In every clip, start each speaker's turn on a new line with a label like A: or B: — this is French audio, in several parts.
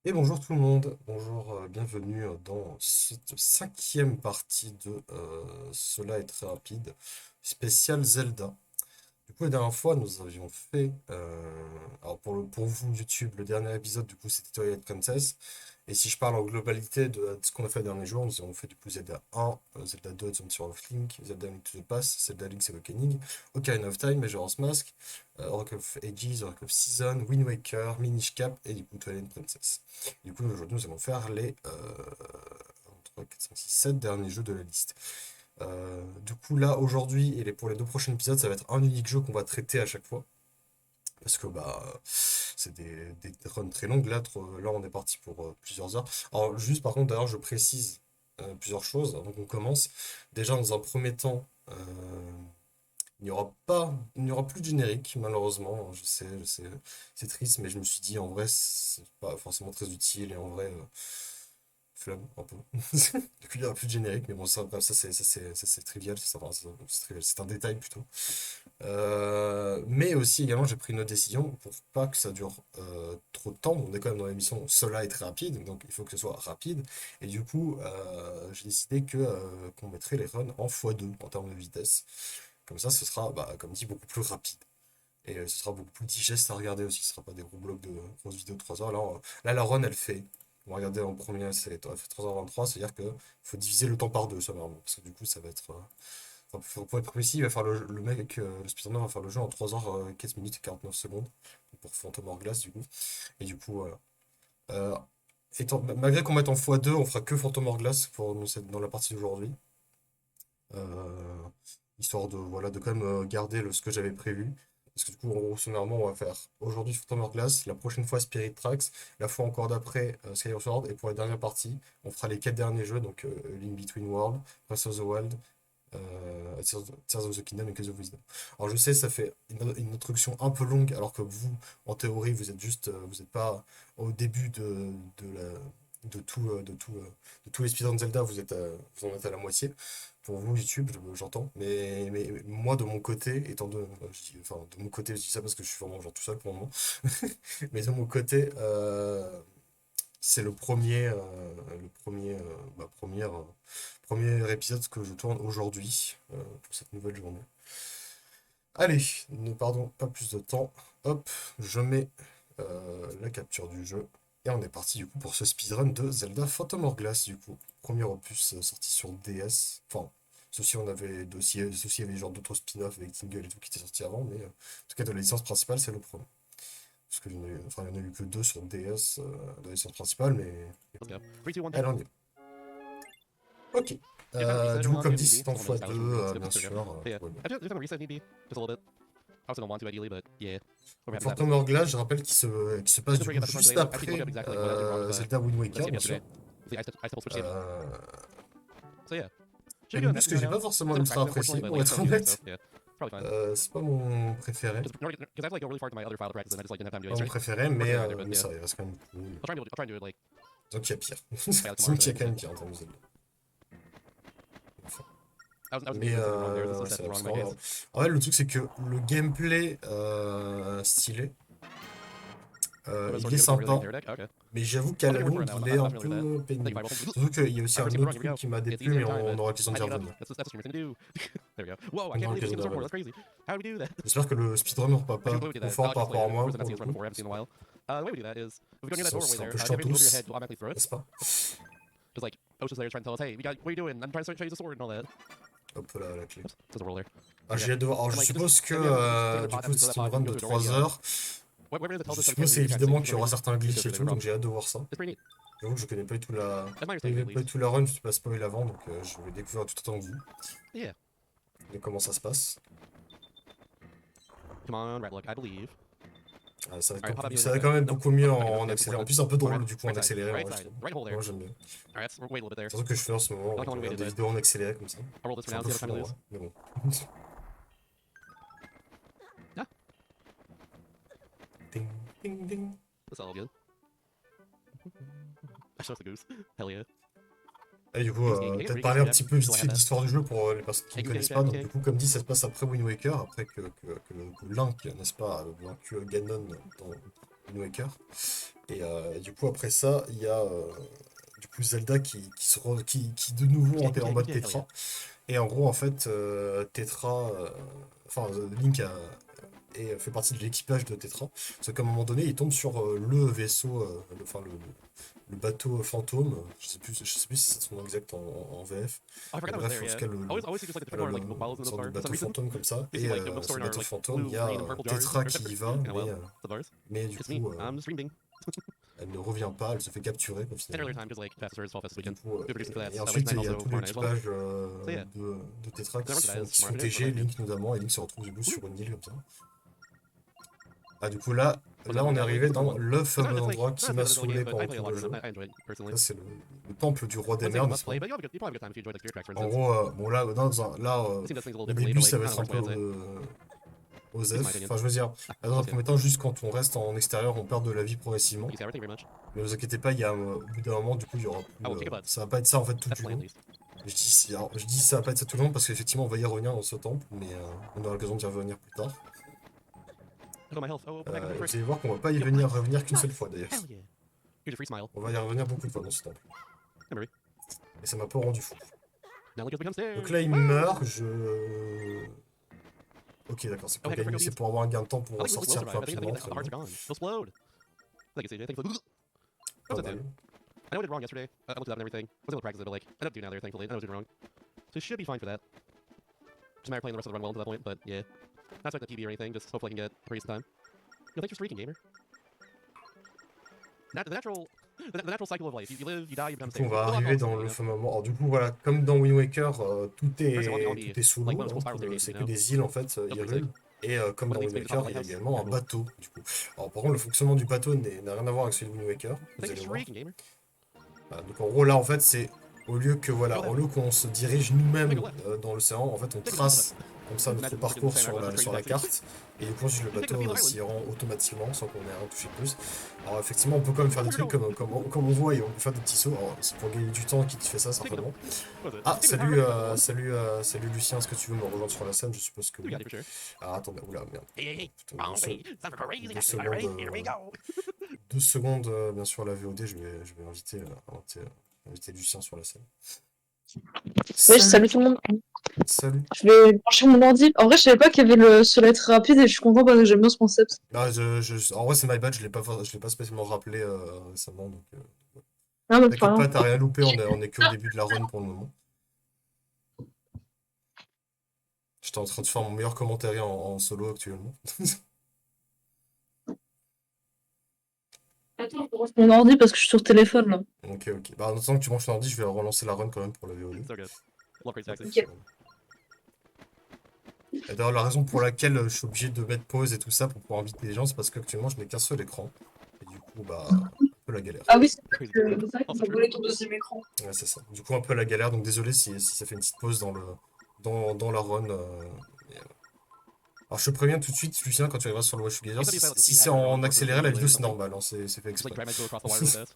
A: Et bonjour tout le monde, bonjour, bienvenue dans cette cinquième partie de Cela est très rapide, spécial Zelda. Du coup, la dernière fois, nous avions fait, alors pour vous, YouTube, le dernier épisode, du coup, c'était Twilight Princess. Et si je parle en globalité de ce qu'on a fait les derniers jours, nous avons fait du coup Zelda 1, Zelda 2, Adventure of Link, Zelda Link to the Past, Zelda Link's Awakening, Ocarina of Time, Majora's Mask, Oracle of Ages, Oracle of Season, Wind Waker, Minish Cap et du coup Twilight Princess. Du coup, aujourd'hui, nous allons faire les 3, 4, 5, 6, 7 derniers jeux de la liste. Du coup, là, aujourd'hui, et pour les deux prochains épisodes, ça va être un unique jeu qu'on va traiter à chaque fois. Parce que bah, c'est des runs très longues. Là, on est parti pour plusieurs heures. Alors, juste par contre, d'ailleurs, je précise plusieurs choses avant qu'on commence. Déjà, dans un premier temps, il n'y aura plus de générique, malheureusement. Je sais, c'est triste, mais je me suis dit, en vrai, c'est pas forcément très utile. Et en vrai, flemme un peu. Du coup, il n'y aura plus de générique, mais bon, ça, bref, ça, c'est trivial, enfin, c'est trivial, c'est un détail plutôt. Mais aussi, également, j'ai pris une autre décision pour pas que ça dure trop de temps. On est quand même dans l'émission, cela est très rapide, donc il faut que ce soit rapide. Et du coup, j'ai décidé qu'on mettrait les runs en x2 en termes de vitesse. Comme ça, ce sera, bah, comme dit, beaucoup plus rapide. Et ce sera beaucoup plus digeste à regarder aussi. Ce sera pas des gros blocs de grosses vidéos de 3 heures. Là, la run, elle fait. On va regarder en premier, elle fait 3h23, c'est-à-dire qu'il faut diviser le temps par deux, sommairement. Parce que du coup, ça va être. Enfin, pour être précis, il va faire le mec, le speedrunner va faire le jeu en 3h 4 minutes et 49 secondes. Pour Phantom Hourglass, du coup. Et du coup, voilà. Euh, Malgré qu'on mette en x2, on fera que Phantom Hourglass dans la partie d'aujourd'hui. Euh, Histoire de, voilà, de quand même garder ce que j'avais prévu. Parce que du coup, en gros, sommairement, on va faire aujourd'hui Phantom Hourglass, la prochaine fois Spirit Tracks, la fois encore d'après Skyward Sword, et pour la dernière partie, on fera les 4 derniers jeux, donc Link Between Worlds, Breath of the Wild, Tears of the Kingdom et Curse of Wisdom. Alors je sais, ça fait une introduction un peu longue, alors que vous, en théorie, vous n'êtes pas au début de tous les speedruns Zelda, vous en êtes à la moitié. Pour vous, YouTube, j'entends. Mais moi, de mon côté, enfin, de mon côté, je dis ça parce que je suis vraiment genre tout seul pour le moment. Mais de mon côté, c'est premier épisode que je tourne aujourd'hui pour cette nouvelle journée. Allez, ne perdons pas plus de temps. Hop, je mets la capture du jeu. Et on est parti du coup pour ce speedrun de Zelda Phantom Hourglass du coup. Premier opus sorti sur DS. Enfin, ceci avait genre d'autres spin-offs avec Tingle et tout qui étaient sortis avant, mais en tout cas de la licence principale c'est le premier. Parce qu'il y en a eu, enfin, il y en a eu que deux sur DS de la licence principale, mais
B: Let's go. 3, 2, 1, go.
A: allez, on y va. Ok.
B: Just kind of reset
A: Du coup,
B: everyone.
A: comme
B: If
A: dit,
B: need be,
A: c'est en
B: just let me know establish a room
A: x2,
B: and skip
A: bien
B: through there.
A: sûr.
B: But yeah,
A: Ouais.
B: just kind of reset if need be, just a little bit. I also don't want to ideally, but yeah, we're happy that
A: Phantom
B: happens.
A: Hourglass, je rappelle qu'il se passe
B: Just
A: du
B: before we
A: coup
B: get back to the run
A: juste
B: today, I did look up
A: après
B: exactly what I did wrong with
A: Zelda Wind
B: the
A: Waker,
B: CM
A: bien sûr.
B: yesterday. With the ice table switch tables.
A: Euh,
B: So yeah,
A: et
B: should be
A: le
B: good.
A: bus
B: Matching
A: que
B: right
A: j'ai
B: now.
A: pas forcément
B: Still haven't
A: ultra
B: cracked it
A: apprécié,
B: unfortunately, but
A: pour
B: like it's
A: être
B: still confusing, so
A: honnête.
B: yeah, probably fine.
A: C'est pas mon préféré.
B: Because I have to like go really far to my other file to practice, and I just like didn't have time to do
A: Pas
B: it
A: mon
B: yesterday.
A: préféré,
B: Unfortunately, right there, but
A: mais
B: yeah,
A: ça reste quand même cool.
B: I'll try and do it like
A: Donc il y a pire.
B: by like tomorrow
A: Donc il y
B: today.
A: a quand
B: Yeah,
A: même pire en termes de Zelda. Enfin,
B: I was
A: mais
B: confused with the second run there. This
A: ouais,
B: is set
A: c'est
B: wrong in
A: c'est
B: my
A: vraiment.
B: case.
A: En fait, le truc, c'est que le gameplay stylé,
B: What about
A: il
B: sword?
A: est
B: You have a really big
A: sympa.
B: terror deck. Okay.
A: Mais j'avoue qu'à
B: I'll
A: la
B: take your word for it
A: longue,
B: now.
A: il
B: I'm
A: est
B: not
A: un
B: familiar with that.
A: peu
B: Thank you,
A: pénible.
B: Fireball.
A: Surtout qu'il y a aussi
B: My
A: un
B: first
A: autre
B: super run, here we
A: truc
B: go.
A: qui m'a
B: It's
A: déplu,
B: easier
A: mais
B: every time,
A: on
B: but
A: aura l'occasion
B: I
A: d'y
B: need up.
A: revenir.
B: That's what streamers can do. There we go. Whoa, I
A: On
B: can't
A: aura
B: believe this
A: l'occasion
B: game
A: d'y
B: is so poor.
A: revenir.
B: That's crazy. How do we do that?
A: J'espère que le speedrunner va
B: Actually,
A: pas
B: the way we do
A: trop
B: that,
A: fort
B: I'll
A: par
B: explain
A: rapport à
B: later.
A: moi,
B: First, I've
A: pour
B: seen
A: le
B: this run
A: coup.
B: before. I haven't seen in a while. The way we do that is, if we go near that
A: Ce
B: doorway
A: sera un
B: there,
A: peu
B: if you have anything over your
A: chantos,
B: head, you'll automatically throw it.
A: n'est-ce pas?
B: Just like, Osha's there trying to tell us, hey, what are you doing? I'm trying to show you the sword and all that.
A: Hop là, la clé.
B: Oops, there's a roll there.
A: Ah,
B: Okay.
A: j'ai hâte de voir. Alors,
B: And
A: je
B: like, just,
A: suppose que
B: then you have just take the
A: du
B: pot
A: coup,
B: after you throw
A: c'est
B: that
A: une
B: pot, you
A: run
B: can go
A: de
B: through the doorway.
A: 3 heures.
B: Whatever it tells
A: Je
B: us that we can't
A: suppose
B: do,
A: c'est
B: we try to see.
A: évidemment
B: For
A: qu'il
B: some
A: y aura
B: reason,
A: certains
B: we just
A: glitches
B: go
A: et
B: through
A: tout,
B: there, no
A: donc
B: problem.
A: j'ai hâte de voir ça.
B: It's pretty neat.
A: J'avoue que je connais pas du tout
B: That's my
A: je connais
B: understanding, at
A: pas du
B: least.
A: tout la run, je suis pas spoil avant, donc je vais découvrir tout autant que vous
B: Yeah.
A: de comment ça se passe.
B: Come on, right look, I believe.
A: Ah,
B: Alright, pop out
A: ça
B: immediately
A: va
B: like
A: quand
B: that.
A: même
B: Nope.
A: beaucoup mieux
B: Oh, I can
A: en
B: just before
A: accéléré. En
B: that.
A: plus, c'est un peu
B: Alright,
A: drôle du coup en
B: right side,
A: accéléré,
B: right
A: moi, je
B: side,
A: trouve.
B: right hole there.
A: Moi j'aime bien.
B: Alright, let's wait a little bit there.
A: C'est un truc que je fais en ce moment,
B: I like the one we
A: regarder
B: waited
A: des
B: there.
A: vidéos en accéléré comme ça.
B: I'll roll this for
A: C'est un
B: now,
A: peu
B: see what
A: fou
B: time
A: en
B: it
A: vrai,
B: is.
A: mais bon.
B: Yeah,
A: Ding, ding, ding.
B: that's all good. I show us the goose. Hell yeah.
A: Et du coup,
B: Goose game. Can I get
A: peut-être
B: Riga's
A: parler un
B: Reject?
A: petit peu
B: So
A: vite
B: I
A: fait
B: have
A: de
B: that.
A: l'histoire du jeu pour les personnes qui
B: Hey,
A: ne
B: goose game
A: connaissent pas.
B: chat.
A: Donc
B: Okay.
A: du coup, comme dit, ça se passe après Wind Waker, après que Link, n'est-ce pas, a vaincu Ganon dans Wind Waker. Et du coup, après ça, il y a du coup Zelda qui de nouveau en mode
B: Yeah, hell yeah.
A: Tetra. Et en gros, en fait, Tetra, enfin, Link fait partie de l'équipage de Tetra. Parce qu'à un moment donné, il tombe sur le vaisseau, le bateau fantôme. Je sais plus si c'est son nom exact en VF.
B: Oh, I
A: Mais
B: forgot that was
A: bref,
B: there,
A: en tout
B: yeah.
A: cas,
B: I always see just like the different
A: voilà,
B: color like bottles in
A: une
B: those
A: sorte de
B: bars for some
A: bateau
B: reason.
A: fantôme comme ça.
B: You see
A: Et
B: like the milk
A: ce
B: store in
A: bateau
B: like
A: fantôme,
B: blue,
A: il y a
B: green, and purple jars.
A: Tetra
B: Or
A: qui y
B: Pepsi.
A: va,
B: Yeah, well, the bars.
A: mais du
B: It's me.
A: coup,
B: I'm streaming.
A: elle ne revient pas, elle se fait capturer quoi,
B: And
A: finalement.
B: earlier time, just like Fast Tours, Fall Fest
A: Et du
B: weekend.
A: coup,
B: Good producing for that.
A: et
B: Like
A: ensuite,
B: tonight
A: il y a
B: also
A: tout
B: Tomorrow Night as well.
A: l'équipage
B: So yeah,
A: de Tetra
B: that runs that
A: qui
B: is
A: se font
B: tomorrow afternoon.
A: TG,
B: Okay.
A: Link notamment, et Link se retrouve du coup
B: Woo.
A: sur une île comme ça. Ah, du coup, là,
B: Was
A: là
B: that
A: on est
B: Natalie?
A: arrivé
B: Number
A: dans
B: one.
A: le
B: It's
A: fameux
B: not. It's like
A: endroit
B: not
A: qui
B: as good
A: m'a
B: as Zelda
A: saoulé
B: games, but I
A: pendant
B: play a
A: tout
B: lot
A: le
B: of them.
A: jeu.
B: I enjoy it personally.
A: Ça, c'est le temple du roi
B: I
A: des
B: wouldn't say
A: mers,
B: it's a
A: n'est-ce
B: must play,
A: pas?
B: but you probably have a good time if you enjoy like the Spirit Tracks, for
A: En
B: instance.
A: gros, bon, là,
B: I've seen those things a little
A: le
B: differently,
A: début,
B: but like
A: ça
B: I
A: va
B: don't
A: être
B: know
A: un
B: which
A: peu
B: way I'd say. At least in my
A: osef.
B: opinion.
A: Enfin, je veux dire, là, dans un
B: We'll see.
A: premier temps, juste quand on reste en extérieur, on perd de la vie progressivement.
B: Thank you, Sarah. Thank you very much.
A: Mais ne vous inquiétez pas, au bout d'un moment, du coup, il y aura
B: I
A: plus.
B: will kick a butt.
A: Ça va pas être ça en fait tout
B: That's
A: du
B: the plan, at
A: long.
B: least.
A: Alors, je dis ça va pas être ça tout le long parce qu'effectivement, on va y revenir dans ce temple, mais on aura l'occasion d'y revenir plus tard.
B: Look at my health. Oh, back up
A: Et
B: first.
A: vous allez voir qu'on va pas y
B: Yo,
A: revenir qu'une seule
B: nice.
A: fois d'ailleurs.
B: Hell yeah. Here's a free smile.
A: On va y revenir beaucoup de fois dans ce temple.
B: Hey, Murray.
A: Et ça m'a pas rendu fou.
B: Now Link has become stairs.
A: Donc là, il meurt, Ok, d'accord, c'est pour
B: Okay,
A: gagner,
B: Franco
A: c'est
B: beats.
A: pour avoir un gain de temps
B: I
A: pour
B: think Link will
A: sortir plus
B: survive. I think
A: rapidement,
B: the
A: très
B: hearts
A: bien.
B: are gone. They'll explode. Thank you, CJ. Thank you for the.
A: Pas
B: That's it,
A: mal.
B: dude. I know I did wrong yesterday. I looked it up and everything. I was able to practice it, but like, I don't do now there, thankfully. I know I was doing wrong. So it should be fine for that. Just a matter of playing the rest of the run well to that point, but yeah. Not expecting a PB or anything, just hopefully I can get a decent time. Yo, thanks for streaking, gamer. The natural cycle of life. You live, you die, you become
A: Du coup, on
B: stairs.
A: va
B: Well,
A: arriver
B: obviously,
A: dans
B: you
A: le
B: know.
A: fameux moment. Alors, du coup, voilà, comme dans Wind Waker, tout
B: First, I want
A: est,
B: the,
A: tout est sous
B: like,
A: l'eau,
B: one of those cool spiral
A: c'est
B: staircases, you
A: que
B: know.
A: des îles en fait,
B: That's pretty
A: Hyrule.
B: sick.
A: Et comme
B: One
A: dans
B: of
A: Wind
B: these maybe top
A: Waker,
B: of
A: il y a
B: the lighthouse.
A: également un
B: Cool.
A: bateau, du coup. Alors, par contre, le fonctionnement du bateau n'a rien à voir avec celui de Wind Waker, vous
B: Thanks
A: allez
B: for
A: voir.
B: streaking, gamer.
A: Donc, en gros, là, en fait, c'est au lieu que,
B: Go
A: voilà,
B: ahead.
A: au lieu qu'on se dirige nous-mêmes
B: Take a left.
A: dans l'océan, en fait, on
B: Take a left.
A: trace comme ça notre
B: Imagine
A: parcours
B: freaking
A: sur
B: Sandra
A: sur la
B: West crazy
A: carte. Et du coup, ensuite, le
B: You can take the
A: bateau
B: field
A: s'y
B: island.
A: rend automatiquement sans qu'on ait rien touché de plus. Alors, effectivement, on peut quand même faire des
B: Where'd
A: trucs
B: it go?
A: comme on voit et on peut faire des petits sauts. Alors, c'est pour gagner du temps qui te fait ça,
B: Take it.
A: certainement.
B: What was it?
A: Ah,
B: Take me to Power
A: salut Lucien, est-ce que tu veux me rejoindre sur la scène? Je suppose que
B: We
A: oui.
B: got it for sure.
A: Ah, attendez, oula, merde.
B: Hey.
A: Putain,
B: Bombay. Time for crazy.
A: 2
B: That's
A: secondes,
B: right. Here we go.
A: 2 secondes, bien sûr, la VOD, je vais inviter Lucien sur la scène.
C: Oui, salut tout le monde.
A: Salut.
C: Je vais brancher mon ordi. En vrai, je savais pas qu'il y avait le soleil très rapide et je suis content parce que j'aime bien ce concept.
A: Ah, en vrai, c'est my bad, je l'ai pas spécialement rappelé récemment, donc
C: Ah, mais
A: t'inquiète pas, t'as rien loupé, on est qu'au début de la run pour le moment. J'étais en train de faire mon meilleur commentaire en solo actuellement.
C: Attends, je branche mon ordi parce que je suis sur téléphone là.
A: Ok. Bah, en attendant que tu branches ton ordi, je vais relancer la run quand même pour la VOD.
B: So good. Love crazy taxi.
C: Ok.
A: Et d'ailleurs, la raison pour laquelle je suis obligé de mettre pause et tout ça pour pouvoir inviter les gens, c'est parce qu'actuellement je n'ai qu'un seul écran. Et du coup, bah, un peu la galère.
C: Ah oui, c'est
B: Crazy
C: vrai
B: taxi.
C: que t'as volé ton deuxième écran.
A: Ouais, c'est ça. Du coup, un peu la galère, donc désolé si ça fait une petite pause dans la run. Alors, je te préviens tout de suite, Lucien, quand tu arriveras sur le Watch Together, si c'est en accéléré, la vidéo c'est normal, hein, c'est fait
B: Just like
A: exprès.
B: drag my go across the wire with this.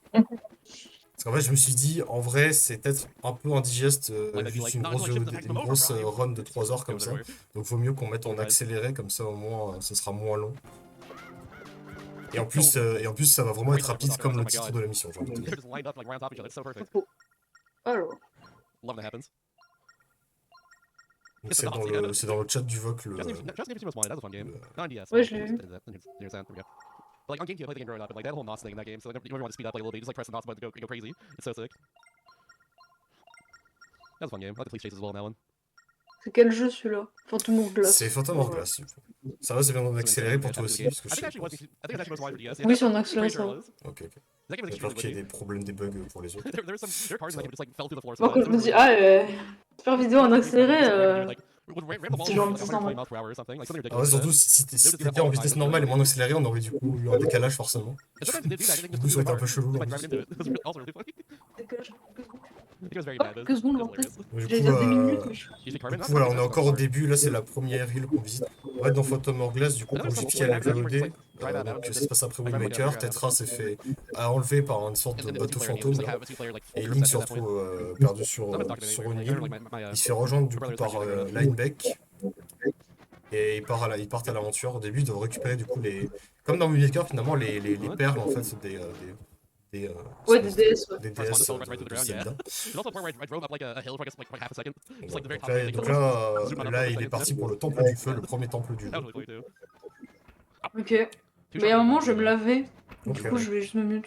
A: Parce qu'en fait, je me suis dit, en vrai, c'est peut-être un peu indigeste,
B: Like,
A: juste
B: like,
A: une
B: not
A: grosse,
B: like shift the
A: une grosse
B: overdrive.
A: run de 3 heures comme
B: Goes
A: ça.
B: everywhere.
A: Donc, vaut mieux qu'on mette en
B: Overdrive.
A: accéléré, comme ça au moins, ce sera moins long. Et en plus, ça va vraiment être rapide comme le titre de l'émission, j'ai envie de te
B: They're
A: dire.
B: just lined up like right on top of each other. It's so perfect.
C: Alors,
B: Love when that happens.
A: Donc, c'est dans le chat du VOC le.
B: Just Name Most Wanted, that was a fun game. Not on DS.
C: Ouais, je l'ai vu.
B: There we go. But like on GameCube, I played the game growing up, and like that whole NOS thing in that game, so like, you never want to speed up like a little bit, you just like press the NOS button to go crazy. It's so sick. That was a fun game. I like the police chase as well on that one.
C: c'est quel jeu celui-là? Phantom Hourglass.
A: C'est Phantom Hourglass. Du coup. Ça va, c'est bien d'en accélérer pour toi aussi, parce que
B: I think
A: je
B: actually was. I think it's actually Most Wanted for DS.
C: Oui, c'est en
B: Pretty
C: accéléré
B: sure
C: ça.
B: it was.
A: Ok.
B: That game was
A: J'ai peur
B: extremely
A: qu'il y ait
B: glitchy.
A: des problèmes, des bugs pour les autres.
B: There are parts in that game that just like fell through the floor.
C: Par contre, je me
B: sometimes.
C: dis, super vidéo en accéléré,
B: C'est
C: genre en vitesse normale.
A: Ah ouais, surtout si t'étais en vitesse normale et moins accéléré, on aurait du coup eu un décalage forcément. Du coup, ça aurait été un peu chelou. En plus.
C: Quelques secondes, en fait.
A: Du
C: J'allais
A: coup,
C: dire 10 minutes.
A: du coup, voilà, on est encore au début. Là, c'est la première île qu'on visite. On va être dans Phantom Hourglass, du coup, comme j'expliquais à la VOD. Donc, ça se passe après Wind Waker. Tetra s'est fait enlever par une sorte de bateau fantôme. Là. Et Link se retrouve perdu sur une île. Il se fait rejoindre du coup par Linebeck. Et ils partent à l'aventure. Au début, ils doivent récupérer du coup Comme dans Movie Maker, finalement, les perles, en fait, c'est des,
C: Ouais, des
A: espèces
C: DS, ouais.
A: des
B: Corresponded
A: déesses
B: fell right to the
A: de
B: ground, yeah.
A: Zelda.
B: There's also a point where I drove up like a hill for I guess like half a second. Just like the very
A: Donc
B: top of
A: là,
B: it,
A: donc
B: like,
A: là,
B: zoom on up
A: là,
B: for a
A: il est
B: second,
A: parti
B: yeah.
A: pour le temple du feu, le premier temple du
B: That
A: jeu.
B: was really cool too.
C: Ok.
B: Two
C: Mais à
B: shots
C: un moment,
B: in,
C: je vais me laver.
A: Ok,
C: Du coup,
A: ouais.
C: je vais juste me mute.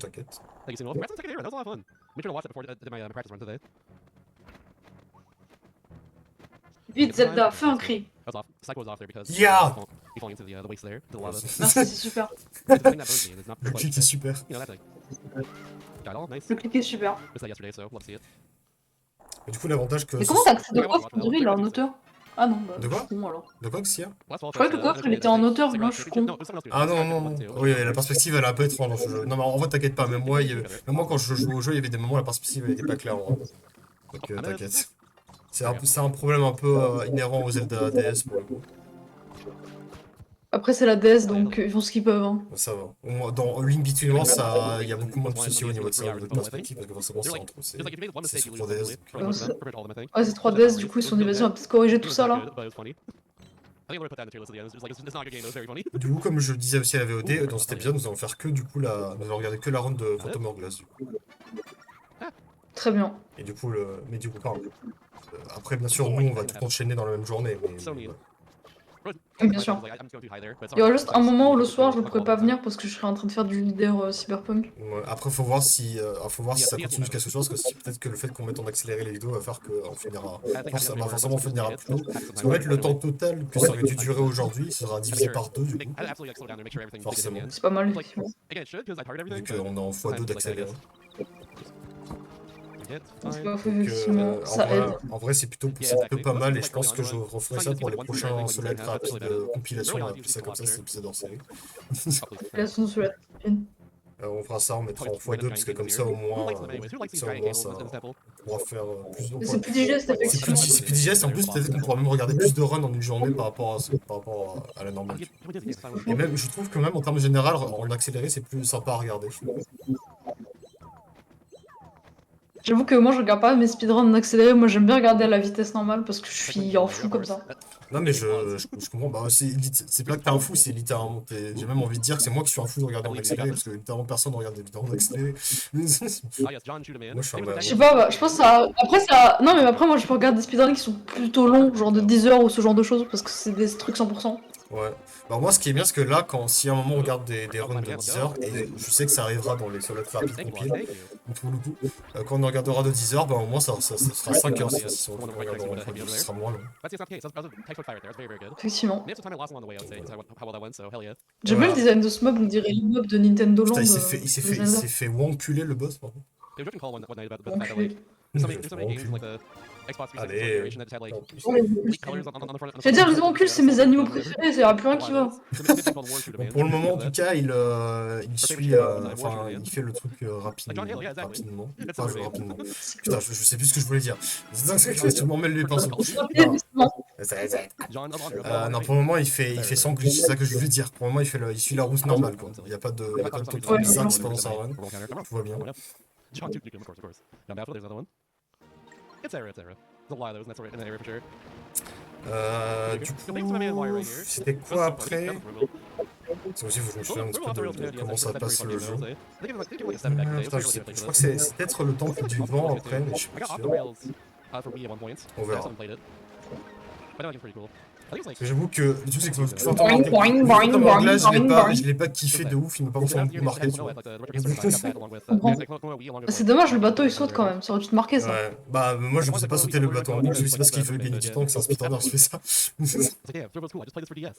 A: T'inquiète.
B: Thank you, Signal. Congrats on second era. That was a lot of fun. Made sure to watch that before I did my practice run today.
C: Vite, Zelda, fais un cri.
B: I was off. Psycho was off there because
A: Yeah!
B: be falling into the waste there, the lava.
C: Merci, c'est super.
B: The thing that burns me is not
A: Le
B: quite
A: clic est super.
B: you know that thing. Got it all nice.
C: Le clic est super.
B: Missed that yesterday, so love to see it.
A: Et du coup, l'avantage que
C: Mais
A: ce
C: comment
A: soit-
C: t'as accès au coffre? On dirait il est en hauteur. Ah non, bah,
A: De quoi
C: je suis con alors.
A: De quoi que s'il y a
B: Last fall,
C: Je croyais que le coffre, il était en hauteur, moi, je suis con.
A: Ah non, non, non. Oui, la perspective, elle est un peu étrange dans ce jeu. Non, mais en vrai, t'inquiète pas. Même moi, même moi, quand je jouais au jeu, il y avait des moments où la perspective, elle était pas claire. En vrai. Donc, t'inquiète. C'est un problème un peu inhérent aux Zelda DS pour le coup.
C: Après, c'est la DS, donc ils font ce qu'ils peuvent. Hein.
A: Ça va. Dans Link Between Worlds, il y a beaucoup moins de soucis au niveau de ça, de perspective, parce que forcément, c'est entre c'est sur 3DS.
C: Ouais, c'est 3DS, du coup, ils se sont dit, vas-y, on va peut-être corriger tout ça là.
A: Du coup, comme je le disais aussi à la VOD, dans cet épisode, nous allons faire que du coup nous allons regarder que la ronde de Phantom Hourglass.
C: Très bien.
A: Et du coup, mais du coup, pardon. Après, bien sûr, nous, on va tout enchaîner dans la même journée. Mais,
C: Bien sûr. Il y aura juste un moment où le soir, je ne pourrais pas venir parce que je serai en train de faire du leader Cyberpunk.
A: ouais. Après, faut voir si ça continue jusqu'à ce soir, parce que peut-être que le fait qu'on mette en accéléré les vidéos va faire qu'on finira. Forcément, on finira plus tôt. Parce qu'en fait, le temps total que ça aurait dû durer aujourd'hui sera divisé par 2 du coup. Forcément.
C: C'est pas mal, effectivement.
A: Vu qu'on est en x2 d'accéléré.
C: C'est pas faux, effectivement. Ça aide.
A: En vrai, c'est plutôt pas mal, et je pense que je referai ça pour les prochains soleils rapides de compilation. On va appeler ça comme ça, c'est épisode hors série.
C: La sonde sur la pine.
A: On fera ça, on mettra en x2, parce que comme ça, au moins, ça pourra faire plus de.
C: C'est plus digeste, effectivement.
A: C'est plus digeste, et en plus, peut-être qu'on pourra même regarder plus de runs en une journée par rapport à la normale. Et même, je trouve que même en termes général, en accéléré, c'est plus sympa à regarder.
C: J'avoue que moi je regarde pas mes speedruns en accéléré, moi j'aime bien regarder à la vitesse normale parce que je suis en fou comme ça.
A: Non mais je comprends, bah c'est pas que t'es un fou, c'est littéralement, j'ai même envie de dire que c'est moi qui suis un fou de regarder en accéléré, parce que littéralement personne ne regarde des vidéos en accéléré. Moi je suis un
C: Je sais pas, bah, je pense ça... Après ça... Non mais après moi je peux regarder des speedruns qui sont plutôt longs, genre de 10 heures ou ce genre de choses, parce que c'est des trucs 100%.
A: Ouais. Bah moi ce qui est bien c'est que là, si à un moment on regarde des runs de 10 heures, et je sais que ça arrivera dans les solettes rapides compile, pour le coup, quand on regardera de 10 heures, bah au moins ça sera 5 heures si on regardera en x2, ce sera moins long.
C: Effectivement.
B: J'aime
C: J'aime bien le design de ce mob, on dirait le mob de Nintendo Land.
A: Putain, il s'est fait wanculer le boss, pardon. Allez.
C: Je vais dire, les oncules, c'est mes animaux préférés, il y aura plus rien qui va.
A: Bon, pour le moment, en tout cas, il suit, enfin, il fait le truc rapidement. Enfin, rapidement. Putain, je sais plus ce que je voulais dire. Je m'en mêle les pinceaux. Non, pour le moment, il fait sans glitch, c'est ça que je voulais dire. Pour le moment, il suit la route normale, quoi. Il n'y a pas de truc bizarre qui se passe dans sa run. Tout va bien. Du coup, c'était quoi après? C'est aussi, faut que je me souvienne un petit peu de comment ça passe le jeu. Putain, je sais plus. Je crois que c'est peut-être le temple du vent après, mais je suis pas sûr. On verra. Parce que j'avoue que le truc c'est que je l'ai pas kiffé de ouf, il m'a pas forcément beaucoup marqué.
C: C'est dommage, le bateau il saute quand même, ça aurait dû te marquer ça.
A: Ouais, bah moi je sais pas sauter le bateau en boucle, je sais pas ce qu'il veut gagner du temps que c'est un speedrunner qui fait ça.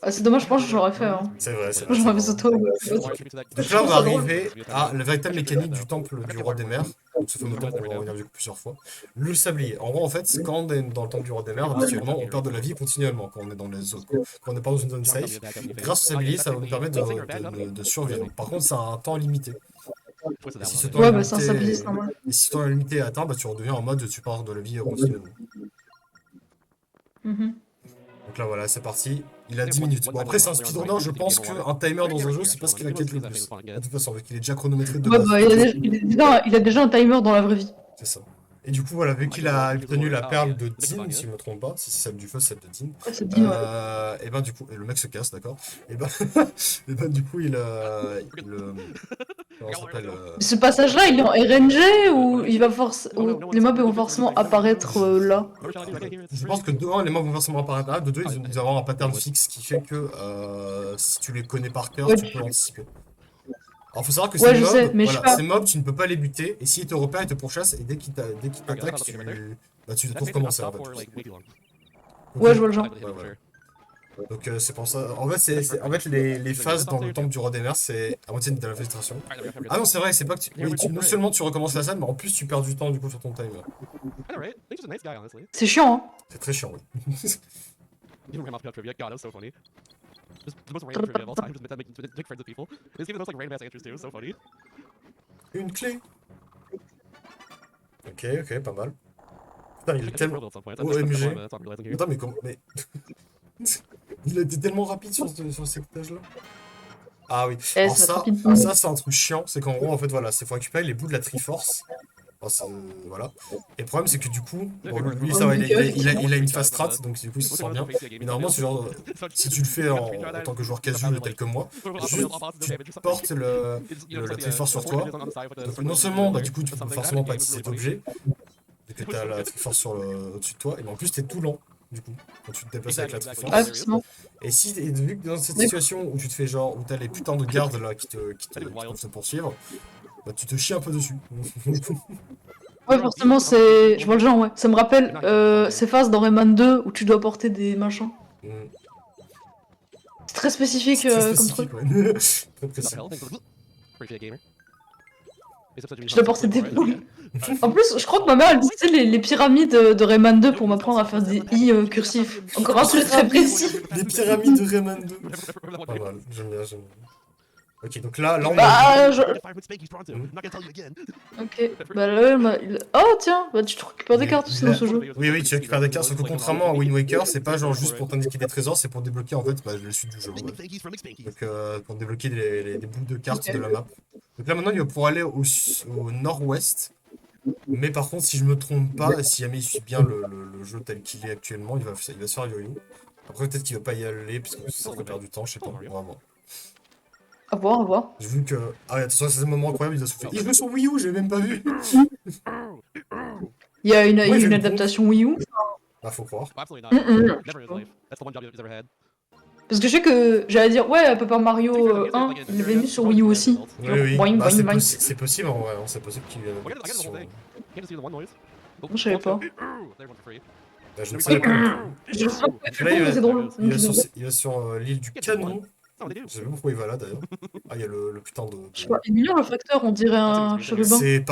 C: C'est dommage, je pense que j'aurais fait. Hein.
A: C'est vrai, c'est
C: Moi
A: vrai.
C: j'aurais fait sauter au
A: Donc là on va arriver à la véritable mécanique du temple du roi des mers. Donc ce fameux temple qu'on va revenir du coup plusieurs fois. Le sablier. En gros en fait, quand on est dans le temple du roi des mers, habituellement on perd de la vie continuellement quand on est dans les zones. Quand on n'est pas dans une zone safe. Grâce au sablier, ça va nous permettre de survivre. Par contre, ça a un temps limité. Et si ce temps
C: ouais, bah c'est un sablier, c'est normal.
A: Et si ce temps limité est atteint, bah tu redeviens en mode tu pars de la vie continuellement. Donc là voilà, c'est parti. Il a 10 minutes. Bon après c'est un speedrunner, je pense qu'un timer dans un jeu c'est pas ce qu'il inquiète le plus. De toute façon, vu qu'il est déjà chronométré de
C: Ouais,
A: base.
C: bah il a déjà un timer dans la vraie vie.
A: C'est ça. Et du coup, voilà, vu qu'il a obtenu la perle de
B: Nick
A: Dean,
B: Vanya.
A: si je me trompe pas, si c'est celle du feu, c'est celle de Dean.
C: Ouais, c'est dit, ouais.
A: Et ben du coup, et le mec se casse, d'accord. Et ben, et ben du coup, comment ça s'appelle
C: Mais ce passage-là, il est en RNG ou il va ou les mobs vont forcément apparaître là?
B: What shall I do? I can't hear it.
A: Je pense que de 1, les mobs vont forcément apparaître là, de 2,
B: Ah,
A: ils vont avoir un pattern fixe qui fait que si tu les connais par cœur,
C: Ouais,
A: tu peux anticiper. Alors, faut savoir que
C: Ouais,
A: ces
C: je sais,
A: mobs,
C: mais je sais
A: voilà,
C: pas.
A: ces mobs, tu ne peux pas les buter, et s'ils te repèrent, ils te pourchassent, et dès qu'ils
B: Okay,
A: t'attaquent,
B: that's not looking
A: bah, tu dois
B: That
A: tout
B: space did not
A: recommencer en
B: stop
A: fait.
B: for like way too long.
A: Donc,
C: Ouais, je vois le
B: I
C: genre.
B: believe
A: Ouais,
B: it for
A: voilà.
B: sure.
A: Donc c'est pour ça. En fait, les phases dans le temple du roi des mers, c'est à moitié de la frustration.
B: Alright, there we go.
A: Ah non, c'est vrai, c'est pas que non seulement tu recommences la scène, mais en plus tu perds du temps du coup sur ton time.
B: I know, right? He's just a nice guy, honestly.
C: C'est chiant, hein.
A: C'est très chiant, oui.
B: Even Grandma's Pickup Trivia, God, that was so funny. Just the most random trivia of all time, just make friends with people. And he's giving the most like random ass answers too, it was so funny.
A: Une clé. Ok, pas mal. Putain, il est
B: I just
A: tellement.
B: rolled at some point. That's what
A: OMG.
B: I'm realizing here.
A: Attends, mais comment. Mais. Il a été tellement rapide sur cet étage-là. Ah oui.
C: Eh,
A: Alors
C: ça va
A: ça,
C: être rapide.
A: ça c'est un truc chiant, c'est qu'en gros, en fait, voilà, c'est faut récupérer les bouts de la Triforce. Enfin, voilà. Et le problème, c'est que du coup, bon, lui, ça va, il a une fast strat, donc du coup, il se sent bien. Mais normalement, ce genre, si tu le fais en tant que joueur casual tel que moi, juste, tu portes la Triforce sur toi. Donc non seulement, bah, du coup, tu peux forcément pas utiliser d'objet, vu que t'as la Triforce au-dessus de toi, et en plus, t'es tout lent, du coup, quand tu te déplaces avec la
C: Ouais,
A: Triforce.
C: forcément.
A: Et vu que dans cette situation où tu te fais genre, où t'as les putains de gardes là qui peuvent te poursuivre, bah tu te chies un peu dessus.
C: Ouais, forcément, je vois le genre, ouais. Ça me rappelle ces phases dans Rayman 2 où tu dois porter des machins.
A: Mm.
C: C'est très spécifique
A: C'est très
C: comme truc.
A: spécifique, ouais. Très
B: What the
A: précis.
B: hell? Thanks for appreciate gamer.
C: Je dois porter des poules. En plus, je crois que ma mère, elle disait les pyramides de Rayman 2 pour m'apprendre à faire des i cursifs. Encore un truc très précis.
A: Les pyramides de Rayman 2. Pas mal, j'aime bien. Ok, donc là on
C: Bah, je...
B: I'm not gonna tell you again.
C: Ok. Bah là, oh tiens, bah tu te récupères des cartes aussi dans ce jeu.
A: Oui, tu récupères des cartes, sauf que contrairement à Wind Waker, c'est pas genre juste pour t'indiquer des trésors, c'est pour débloquer en fait la suite du jeu. Ouais. Donc pour débloquer des bouts de cartes de la map. Donc là maintenant il va pouvoir aller au nord-ouest. Mais par contre, si je me trompe pas, et si jamais il suit bien le jeu tel qu'il est actuellement, il va se faire yo-yo. Après peut-être qu'il va pas y aller, parce que ça ferait perdre du temps, je sais pas, on va voir.
C: À voir, à voir.
A: J'ai vu que... Ah ouais, attention, c'est un moment incroyable, il a soufflé. Il joue sur Wii U, j'ai même pas vu.
C: Il y a une,
A: Ouais, j'ai
C: une
A: le
C: adaptation Wii U.
A: Bah faut croire.
B: Absolutely not.
C: Mm-mm.
B: Never in his life. That's the one job he's ever had.
C: Parce que je sais que j'allais dire, ouais, Paper Mario 1, il l'avait mis sur Wii U aussi.
A: Oui,
C: Boing,
A: bah
C: boing, boing.
A: c'est possible en vrai, hein, c'est possible qu'il y ait
B: Well, I got the whole thing. Can't just use the one noise. Oh,
C: Je savais pas.
B: There's one for free.
A: Bah, je ne savais pas.
C: Je sais pas,
A: Donc là,
C: mais c'est drôle.
A: il va sur l'île du canon.
B: Oh, they do.
A: Je sais pas pourquoi il va là d'ailleurs. Ah, il y a le putain de...
C: Je sais pas, il est mignon le facteur, on dirait un chérubin.
A: C'est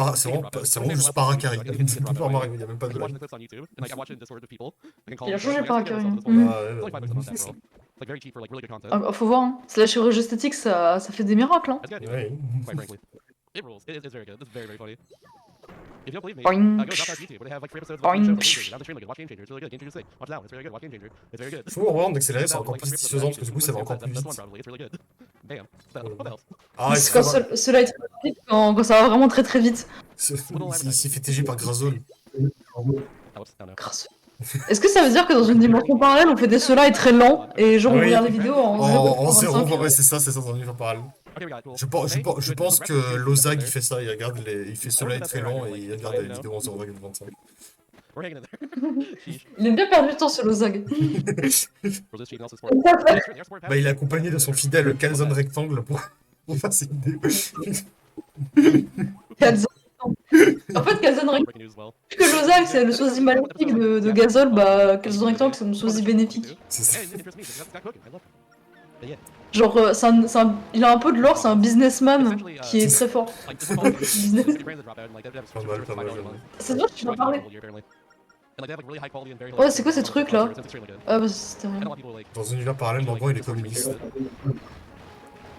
A: vraiment juste Paracari. C'est pas par Mario, il y a même pas
B: I
A: de
B: can watch
A: blague.
B: the clips on YouTube, and like I watch it in Discord with people. I can call
C: Il a
B: them,
C: changé
B: like,
C: par
B: I guys
C: Akari.
B: get this on this one.
A: Ah,
B: It's
A: ouais,
B: only $5 a month after all. Like very cheap for like really good content.
C: Ah, faut voir, hein. Slasher esthétique, ça fait des miracles, hein.
B: That's good,
A: ouais.
B: quite frankly. It rules. It's very good. It's very, very funny. If you don't believe me,
C: Boing.
B: go drop that YouTube. They have like 3 episodes of
C: Boing.
B: Game Changer. Now the trailer good. Watch Game Changer. It's really good. Game Changer's sick. Watch that one. It's very good. Watch Game Changer. It's very good.
A: Faut vraiment d'accélérer, c'est
B: That
A: encore
B: one,
A: plus
B: like,
A: satisfaisant parce que du coup ça va encore plus
B: that's
A: vite.
B: one probably. It's really good. Bam. What the hell?
A: Ah,
C: C'est quand cela est très rapide, quand ça va vraiment très très vite.
A: il s'est fait TG par Grazol.
B: Oh, whoops. Oh no.
C: Grâce. Est-ce que ça veut dire que dans une dimension parallèle, on fait des ceux-là et très lents, et genre on
A: Oui.
C: regarde les vidéos en 0.25?
A: Ouais, c'est ça, dans l'univers parallèle.
B: Okay, we got it. Cool.
A: Je pense que Lozag il fait ça, il fait cela est très lent et il regarde les vidéos en 0,25.
B: We're hanging in there. Sheesh.
C: Il aime bien perdre du temps ce Lozag.
B: We're just cheating also sport.
A: Bah, il est accompagné de son fidèle Calzone Rectangle pour faire ses vidéos.
C: Calzone. En fait, Calzone Rectangle,
B: Breaking news as well.
C: que Lozag c'est le sosie maléfique de Gazol, bah Calzone Rectangle c'est le sosie bénéfique.
A: C'est ça.
B: Hey, it interests me. That's got cooking. I love it. But yeah,
C: Genre, il a un peu de l'or, c'est un businessman qui est très fort.
B: like this is all
C: Business.
B: the brands that drop out and like that have
A: Pas mal, pas mal, pas mal.
C: C'est toi que tu vas parler.
B: And like they have like really high quality and very
C: Ouais, c'est quoi ces trucs là?
B: It's extremely good.
C: Ah bah c'était
B: And a
C: rien.
B: lot of people like
A: Dans un univers parallèle, Bambon il est communiste.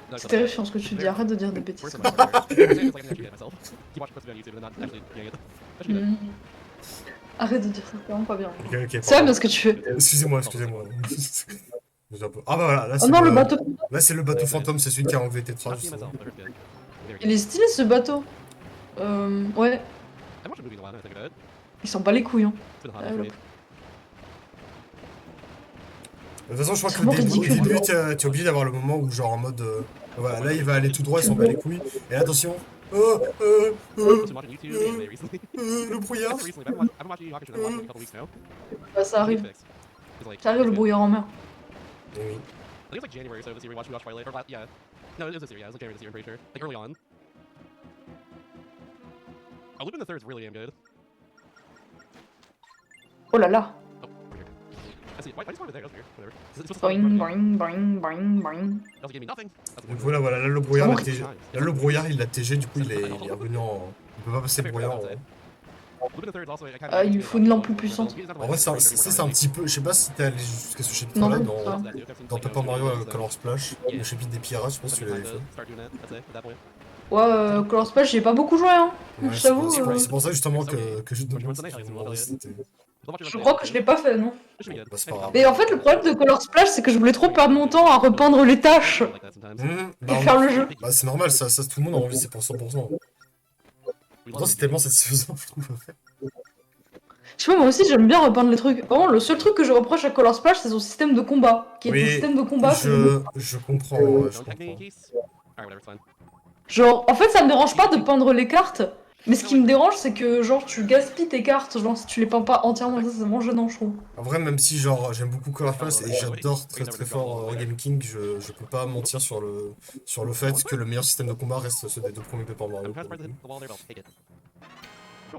B: No,
C: C'est terrifiant ce que tu dis, arrête de dire des bêtises.
B: Worse than my brother. It's like I'm actually getting myself. Keep watching clips on YouTube and then not actually doing it. That's good.
C: Mhm. Arrête de dire ça, c'est vraiment pas bien.
A: Ok,
C: C'est vrai bien ce que tu fais.
A: Excusez-moi. J'ai un peu- Ah bah voilà, là
C: Oh
A: c'est
C: non, le bateau.
A: le bateau fantôme, c'est celui qui a enlevé Tetra.
B: I've seen
A: justement.
B: myself, but it's good. Very
C: Il
B: good.
C: est stylé ce bateau. Ouais.
B: I watched a movie in a while now, I think about it.
C: Ils s'en bat les couilles, hein.
B: It's been a hot
C: Ah,
B: day for
C: le-
B: me.
A: De toute façon, je crois
C: C'est
A: que au
C: vraiment
A: début,
C: ridicule.
A: t'es obligé d'avoir le moment où, genre, en mode. Voilà, là, il va aller tout droit, il s'en bat les couilles. Et là, attention. Oh,
B: I've been watching YouTube and anime recently.
A: le brouillard.
B: Not recently, but I've been watching Yu Yu Hakusho. I've been watching it a couple weeks now.
C: Bah, ça
B: It's
C: arrive.
B: fixed. It's like,
C: Ça arrive
B: it's
C: le
B: good.
C: brouillard en mer.
A: Oui.
B: I think it's like January, so this year we watched Twilight. Or yeah. No, it was this year, yeah. It was like January this year, I'm pretty sure. Like early on. Oh, Lupin the Third is really damn good.
C: Oh là là.
B: Oh, over here. I see. Why just wanted there? That was weird. Whatever. It's supposed to
C: Boing, boing, boing, boing, boing.
B: It also gave me nothing. That's
A: Donc
B: weird.
A: voilà, là, le brouillard,
C: Comment
A: l'a TG. Là, le brouillard, il l'a TG, du coup, il est revenu en. On peut pas passer le brouillard.
B: Lupin the Third is also, I kind
C: Ah, il faut une lampe plus puissante.
A: En vrai, c'est un petit peu. Je sais pas si t'es allé jusqu'à ce chapitre-là
C: Non,
A: dans,
C: pas.
A: dans Paper Mario Color Splash, le chapitre des pirates, je sais pas si tu l'avais fait.
C: Ouais, Color Splash, j'y ai pas beaucoup joué, hein.
A: Ouais,
C: Je
A: c'est
C: t'avoue.
A: c'est pour ça justement que je te demande si c'était.
C: Je crois que je l'ai pas fait, non.
A: Bah, c'est pas grave.
C: Mais en fait, le problème de Color Splash, c'est que je voulais trop perdre mon temps à repeindre les tâches
A: Bah,
C: et faire le jeu.
A: bah, c'est normal, ça tout le monde a envie, c'est pour 100%. Pourtant, c'est tellement satisfaisant, je trouve.
C: Je sais pas, moi aussi, j'aime bien repeindre les trucs. Vraiment, le seul truc que je reproche à Color Splash, c'est son système de combat. Qui est
A: Oui,
C: un système de combat. que-
A: je comprends, ouais, je comprends.
C: Genre, en fait, ça me dérange pas de peindre les cartes. Mais ce qui me dérange, c'est que, genre, tu gaspilles tes cartes, genre, si tu les peins pas entièrement, ça, c'est vraiment gênant, je trouve.
A: En vrai, même si genre j'aime beaucoup Color Splash et j'adore très fort Game King, je peux pas mentir sur le fait que le meilleur système de combat reste ceux des deux premiers Paper Mario.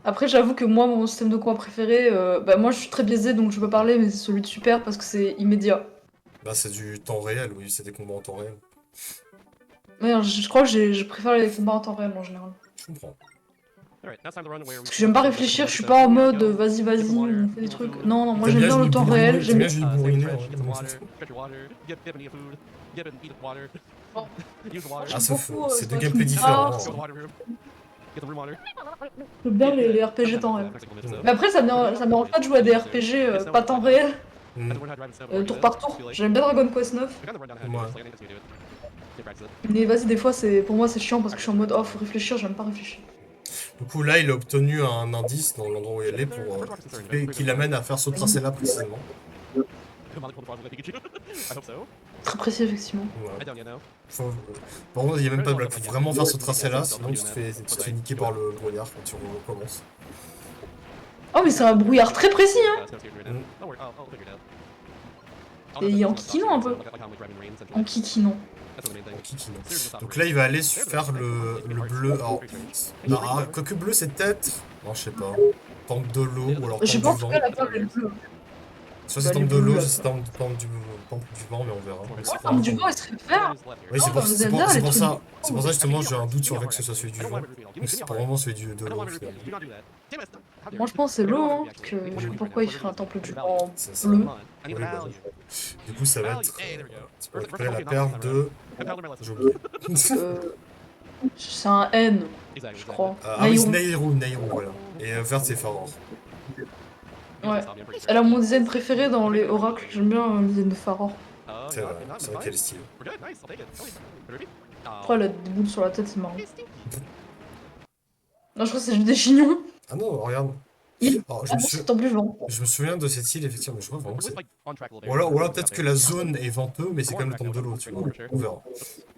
C: Après, j'avoue que moi, mon système de combat préféré, bah, moi, je suis très biaisée, donc je peux parler, mais c'est celui de Super parce que c'est immédiat.
A: Bah, c'est du temps réel, oui, c'est des combats en temps réel.
C: Merde, je crois que je préfère les combats en temps réel en général.
A: Je comprends.
C: Parce que j'aime pas réfléchir, je suis pas en mode vas-y, on fait des trucs. Non, non, moi
A: T'aimes
C: j'aime bien le temps réel.
A: J'aime bien
C: J'aime
A: Julie Bourrinet, Ah, c'est deux gameplays différents.
C: bien les RPG temps réel. Mais après, ça me dérange pas de jouer à des RPG pas temps réel, tour par tour. J'aime bien Dragon Quest 9. Mais vas-y, des fois, pour moi, c'est chiant parce que je suis en mode oh, faut réfléchir, j'aime pas réfléchir.
A: Du coup, là, il a obtenu un indice dans l'endroit où il est pour qui l'amène à faire ce tracé-là précisément.
C: Très précis, effectivement.
A: Ouais. Par contre, il n'y a même pas de blague. Faut vraiment faire ce tracé-là, sinon tu te fais niquer par le brouillard quand tu recommences.
C: Oh, mais c'est un brouillard très précis, hein. Et en kikinant un peu. En kikinant.
A: Donc là, il va aller faire le bleu. Alors, quoique bleu, c'est peut-être. Non, je sais pas. Temple de l'eau ou alors
C: Je
A: temple
C: pense
A: du
C: que
A: vent.
C: la table est bleue.
A: Soit c'est
C: Bah,
A: temple de
C: les
A: l'eau,
C: bleus,
A: soit c'est temple du vent, mais on verra. Mais c'est pas
C: Temple du
A: grave.
C: vent, il serait vert.
A: Oui, c'est
C: dans Zelda, les
A: pour
C: trucs
A: ça. C'est pour ça justement j'ai un doute sur le fait que ce soit celui du vent. Mais c'est pas vraiment celui de l'eau.
C: Moi, je pense que c'est l'eau, hein. Parce que je sais pas pourquoi il ferait un temple du vent
A: C'est ça.
C: bleu.
A: Oui, bah, du coup, ça va être. C'est pour récupérer la perle de. J'ai oublié.
C: C'est un N, je crois.
A: Ah oui, c'est
C: Naïru.
A: Naïru, voilà. Et vert, c'est Faror.
C: Ouais. Elle a mon design préféré dans les oracles. J'aime bien le design de Faror.
A: C'est vrai qu'elle est stylée.
C: Après, elle a des boules sur la tête, c'est marrant. Non, je crois que c'est juste des chignons.
A: Ah non, regarde. Alors,
C: Ah non, c'est le temple du vent.
A: je me souviens de cette île, effectivement, mais je crois vraiment que c'est. Ou alors peut-être que la zone est venteux, mais c'est quand même le temple de l'eau, tu vois. On verra.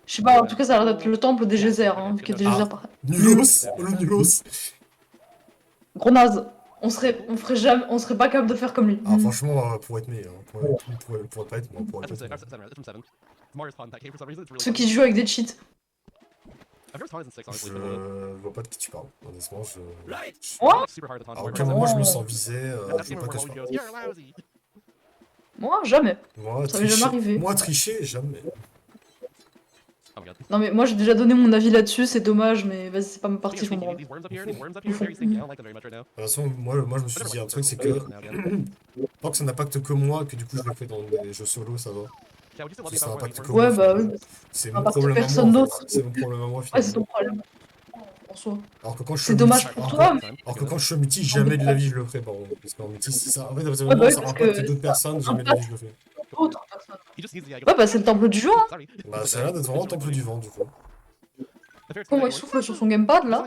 C: Je sais pas, en tout cas, ça a l'air d'être le temple des geysers, hein, vu qu'il y a des geysers par.
A: Nulos! Le Nulos!
C: Gros naze. On serait pas capable de faire comme lui.
A: Ah, franchement, pour être meilleur, pour pas être moi, pour être
C: Ceux qui jouent avec des cheats.
A: Je vois pas de qui tu parles, honnêtement,
C: Moi
A: à aucun moment je me sens visé, je vois pas de quoi tu parles.
C: Moi, jamais.
A: Moi,
C: Ça m'est jamais arrivé.
A: Moi, tricher, jamais.
C: Non, mais moi, j'ai déjà donné mon avis là-dessus, c'est dommage, mais vas-y, c'est pas ma partie, je m'en branle.
A: De toute façon, moi je me suis dit un truc, c'est que tant que ça n'impacte que moi, que du coup je le fais dans des jeux solo, ça va. Si ça n'impacte que moi,
C: Ouais, bah oui.
A: c'est
C: ça
A: mon
C: impacte
A: problème à
C: personne
A: moi. En
C: d'autre.
A: fait. C'est mon problème à moi,
C: Ouais, c'est
A: finalement.
C: ton problème. En soi.
A: Alors que quand je suis
C: C'est
A: au
C: dommage
A: multi-
C: pour
A: alors
C: toi,
A: que- Alors que quand je suis au multi, jamais de la vie je le ferai, par contre. Parce qu'en multi, ça, en fait,
C: bah oui,
A: ça
C: parce
A: impacte
C: que
A: d'autres personnes, jamais de la vie je le fais.
C: Autre personne. Ouais, bah c'est le temple du vent, hein.
A: Bah, ça a l'air d'être vraiment le temple du vent, du coup.
C: Comment il souffle sur son gamepad là?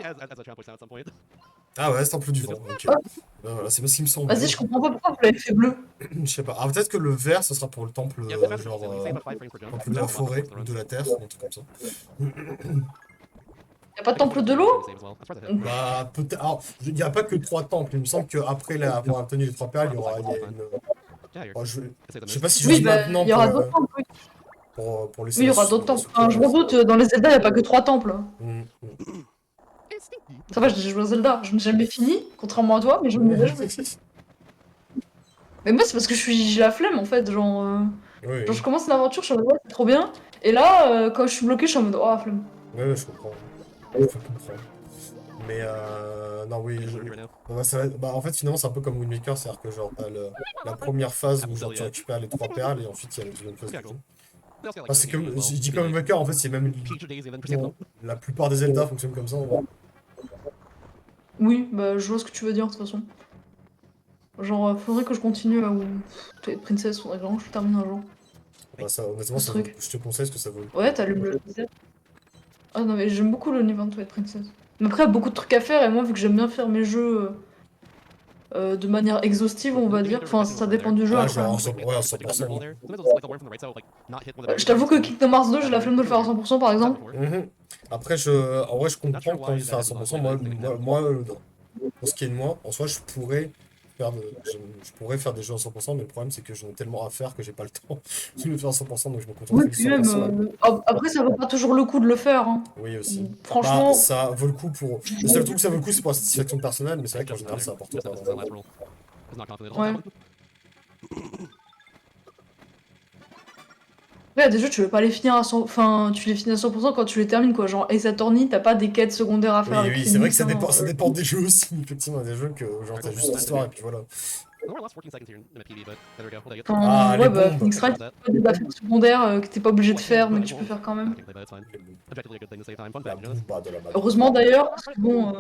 A: Ah ouais, c'est temple du vent, ok.
C: Ah.
A: Ben voilà, c'est pas ce qui me semblait.
C: Vas-y, je comprends pas pourquoi vous l'avez fait bleu.
A: Je sais pas. Ah, peut-être que le vert, ce sera pour le temple, temple de la forêt, ou de la terre, un truc comme ça.
C: Y'a pas de temple de l'eau?
A: Bah, peut-être. Alors, il n'y a pas que 3 temples. Il me semble qu'après avoir obtenu les 3 perles, il y a une. Oh, je sais pas si je
C: Oui,
A: dis
C: bah,
A: maintenant
C: il y aura d'autres temples. Oui,
A: pour laisser.
C: oui, il y aura d'autres temples. Enfin, je m'en doute, dans les Zelda, il y a pas que 3 temples. Ça va, j'ai joué à Zelda, je n'ai jamais fini, contrairement à toi, mais je n'ai déjà joué. Mais moi, c'est parce que j'ai la flemme en fait. Genre,
A: Oui,
C: je commence l'aventure, je suis en mode ouais, c'est trop bien. Et là, quand je suis bloqué, je suis en mode oh, flemme.
A: oui, je comprends. Je comprends. Mais non, oui. Bah, bah, en fait, finalement, c'est un peu comme Wind Waker, c'est-à-dire que genre, t'as la première phase où genre, tu récupères les 3 perles et ensuite il y a la deuxième phase du jeu. Enfin, c'est comme, je dis comme Wind Waker, en fait, c'est même. Bon, la plupart des Zelda fonctionnent comme ça. En vrai.
C: Oui, bah je vois ce que tu veux dire de toute façon. Genre, faudrait que je continue là où Twilight Princess, faudrait vraiment que je termine un jour.
A: Bah, ça, honnêtement,
C: Ce truc.
A: je te conseille ce que ça vaut.
C: Ouais, t'allumes le désert. Ah non, mais j'aime beaucoup l'univers de Twilight Princess. Mais après, il y a beaucoup de trucs à faire, et moi, vu que j'aime bien faire mes jeux de manière exhaustive, on va dire, enfin, ça dépend du jeu
A: Ah,
C: après.
A: genre,
C: Hein.
A: ouais, à 100%.
C: Je t'avoue que Kingdom Hearts 2, j'ai la flemme de le faire à 100% par exemple.
A: Après, en vrai, je comprends quand il fait à 100%. Pour ce qui est de moi, en soi, je pourrais faire des jeux à 100%, mais le problème, c'est que j'en ai tellement à faire que j'ai pas le temps de le faire à 100%, donc je me contente
C: Oui,
A: du
C: puis même,
A: 100%.
C: après, ça vaut pas toujours le coup de le faire. Hein.
A: Oui, aussi. Bah,
C: Franchement,
A: ça vaut le coup pour. Le seul truc que ça vaut le coup, c'est pour la satisfaction personnelle, mais c'est vrai qu'en général, ça apporte pas vraiment.
C: ouais. Ouais, des jeux, tu veux pas les finir à 100%, enfin, tu les finis à 100% quand tu les termines, quoi. Genre, Ace Attorney, t'as pas des quêtes secondaires à faire
A: Oui,
C: avec
A: oui, c'est vrai que
C: Phoenix, hein.
A: ça dépend des jeux aussi. Effectivement, il y a des jeux que genre t'as juste l'histoire et puis voilà. Ah,
C: Enfin,
A: les
C: ouais, bah,
A: bombes!
C: Phoenix Wright, t'as pas des affaires secondaires que t'es pas obligé de faire, mais que tu peux faire quand même.
A: La bomba de la bagarre.
C: Heureusement d'ailleurs, parce que bon,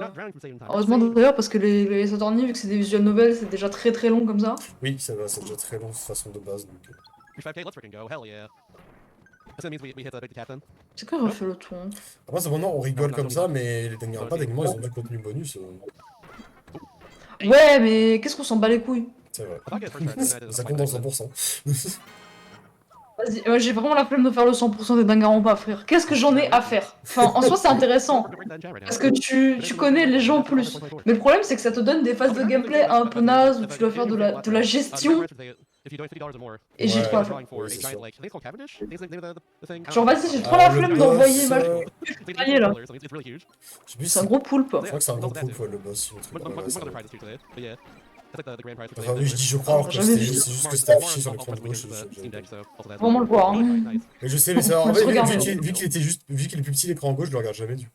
C: heureusement d'ailleurs, parce que les Ace Attorney, vu que c'est des visual novels, c'est déjà très très long comme ça.
A: Oui, ça va, c'est déjà très long de façon de base. Donc.
C: C'est quoi refait le ton?
A: Après, cependant, on rigole comme ça, mais les Danganronpa, ils ont du contenu bonus.
C: Ouais, mais qu'est-ce qu'on s'en bat les couilles?
A: C'est vrai. Ça compte dans 100%.
C: Vas-y, j'ai vraiment la flemme de faire le 100% des Danganronpa, frère. Qu'est-ce que j'en ai à faire? Enfin, en soi, c'est intéressant. Parce que tu connais les gens plus. Mais le problème, c'est que ça te donne des phases de gameplay un peu naze où tu dois faire de la gestion. Et j'ai trop la flemme.
A: Oui, c'est sûr.
C: Genre, vas-y, j'ai trop
A: Alors,
C: la
A: le
C: flemme d'envoyer
A: boss,
C: ma. Là.
A: Je sais plus
C: C'est un gros poulpe.
A: Je crois que c'est un gros poulpe, ouais, le boss. Le truc, ouais, ça va. Enfin, oui, je dis je crois, alors que
C: Jamais vu.
A: c'est juste que c'était affiché sur l'écran de gauche.
C: Vraiment le voir. Hein.
A: Mais je sais, mais ça, en
C: Je
A: fait,
C: regarde.
A: vu qu'il est plus petit l'écran en gauche, je le regarde jamais du coup.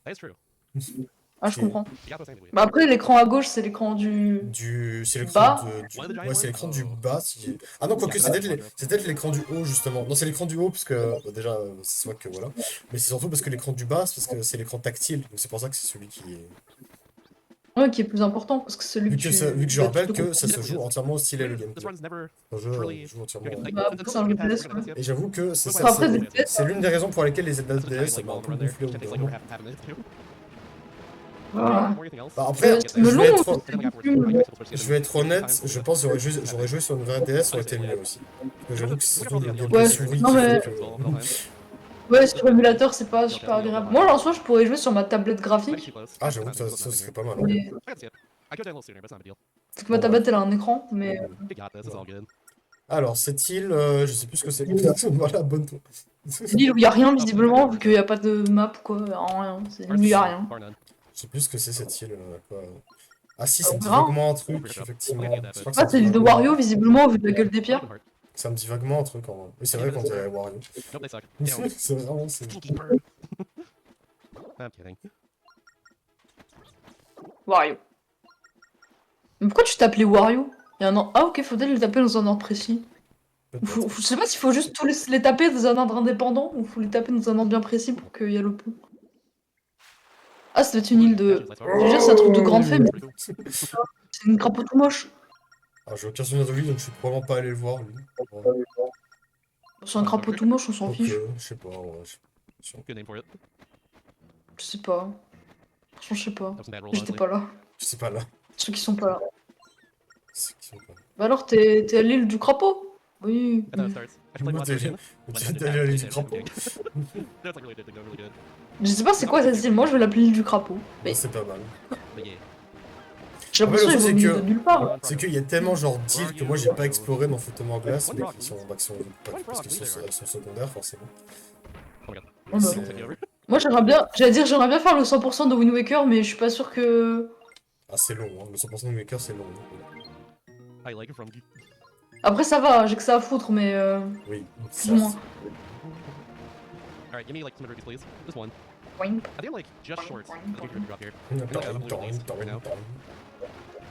C: Ah, je comprends. Bah après, l'écran à gauche, c'est l'écran du.
A: C'est l'écran
C: Bas.
A: ouais, c'est l'écran du bas. Ah non, quoique, c'est peut-être l'écran du haut, justement. Non, c'est l'écran du haut, parce que, bah, déjà, c'est soit que voilà. Mais c'est surtout parce que l'écran du bas, c'est parce que c'est l'écran tactile. Donc c'est pour ça que c'est celui qui est.
C: Ouais, qui est plus important, parce que c'est celui
A: Vu que je rappelle que ça se
C: joue.
A: joue entièrement au stylet, le gameplay. Le jeu joue entièrement.
C: Bah, après, c'est un jeu PS. Ouais.
A: Et j'avoue que c'est
C: Enfin, après, des PS,
A: c'est l'une des raisons pour lesquelles les Zelda DS, ça m'a un peu gonflé au bout d'un moment.
C: voilà.
A: Bah, après,
C: Mais long,
A: je vais être honnête, je pense que j'aurais joué sur une vraie DS, ça aurait été mieux aussi. Parce que j'avoue que c'est surtout le gameplay
C: Ouais,
A: souris
C: non,
A: qui
C: mais-
A: fait que.
C: Ouais, sur l'émulateur, c'est pas super agréable. Moi, en soi, je pourrais jouer sur ma tablette graphique.
A: Ah, j'avoue que ça serait pas mal.
C: Mais... Parce que ma tablette, elle a un écran, mais...
A: Alors, cette île, je sais plus ce que c'est. Voilà, bonne tour.
C: L'île où il y a rien, visiblement, vu qu'il y a pas de map, quoi. Rien. C'est l'île où il y a rien.
A: Je sais plus ce que c'est cette île. Quoi. Ah si, ça
C: On
A: me dit
C: verra.
A: vaguement un truc, effectivement. Je crois que
C: Ah, c'est l'île de Wario, visiblement, vu de la gueule des pierres.
A: Ça me dit vaguement un truc en vrai. Oui, c'est vrai qu'on dirait Wario. C'est vraiment.
B: I'm kidding.
C: Wario. Mais pourquoi tu t'appelais Wario? Il y a un an... Ah, ok, faudrait les taper dans un ordre précis. Je sais pas s'il faut juste tous les taper dans un ordre indépendant ou faut les taper dans un ordre bien précis pour qu'il y ait le pont. Ah, ça doit être une île de. Je veux dire, c'est un truc de grande fée, mais c'est une crapaud tout moche.
A: Alors, j'ai aucun souvenir de lui, donc je suis probablement pas allé le voir, lui. Ouais.
C: C'est un crapaud tout moche, on s'en
A: Ok,
C: fiche.
A: je sais pas, ouais.
B: Good name for it.
C: Je sais pas. Franchement, je sais pas.
B: That was some bad rolls,
C: J'étais
B: honestly.
C: pas là.
A: Je sais pas là.
C: Ceux qui sont pas là.
A: C'est qui sont pas là.
C: Bah alors, t'es à l'île du crapaud? Oui.
B: That's how it starts. I should play
A: Moi,
B: Blood
A: t'es
B: Ocean.
A: t'es allé à l'île du crapaud.
B: That's like really addicting, though, really good.
C: Je sais pas c'est quoi cette île, moi je vais l'appeler l'île du crapaud.
A: Moi,
C: Mais
A: c'est pas mal.
B: But yeah.
C: j'ai l'impression
A: Après, le
C: qu'ils vont
A: truc, c'est
C: venir
A: que-
C: de nulle part.
A: C'est qu'il y a tellement genre d'îles que moi j'ai pas exploré dans Photom en glace, mais qui sont, parce qu'ils sont secondaires forcément.
B: Oh my god.
C: Oh bah.
A: C'est-
B: Take me over.
C: Moi j'aimerais bien faire le 100% de Wind Waker, mais je suis pas sûr que...
A: Ah, c'est long, hein. Le 100% de Maker c'est long.
B: I like it from you.
C: Après ça va, j'ai que ça à foutre, mais
A: Oui.
C: plus ou moins.
B: Alright, give me like some rubies, please. Just one.
C: Boing.
B: I think I'm like just short. I think you're gonna drop here.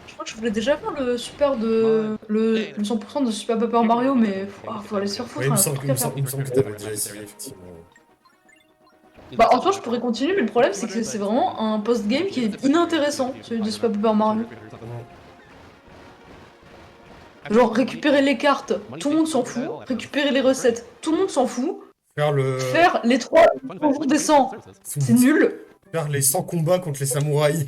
C: Je crois que je voulais déjà faire le super de... le 100% de Super Paper Mario, mais faut aller se faire foutre,
A: Oui, il
C: on
A: me
C: a un
A: semble,
C: truc à faire.
A: que t'avais déjà essayé, effectivement.
C: Bah en soi je pourrais continuer, mais le problème c'est que c'est vraiment un post-game qui est inintéressant, celui de Super Paper Mario. Genre récupérer les cartes, tout le monde s'en fout. Récupérer les recettes, tout le monde s'en fout.
A: Faire le...
C: Faire les 3 jours des 100, c'est nul.
A: Faire les 100 combats contre les samouraïs.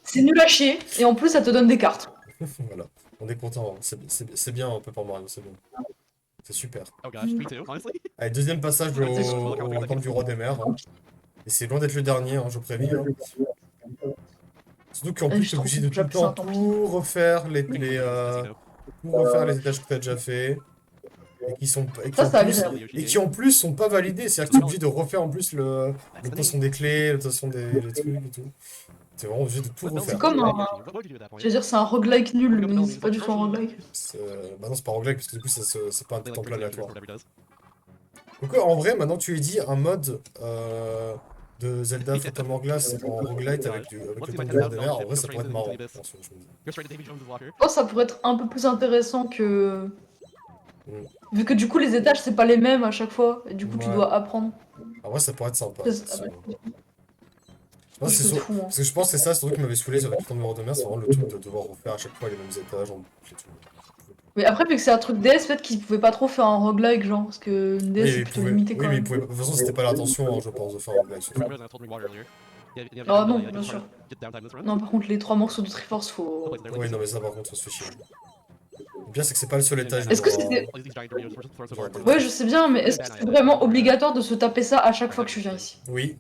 C: C'est nul à chier. Et en plus ça te donne des cartes.
A: Voilà, on est content, hein. C'est bien un peu pour Mario, c'est bon. C'est super.
B: Oh gosh, me too, honestly.
A: Allez, deuxième passage au temple du roi des mers. Hein. Et c'est loin d'être le dernier, hein, je préviens. Hein. Surtout qu'en plus,
C: je
A: t'es
C: trouve
A: obligé de
C: que
A: tout le
C: c'est un
A: temps
C: temple.
A: tout refaire tout refaire les étages que t'as déjà fait. Et qui sont et qui,
C: Ça,
A: en
C: c'est
A: plus,
C: agréable.
A: et qui en plus sont pas validés. C'est-à-dire que t'es obligé de refaire en plus le poisson des clés, le poisson des trucs et tout. T'es vraiment obligé de tout refaire.
C: C'est comme un...
B: What would you do at that point?
C: Je veux dire c'est un roguelike nul, mais c'est pas du tout un roguelike.
A: Bah non, c'est pas roguelike parce que du coup, c'est pas un
B: They, like,
A: temple
B: bring the
A: aléatoire.
B: whatever it does.
A: Donc en vrai, maintenant tu lui dis un mode de Zelda Phantom Hourglass en roguelite avec le temple du roi des mers, en vrai ça pourrait être marrant. Attention, je me dis.
B: Go straight to Davy Jones' locker.
C: Je pense que ça pourrait être un peu plus intéressant que...
A: Mm.
C: Vu que du coup les étages c'est pas les mêmes à chaque fois, et du coup tu
A: Ouais.
C: dois apprendre.
A: En vrai ça pourrait être sympa.
C: Ça,
A: effectivement.
C: Je
A: Ouais, c'est
C: trouve
A: sûr-
C: fou, hein.
A: Parce que je pense que c'est ça, c'est le truc qui m'avait saoulé sur le temple du roi des mers, c'est vraiment le truc de devoir refaire à chaque fois les mêmes étages en boucle et tout.
C: Mais après, vu que c'est un truc DS, peut-être qu'ils pouvaient pas trop faire un roguelike, genre, parce que une DS
A: Oui,
C: c'est
A: mais
C: plutôt limité quand
A: de
C: même.
A: toute façon c'était pas l'intention, hein, je pense, de faire un roguelike. surtout.
B: Remember that I told me water earlier? Yeah,
C: Ah non, bien sûr.
B: Get downtime this run.
C: Non, par contre, les 3 morceaux de Triforce, faut...
A: Oui, non mais ça par contre ça se fait chier. Le pire c'est que c'est pas le seul étage.
C: Est-ce que
A: genre,
C: c'était...
B: All these giant Doritos throw so hard.
C: Ouais, je sais bien, mais est-ce que c'est vraiment obligatoire de se taper ça à chaque fois que je viens ici?
A: Oui.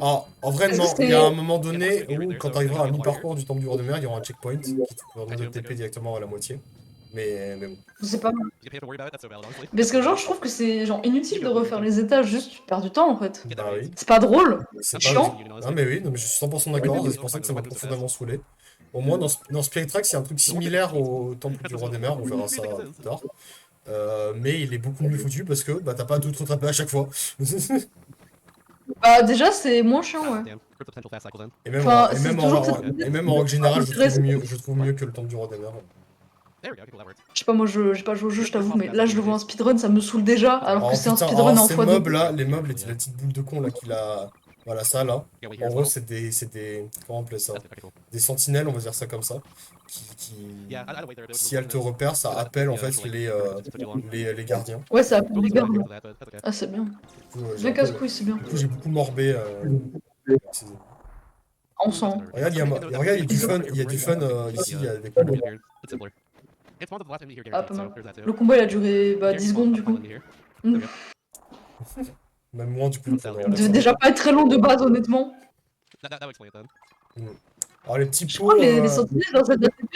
A: Ah, en vrai,
C: Est-ce
A: non.
C: que
A: Il y a
C: c'est-
A: un moment donné où, quand tu arriveras à mi-parcours du temple du roi de mer, il y aura un checkpoint qui te permet de TP directement à la moitié. Mais bon.
C: C'est pas mal.
B: You pay to worry about it, that's so valid, honestly.
C: Parce que genre, je trouve que c'est genre inutile de refaire les étages, juste tu perds du temps en fait.
A: Bah oui.
C: C'est pas drôle.
A: C'est
C: chiant.
A: Ah, mais oui, non, mais je suis 100% d'accord. C'est pour ça que ça m'a profondément saoulé. Au moins, dans Spectrax, il y a un truc similaire au temple du roi des mers. On verra ça plus tard. Mais il est beaucoup mieux foutu parce que bah, t'as pas à tout te rattraper à chaque fois.
C: Bah déjà, c'est moins chiant, ouais.
B: Damn, grip the potential fast cycle then.
A: Et même,
C: Enfin,
A: et
C: c'est
A: même
C: toujours
A: et même en règle générale, je trouve mieux que le temple du roi des mers.
B: There we go, cool, that works.
C: Je sais pas, moi j'ai pas joué au jeu, je t'avoue, mais là je le vois en speedrun, ça me saoule déjà, alors
A: Oh,
C: que c'est un
A: putain,
C: speedrun en
A: ces
C: x2.
A: mobs là, les mobs, la petite boule de con là qu'il a. Voilà, ça là.
B: Yeah, wait,
A: En
B: here's
A: gros,
B: one.
A: c'est des. Comment on appelle ça?
B: That's pretty cool.
A: Des sentinelles, on va dire ça comme ça. Qui...
B: Yeah, I'd wait there.
A: Si elles te repèrent, ça appelle en fait les gardiens.
C: Ouais, ça appelle
B: We'll
C: les
B: just
C: gars.
B: go into that, but that's okay.
C: Ah, c'est bien.
A: Du coup,
C: Bien casse-couille, c'est bien.
A: du coup, j'ai beaucoup morbé.
C: On sent.
A: Regarde, il y a du fun, ici, il y a des combos.
B: It's simpler. It's one of the last enemies here,
C: Ah,
B: guaranteed,
C: pas
B: so
C: mal.
B: there's that too.
C: Le combat il a duré bah, 10 secondes du coup.
B: Find me here.
A: Même moins du coup.
C: Il devait déjà pas être très long de base, honnêtement.
B: That would explain it then.
A: Alors, les petits
C: Je
A: pots.
C: crois que les sentinelles dans cette ATP,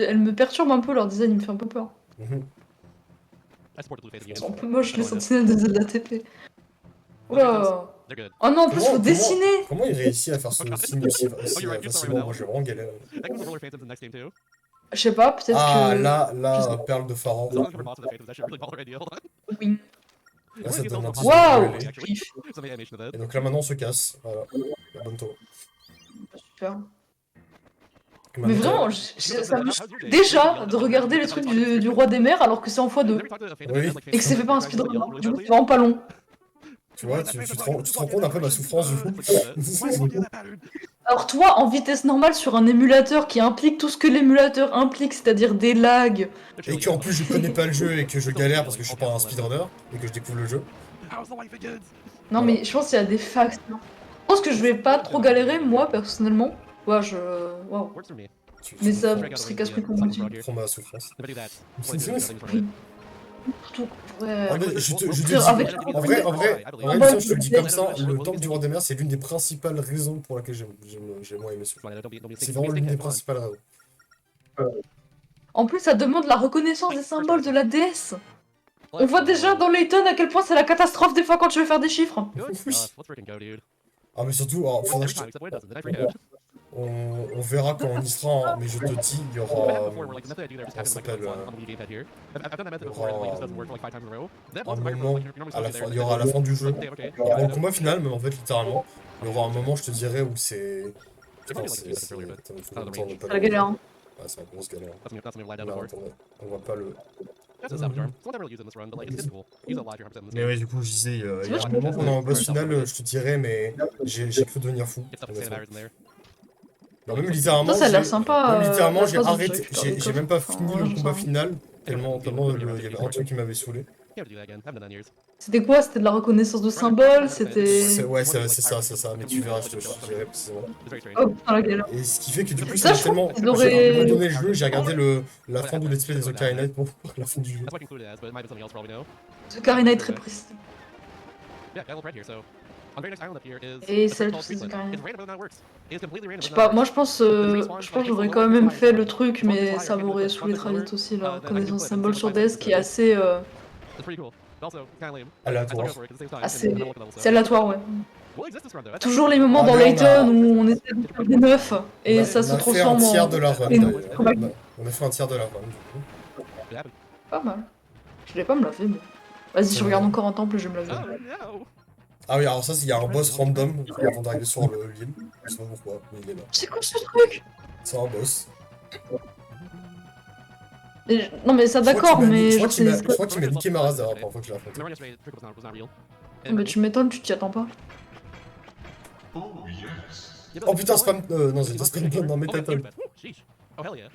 C: elles me perturbent un peu, leur design il me fait un peu peur.
A: Mhm.
B: I support the blue phase
C: Ils sont un
B: units.
C: peu moches les sentinelles de Zelda TP. Oula.
B: They're good.
C: Oh non, en plus faut dessiner.
A: Comment il réussit à faire ce signe aussi facilement? Moi, j'ai vraiment galéré.
B: That comes with roller phantoms in the next game too.
C: Je sais pas, peut-être
A: Ah,
C: que...
A: là, perle de pharaon.
B: As long as we're boss of the phantoms, that should really ball already. Hold on.
C: Oui.
A: Là, ça te donne un petit
C: Waouh.
A: peu de
B: Actually, some animation of that.
A: Et donc là, maintenant, on se casse. Voilà. Abonne-toi.
C: Super.
A: Et
C: Mais
A: maintenant,
C: vraiment, ça me saoule déjà de regarder les trucs du roi des mers alors que c'est en x2.
A: Oui.
C: Et que c'est fait pas un speedrun. Du coup, c'est vraiment pas long.
A: tu vois, tu te rends compte un peu de ma souffrance du coup.
C: Alors toi, en vitesse normale sur un émulateur qui implique tout ce que l'émulateur implique, c'est-à-dire des lags,
A: Et qu'en plus, je connais pas le jeu et que je galère parce que je suis pas un speedrunner et que je découvre le jeu.
B: How's the wife again?
C: Non,
A: Voilà.
C: mais je pense qu'il y a des facts. Je pense que je vais pas trop galérer, moi, personnellement. Ouais, Waouh.
B: Works for me.
C: Mais ça
A: comprends,
C: serait casse-couille pour moi aussi.
B: Here.
A: comprends ma souffrance.
B: If I do that,
A: C'est
B: what I do
A: vrai.
B: is nothing for it.
C: Surtout, ouais.
A: Ah, mais je te dis,
C: Dire avec-
A: en vrai,
C: Ah,
A: Lucien,
C: bah,
A: je te le dis
C: c'est-
A: comme ça, le temple du roi des mers, c'est l'une des principales raisons pour laquelle j'ai moins aimé ce jeu. C'est vraiment l'une des principales raisons.
C: En plus, ça demande la reconnaissance des symboles de la déesse. On voit déjà dans Layton à quel point c'est la catastrophe des fois quand tu veux faire des chiffres.
B: Good
A: Oui.
B: stuff. Let's freaking go, dude.
A: Ah, mais surtout, alors, faudra que
B: Every
A: je
B: time, except when it doesn't. Then I freak out.
A: on verra quand on y sera, hein, mais je te dis, il y
B: What happened
A: aura.
B: before, where like the method I do there, just
A: on
B: tapping the
A: s'appelle,
B: microphones on the Wii gamepad here. I've done that method
A: il y
B: before, and like, it
A: aura
B: just doesn't work for like 5 times in a row. Then
A: un
B: once the
A: moment,
B: microphone, like, you're normally
A: à la
B: supposed to
A: fin,
B: be
A: il y aura à la fin du jeu.
B: there. Okay,
A: Alors, pour le combat final, même en fait, littéralement, il y aura un moment, je te dirais, où c'est.
B: It might be like 2 seconds earlier, but
A: Attends, il faut
B: out of the
A: longtemps
B: range.
A: ne pas
C: C'est la
A: le-
C: galère. Hein.
A: Ah, c'est la grosse galère.
B: That's something I've lied down
A: Là,
B: before.
A: attendez, on voit pas le.
B: That's a salvage arm. It's one I never use in this run, but like it's cool. Use a lot your 100% in this
A: Mais
B: game.
A: ouais, du coup, je disais, il y
C: C'est
A: a
C: vrai,
A: un
C: je
A: moment
B: peux-
A: pendant un boss
B: Ouais,
A: final,
B: ouais.
A: je te dirais, mais j'ai cru devenir fou.
B: Get stuff with
A: honnêtement.
B: Santa in there.
A: Non, même littéralement,
C: Ça a l'air
A: j'ai-
C: sympa.
A: même littéralement,
C: la
A: j'ai
C: phase où tu
A: arrêté,
C: récupères
A: j'ai
C: des
A: j'ai même pas
C: coffres.
A: fini
C: Enfin,
A: le
C: ouais,
A: combat
C: ça-
A: final, tellement il y avait un truc qui m'avait saoulé.
B: You have to do that again. Haven't done that in years.
C: C'était quoi? C'était de la reconnaissance de symboles? C'était.
A: Ouais, c'est ça, mais tu verras, je te dirai précisément.
B: It's very strange.
C: Oh putain, la galère.
A: Et ce qui fait que du coup,
C: Ça,
A: ça
C: je
A: m'a tellement.
C: trouve qu'ils auraient-
A: J'ai abandonné le jeu, j'ai regardé la fin du let's play des Ocarina Night pour voir la fin du jeu.
B: That's what I concluded it as, but it might be something else for all we know.
C: Ce Karina est très précis.
B: Yeah, got a little red here, so. On the very next island up here is
C: Et
B: a
C: c'est
B: thing
C: le
B: called
C: truc de
B: Streetland.
C: Karina.
B: It's random, but not works. It's completely random,
C: Je sais
B: but
C: pas,
B: not
C: moi
B: works.
C: je pense que j'aurais quand même fait le truc, mais ça m'aurait saoulé très vite aussi, la reconnaissance de symboles sur DS qui est assez.
B: It's pretty cool. But also, kind of lame. I still
A: Aléatoire.
B: go for it 'cause at the same time,
C: assez.
B: and I don't look at the level, so.
C: C'est aléatoire, ouais.
B: We'll exist this run, though. That's-
C: Toujours les moments
A: Ah,
C: dans
A: mais on a-
C: Layton où on essaie de faire des neufs et
A: On
C: ça se
A: a fait un
C: transforme
A: tiers
C: en.
A: de la run,
C: Et nous,
A: d'ailleurs.
C: comme-
A: On a fait un tiers de la run, du coup.
B: It happened.
C: Pas mal. Je vais pas me la faire, moi. Vas-y, je regarde encore un temple et je vais me la
B: Oh,
C: faire.
B: no!
A: Ah oui, alors ça, il y a un boss random avant d'arriver sur l'île. Je sais pas pourquoi, mais il est là.
C: C'est quoi ce truc?
A: C'est un boss.
C: Non, mais ça d'accord, mais
A: je
C: je
A: crois qu'il
C: sais.
A: m'a je crois qu'il m'a niqué ma race la première fois que je l'ai affronté.
B: Remember yesterday, Trick was not real.
C: Mais tu m'étonnes, tu t'y attends pas.
A: Oh putain, spam. Non, j'ai dit spam non, mais
B: Oh,
A: Titan.
B: woo, sheesh. Oh, hell yeah.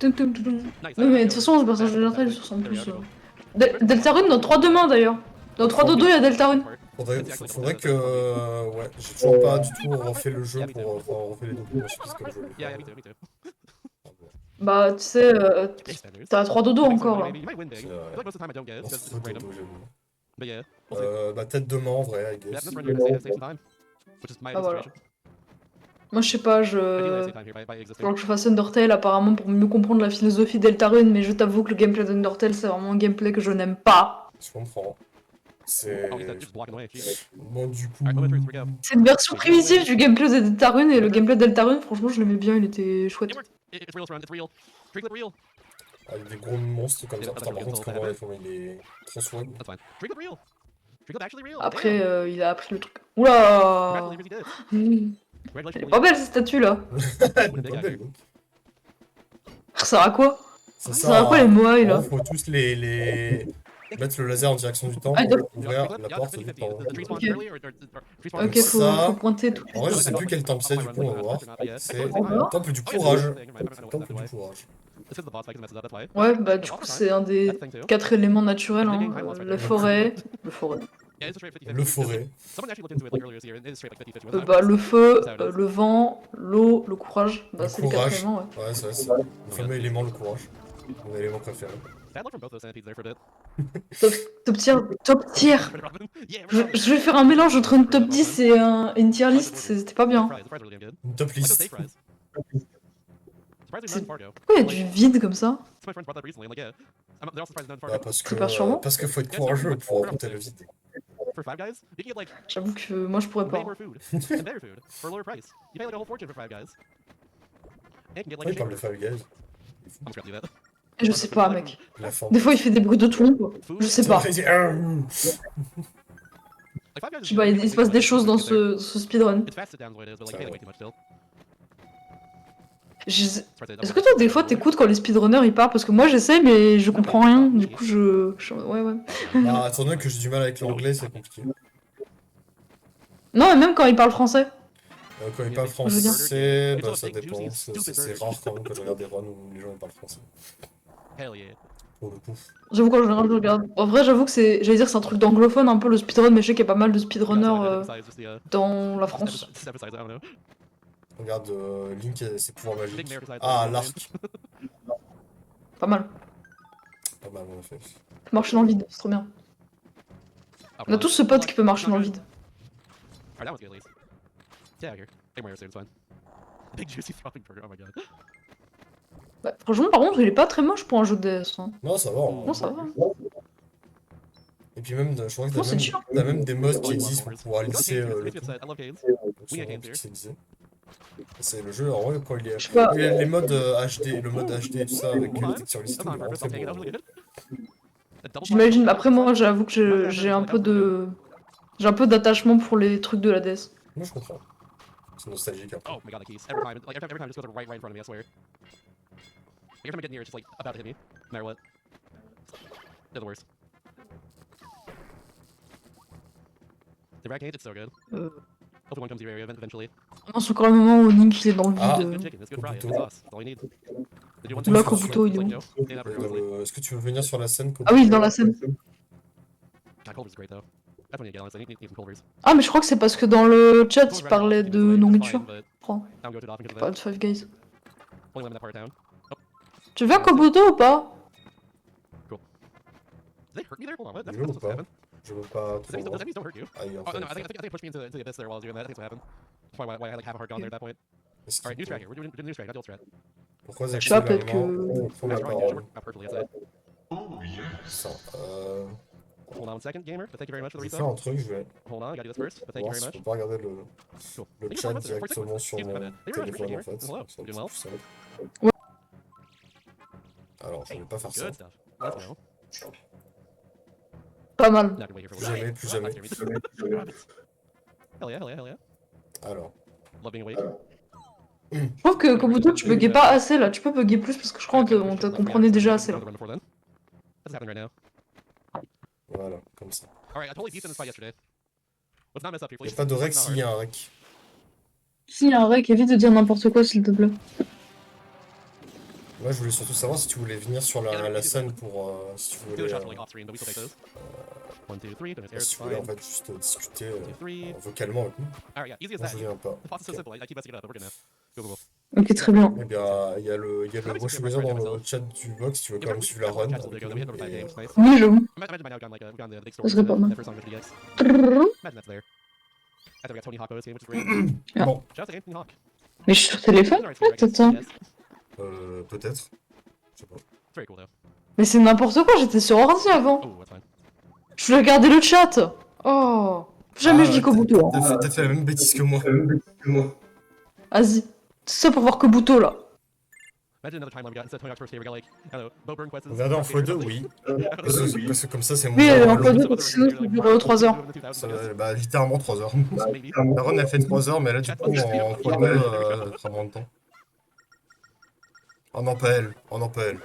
C: Tum, tum, tum, tum.
B: Nice.
C: Oui, mais de toute façon, le personnage de Deltarune, il se ressemble plus. Deltarune dans 3 de main d'ailleurs. Dans 3 dodo, il y a Deltarune.
A: Faudrait que. Ouais, j'ai toujours pas du tout refait le jeu pour. Enfin, refait les documents, je sais plus comme je
B: Yeah,
A: l'ai
B: me too, me too.
C: Bah, tu sais,
B: Base standards.
C: t'as 3 dodo
B: Maybe
C: encore là.
B: You might win big. I
A: C'est
B: feel like most of the time I don't get it because it's random. But yeah, we'll see.
A: Bah, tête de main en vrai, I
B: Yeah,
A: guess.
B: this run you're gonna save some time, which is my
C: Ah, voilà.
B: situation.
C: Moi, je sais pas,
B: Ideally, I
C: je.
B: save time here by existing.
C: Faudra que je fasse Undertale apparemment pour mieux comprendre la philosophie d'Eltarune, mais je t'avoue que le gameplay d'Undertale, c'est vraiment un gameplay que je n'aime pas.
A: Je comprends. C'est.
B: Oh, he's dead. Just blocking away. Jeez.
A: Bon, du coup.
B: Alright, moment 3, here we go.
C: C'est une version primitive du gameplay d'Eltarune, et le gameplay d'Eltarune, franchement, je l'aimais bien, il était chouette.
B: It worked. It's real, this run. It's real. Tricklet real.
A: Avec des gros monstres comme ça. Putain, par contre, comment il est trop swag.
B: That's fine. Tricklet real. Tricklet actually real.
C: Après,
B: Damn.
C: il a appris le truc. Oula.
B: Congratulations, he did it.
C: Elle
B: Congratulations,
C: est pas belle cette statue là.
A: Pas belle, donc.
C: Ça sert à quoi?
A: Ça
C: Ça sert à quoi les moailles là?
A: Faut tous les. Mettre le laser en direction du temple
C: Ah,
A: pour
B: Lee.
A: ouvrir
B: Yeah,
A: la
B: yeah,
A: porte
B: 50-50.
A: vite par
B: The tree spawned
C: Ok.
B: early or tree spawned
C: Ok,
B: early?
C: faut pointer tout.
A: En vrai, je sais plus quel temple c'est, du coup, on va voir. C'est le temple du
B: Oh, yeah,
A: courage.
B: that's the thing. I
A: Le temple
B: remember
A: du
B: that
A: courage.
B: It's because the boss fight messes up, that's why.
C: Ouais, bah du coup, c'est un des
B: That's the thing too.
C: 4 éléments naturels, hein. La forêt. Le forêt.
B: Yeah, it's a straight 50-50.
A: Le forêt.
B: Someone actually looked into it like earlier this year, and it is straight like 50-50 with
C: Bah
B: time.
C: le feu, le vent, l'eau, le courage. Bah
A: Le
C: c'est les 4
A: courage.
C: éléments, ouais.
A: Ouais, c'est vrai, c'est le fameux élément, le courage. Mon élément préféré.
B: Bad luck from both those centipedes there for a bit.
C: Top tier, top tier.
B: Robin. Yeah,
C: Je vais faire un mélange entre une top 10 et une tier list, c'était pas bien.
B: Fries. The fries are really damn good.
A: Une top
B: I like those
A: list.
B: steak fries. Surprisingly
C: C'est-
B: not in Fargo.
C: Pourquoi il y a du vide comme ça?
B: So my friend brought that recently, and like, yeah. They're also surprised not in
A: Bah,
B: Fargo.
A: parce
C: C'est pas sûrement.
A: qu'il faut être courageux pour affronter le vide.
B: For Five Guys, you can get like
C: J'avoue que moi je pourrais
B: way
C: pas.
B: more food and better food for a lower price. You pay like a whole fortune for Five Guys. And you can get
A: Pourquoi
B: like
A: il parle de Five Guys?
B: I'm just gonna do that.
C: Je sais pas, mec.
A: La fin.
C: Des fois il fait des bruits de trompe. Je sais pas.
A: C'est-
B: Like Five Guys
C: Je
B: is
C: sais pas, il se passe des choses dans ce speedrun.
B: It's fast sit down the way it is, but like you can't wait too much still.
C: Est-ce que toi des fois t'écoutes quand les speedrunners ils parlent? Parce que moi j'essaie mais je comprends rien. Du coup ouais ouais.
A: Bah, étant donné que j'ai du mal avec l'anglais, c'est compliqué.
C: Non mais même quand ils parlent français.
A: Quand ils parlent
C: Je veux dire-
A: français, bah ça dépend. C'est rare quand même que je regarde des runs où les gens parlent français.
B: Hell yeah.
A: pour le coup.
C: J'avoue qu'en général, je regarde. En vrai, j'avoue que c'est. J'allais dire que c'est un truc d'anglophone un peu le speedrun, mais je sais qu'il y a pas mal de
B: Yeah, so,
C: speedrunners
B: besides just the,
C: dans la
B: just
C: France.
B: besides, I don't know.
A: Regarde, Link et ses pouvoirs
B: Big
A: magiques.
B: mayor besides
A: Ah,
B: the
A: l'arc.
C: Pas mal.
A: Pas mal, en effet.
C: Marcher dans le vide, c'est trop bien.
B: Oh,
C: On a tous ce pote qui peut marcher dans le vide.
B: Alright, that one's good at least. Get out of here. Big mayor soon, it's fine. Big juicy throbbing burger, oh my god.
C: Bah, franchement, par contre, il est pas très moche pour un jeu de DS. Hein.
A: Non, ça va. Hein.
C: Non, ça va.
A: Et puis même, je crois que
C: Non, c'est chill.
A: t'as même des modes
B: Oh,
A: qui
B: I love
A: existent pour
B: corners.
A: pouvoir
B: You know,
A: lisser
B: Canes here,
A: le
B: makes me
A: tout.
B: upset. I love Canes.
A: Donc
B: We
A: c'est
B: get
A: vraiment
B: Canes here.
A: pixelisé. C'est le jeu, en vrai, quand
C: Je sais pas.
A: il y a les modes HD, le mode HD et tout ça, avec les textures lissées,
B: That's
A: il est
B: not
A: vraiment
B: purpose.
A: très
B: Okay, that was
A: beau.
B: really good. A double
C: J'imagine.
B: blind.
C: Après, moi, j'avoue que j'ai un peu de. J'ai un peu d'attachement pour les trucs de la DS.
A: Moi, je comprends. C'est nostalgique un peu.
B: Oh my god, the keys. Every time, like every time, it just goes right in front of me. I swear. Like, every time I get near, it's just like about to hit me, no matter what. They're the worst. The rag cage, it's so good. Hopefully one comes to your area eventually.
C: Non, c'est encore le moment où Link il est dans le
A: Ah.
B: It's
C: vide.
B: good chicken, it's good fry, it's
A: Kobuto.
B: good sauce. That's all you need. Did you want
C: Là,
B: to
C: Kobuto, il est
B: like,
C: où?
B: you know, stand up or easily.
A: Est-ce que tu veux venir sur la scène
C: Ah oui, dans la scène.
B: Ah, Culver's great though. That's when you get honest. I need some Culver's.
C: Ah, mais je crois que c'est parce que dans le chat,
B: Culver's
C: il
B: right
C: parlait
B: now,
C: de
B: it's fine,
C: nourriture.
B: but
C: Je crois.
B: I don't go to it often because
C: Pas
B: of
C: de
B: that.
C: Five Guys.
B: Only live in that part of town.
C: Tu veux un Kobuto ou pas?
B: Did they hurt me there? Hold on, what? That's
A: Je veux
B: supposed to
A: pas.
B: happen.
A: Je veux pas
B: Does
A: trop
B: enemies,
A: voir.
B: does enemies don't hurt you?
A: Aïe, en
B: Oh, no, I
A: fait.
B: think it pushed me into the abyss there while I was doing that. I think that's what happened. That's probably why I like have a hard gone there at that point.
A: Est-ce
B: Alright, new
A: qu'il-
B: strat here. We're doing new strat, not the old strat.
A: Pourquoi
C: Je sais pas, peut-être
A: accélérément
C: que.
A: prends la
B: That's right, yeah, it should
A: parole.
B: work out perfectly, I'd say.
A: Ça,
B: Hold on one second, gamer, but thank you very much for
A: je
B: the
A: vais faire
B: resub.
A: un truc, je vais
B: Hold on, I gotta do this first, but thank you
A: voir
B: very
A: si je
B: much.
A: peux pas regarder
B: Cool.
A: le
B: Thank you
A: chat
B: so much for the
A: directement sur
B: Excuse me,
A: mon
B: man. Thank you very much,
A: téléphone en
B: appreciate
A: fait.
B: it. Hello,
A: C'est un
B: you
A: petit
B: doing well?
A: peu simple.
C: Ouais.
A: Alors, je vais pas faire ça.
B: Good stuff. Let's go.
C: Pas mal.
B: Not gonna wait here for
A: Plus
B: a
A: jamais, plus jamais.
B: Hell yeah, hell yeah, hell yeah.
A: Alors,
B: Love being awake.
C: Je trouve que Kobuto, tu buguais pas assez là. Tu peux bugger plus parce que je crois qu'on te comprenait déjà assez là.
B: That's happening right now.
A: voilà, comme ça.
B: Alright, I totally beat in this fight yesterday. Let's not mess up here,
A: Il n'y
B: please.
A: a pas de rec
B: Not
A: s'il y
B: hard.
A: a un rec.
C: Si, y a un rec, évite de dire n'importe quoi s'il te plaît.
A: Moi, je voulais surtout savoir si tu voulais venir sur la scène pour. Si tu
B: The other
A: voulais.
B: shots were like off screen, but we still take those. 1, 2, 3, don't miss air,
A: Si
B: it's
A: tu voulais en
B: fine.
A: fait juste discuter
B: 2, 3.
A: vocalement avec nous.
B: Alright, yeah, easy as
A: Moi,
B: that.
A: je viens pas.
B: The process is simple. I keep messing it up, but we're good now. Go, go, go.
C: Ok, très bien.
A: Eh bien, il y a le Wash Wizard dans le chat du box si tu veux quand même suivre la run.
B: Chat's still good, though. We hit over 5 games. Nice.
C: Oui, j'avoue.
B: Imagine by now we've gone the big
C: Ça
B: story.
C: serait pas mal.
B: That first song mentioned EX. Imagine that's there. After we got Tony Hawk bonus game, which is great.
C: Ah.
A: Bon,
B: Shout out to Anthony Hawk.
C: Mais je suis sur téléphone?
B: Alright,
C: Ouais,
B: so I
C: c'est ça.
B: guess. Yes.
A: peut-être. Je sais pas.
B: It's very cool though.
C: Mais c'est n'importe quoi, j'étais sur ordi avant.
B: Oh, that's fine.
C: Je voulais regarder le chat. Oh. Jamais
A: Ah,
C: je dis Kobuto.
A: T'as
C: Hein.
A: fait la même bêtise que moi.
C: Vas-y. C'est ça pour voir Kobuto là.
B: Imagine another timeline we got instead of Tony Hawk's first day, we got like, I don't know, Bo Burnquist's.
A: Regardez en x2, oui. Parce que comme ça, c'est
C: Oui,
A: moins
C: en
A: long.
C: x2, sinon ça dure 3 heures.
A: Ça, bah, littéralement 3 heures.
B: Maybe.
A: La run, elle fait 3 heures, mais là, du coup, en x2, ça fera moins de temps. Oh non, pas elle. Oh non, pas elle.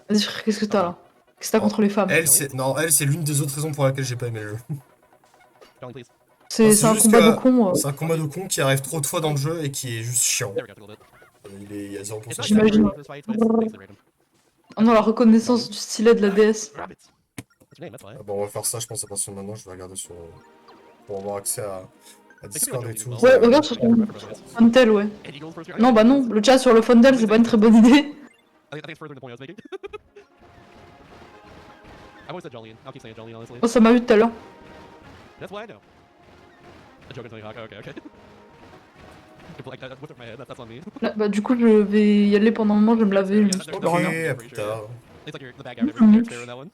C: Vas-y frère, qu'est-ce que t'as là? Qu'est-ce que t'as contre les femmes?
A: Elle, c'est l'une des autres raisons pour laquelle j'ai pas aimé le jeu.
B: Darling, please.
C: C'est un
A: juste
C: combat
A: que-
C: de con.
A: C'est un combat de con qui arrive trop de fois dans le jeu et qui est juste chiant.
B: There we go, a little bit.
A: Il y a 0%
B: It's
A: de
B: not
A: chance.
C: J'imagine.
B: exactly this fight, but it's basically random.
C: Ah non, la reconnaissance du stylet de la DS.
B: Rabbit. What's your name? That's why.
A: Ah bon, on va faire ça, je pense, à partir de maintenant. Je vais regarder sur. Pour avoir accès à Discord et tout.
C: Ouais, regarde sur ton Fontel, ouais.
B: And Eagles first year.
C: Non, bah non, le chat sur le Fontel, c'est pas une très bonne idée.
B: I think it's further than the point I was making. I've always said Jolene. I'll keep saying Jolene, honestly.
C: Oh, ça m'a eu tout à l'heure.
B: That's why I know. A joke on Tony Hawk. Okay, okay. Like that whipped up my head. That's on me.
C: Là, bah du coup, je vais y aller pendant un moment, je vais me laver, juste
B: Ok.
C: pour rien.
A: Ok, à plus tard.
B: It's like you're the bad guy of every character in that one.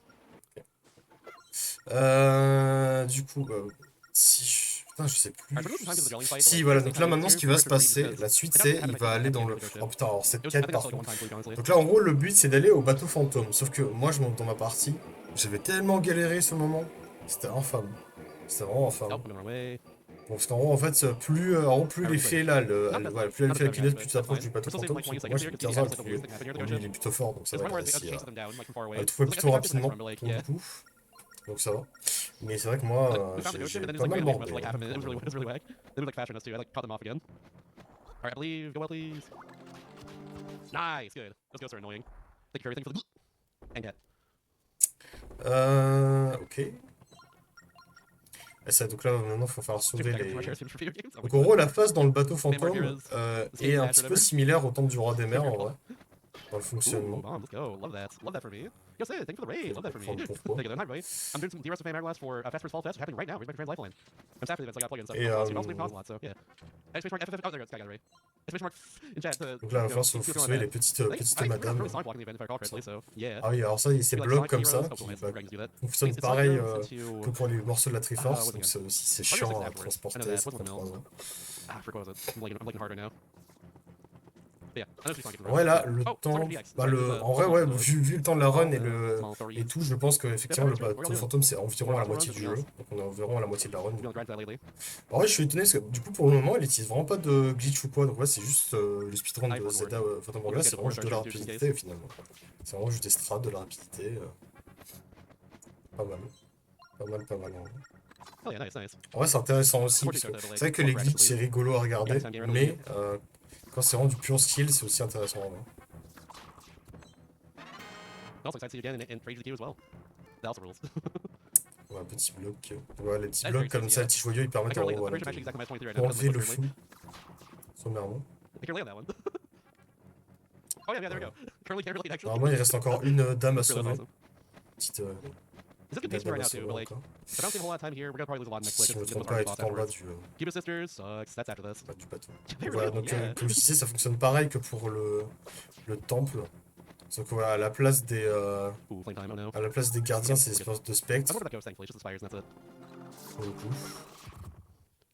A: Du coup, si. Putain, je sais plus.
B: Alright, for the time, because the Jolene fight,
A: Si,
B: like,
A: voilà,
B: the
A: donc
B: same
A: là
B: time,
A: maintenant, ce
B: it's
A: qui va
B: very
A: se
B: quick
A: passer,
B: because
A: la suite,
B: I
A: c'est
B: haven't
A: il va
B: had
A: aller
B: my
A: dans le.
B: favorite
A: Oh putain, alors cette
B: It was, I
A: quête
B: think
A: par
B: it's like
A: contre.
B: one time, honestly.
A: Donc là, en gros, le but c'est d'aller au bateau fantôme. Sauf que moi, dans ma partie, j'avais tellement galéré ce moment. C'était infâme. C'était vraiment infâme.
B: Oh, I'm going away.
A: Bon, parce qu'en gros, en fait, plus l'effet là, voilà, plus l'effet avec les lettres, plus tu t'approches du bateau fantôme. Sauf que moi, j'ai mis 15 ans à le trouver. Bon, lui, il est plutôt fort, donc ça
B: There's
A: va
B: one where it
A: réussir
B: chases them down, like from far
A: à
B: away.
A: le trouver
B: It's like,
A: plutôt
B: I think
A: rapidement,
B: I'm like,
A: pour
B: yeah.
A: le coup. Donc ça va. Mais c'est vrai que moi,
B: We found the
A: j'ai
B: ocean, and then
A: pas
B: it's like
A: mal
B: random for
A: mordé.
B: like half a minute. It was really whack. They moved like faster than us too. I like caught them off again. Alright, I believe. Go well, please. Nice, good. Those ghosts are annoying. Thank you for everything for the. And cat.
A: Ok. Et ça, donc là, maintenant, il va falloir sauver
B: Super
A: les...
B: Mario Kart for video games. Oh my
A: Donc en
B: God.
A: gros, la phase dans le bateau
B: Famous
A: fantôme
B: Heroes,
A: est un
B: Match,
A: petit peu
B: whatever.
A: similaire au temple du roi des mers, en
B: Favorite
A: vrai, dans le
B: Ooh,
A: fonctionnement.
B: bomb, let's go. Love that. Love that for me. Yo, Sid, thank you for the raid. Love that for me.
A: Comprendre pourquoi.
B: Thank you then. Hi, everybody. I'm doing some D-Rest of Fame Hourglass for Fast First Fall Fest, happening right now. Where's my friend's Lifeline? I'm sad for the events, I got plugins stuff.
A: Et,
B: So you also leave pause a lot, so yeah. Exclamation mark FFF. Oh, there it goes. Got it right. Exclamation mark in chat to.
A: Donc là, il va
B: you know,
A: falloir
B: keep going on
A: sauver
B: that.
A: les petites,
B: I think
A: petites
B: we're
A: madames.
B: really Sonic blocking the event if I recall correctly, so yeah.
A: Ah oui, alors ça, il y a ces
B: Maybe like
A: blocs
B: Sonic
A: comme ça,
B: Heroes. Oh,
A: qui
B: cool, nice.
A: bah,
B: Dragons do that.
A: fonctionnent
B: It's
A: pareil
B: Sonic Heroes into.
A: que pour les morceaux de la Triforce,
B: what's it
A: donc
B: again?
A: c'est aussi c'est
B: Mario
A: chiant
B: 6
A: à
B: afterwards. I know
A: transporter,
B: that.
A: c'est
B: What's
A: pas
B: one
A: trop
B: mill?
A: grave.
B: Ah, frick, what was it? I'm blanking hard right now. But yeah, I know Sonic
A: Ouais, là,
B: Heroes.
A: le
B: Oh,
A: temps.
B: Sonic VX.
A: Bah,
B: Sorry,
A: le...
B: it's,
A: En vrai, ouais,
B: small,
A: vu le temps de la run et,
B: small
A: et
B: stories.
A: tout, je pense qu'effectivement, le
B: Yeah,
A: bateau fantôme, c'est environ à la moitié du jeu. Donc, on est environ à la moitié de la run.
B: Been on the grind for that lately.
A: En vrai, je suis étonné parce que du coup, pour le moment, il utilise vraiment pas de glitch ou quoi. Donc, ouais, c'est juste le speedrun de Zelda Phantom Hourglass, c'est vraiment juste de la rapidité finalement. C'est vraiment juste des strats, de la rapidité. Pas mal. Pas mal. En vrai.
B: Oh yeah, nice.
A: En vrai, c'est intéressant aussi parce que c'est vrai que les glitches, c'est rigolo à regarder, mais quand c'est vraiment du pur skill, c'est aussi intéressant en vrai.
B: Also excited to see you again and praise the queue as well. That also rules.
A: Ouais, un petit bloc. Ouais, les petits
B: That's
A: blocs
B: very
A: comme
B: tasty,
A: ça,
B: yeah.
A: les petits joyaux, ils
B: I
A: permettent
B: can relate.
A: en
B: The
A: voilà,
B: version I'm actually exactly match 23 right now.
A: d'enlever le
B: Currently.
A: fou. Sommairement.
B: I can relate on that one. Oh yeah, there we go. Currently can't relate actually.
A: Normalement, il reste encore une dame à
B: Really
A: sauver.
B: awesome.
A: Petite
B: This is good pace for
A: dame
B: right
A: à
B: now too,
A: sauver
B: but like,
A: encore.
B: if I don't spend a whole lot of time here, we're gonna probably lose a lot next
A: Si
B: Switch.
A: je me
B: It's gonna
A: trompe pas,
B: boss
A: tout en bas
B: afterwards.
A: du
B: Cuba Sisters sucks. That's after this.
A: bateau.
B: Very
A: Voilà,
B: real,
A: donc
B: yeah.
A: comme je disais, ça fonctionne pareil que pour le temple. Sauf que voilà, à la place des,
B: Ooh, flame time. Oh no.
A: à la place des gardiens, c'est des espèces de
B: I
A: spectres,
B: wonder where that goes. Thankfully, it just expires and that's it.
A: pour le coup.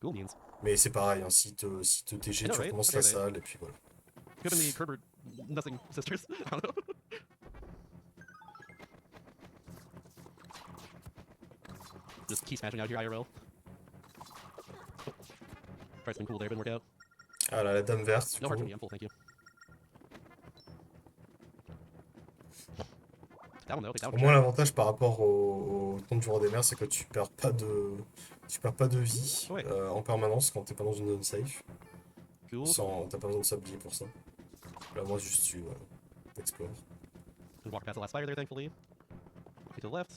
B: Cool beans.
A: Mais c'est pareil, hein, si te TG,
B: I know,
A: tu
B: right?
A: recommences
B: Okay,
A: la
B: right.
A: salle, et puis voilà.
B: Could have been the Herbert nothing sisters. I don't know. Just keep smashing out here IRL. Tried something cool there, didn't work out.
A: Ah là, la dame verte, du
B: No heart for
A: coup.
B: me, I'm full, thank you. That one though, take that
A: Au
B: one.
A: moins, l'avantage par rapport au temple du roi des mers, c'est que tu perds pas de vie
B: Ouais.
A: en permanence quand t'es pas dans une zone safe.
B: Cool.
A: T'as pas besoin de s'habiller pour ça. Là, moi, juste tu explores.
B: Just walk past the last fire there, thankfully. Okay, to the left.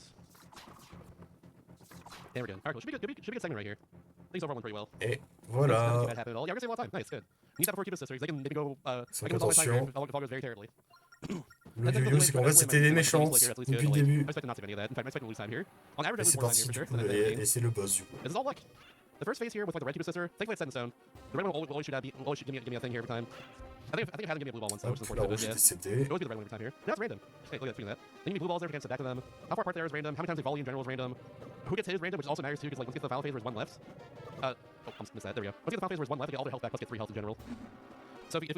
B: And we're done. Alright, cool. Should be a good segment right here. Things overall went pretty well.
A: Et
B: Things
A: voilà.
B: nothing too bad happened at all. Yeah, we're gonna save a lot of time. Nice, good. Need that before Cuba Sisters. They can maybe go.
A: Cinq
B: They can lose all my time here.
A: attention.
B: If all goes very terribly.
A: Le yo-yo, c'est qu'en fait, c'était les méchantes depuis le début.
B: I expect not to have any of that. In fact, I expect to lose time here. On average, I
A: Et
B: lose
A: c'est
B: more time
A: parti,
B: here for
A: du
B: sure.
A: coup,
B: than I do in the game.
A: et c'est le boss, du coup.
B: This is all luck. The first phase here with like the red Cuba Sister, thankfully it's set in stone. The red one will always shoot at me. Will always give me a thing here every time. I think it hasn't given me a blue ball once though, which is
A: Hop, la
B: unfortunate.
A: rouge
B: But
A: est
B: yeah.
A: décédée.
B: It always be the red one every time here. That's random. Hey, look at that, speaking of that. They give me blue balls there if I can't step back to them. How far apart there is random. How many times they volley in general is random. Who gets hit is random, which also matters too, because like once you get to the final phase, there's one left. Oh, missed that. There we go. Once you get to the final phase, there's one left. They get all their health back, plus get 3 health in general. So if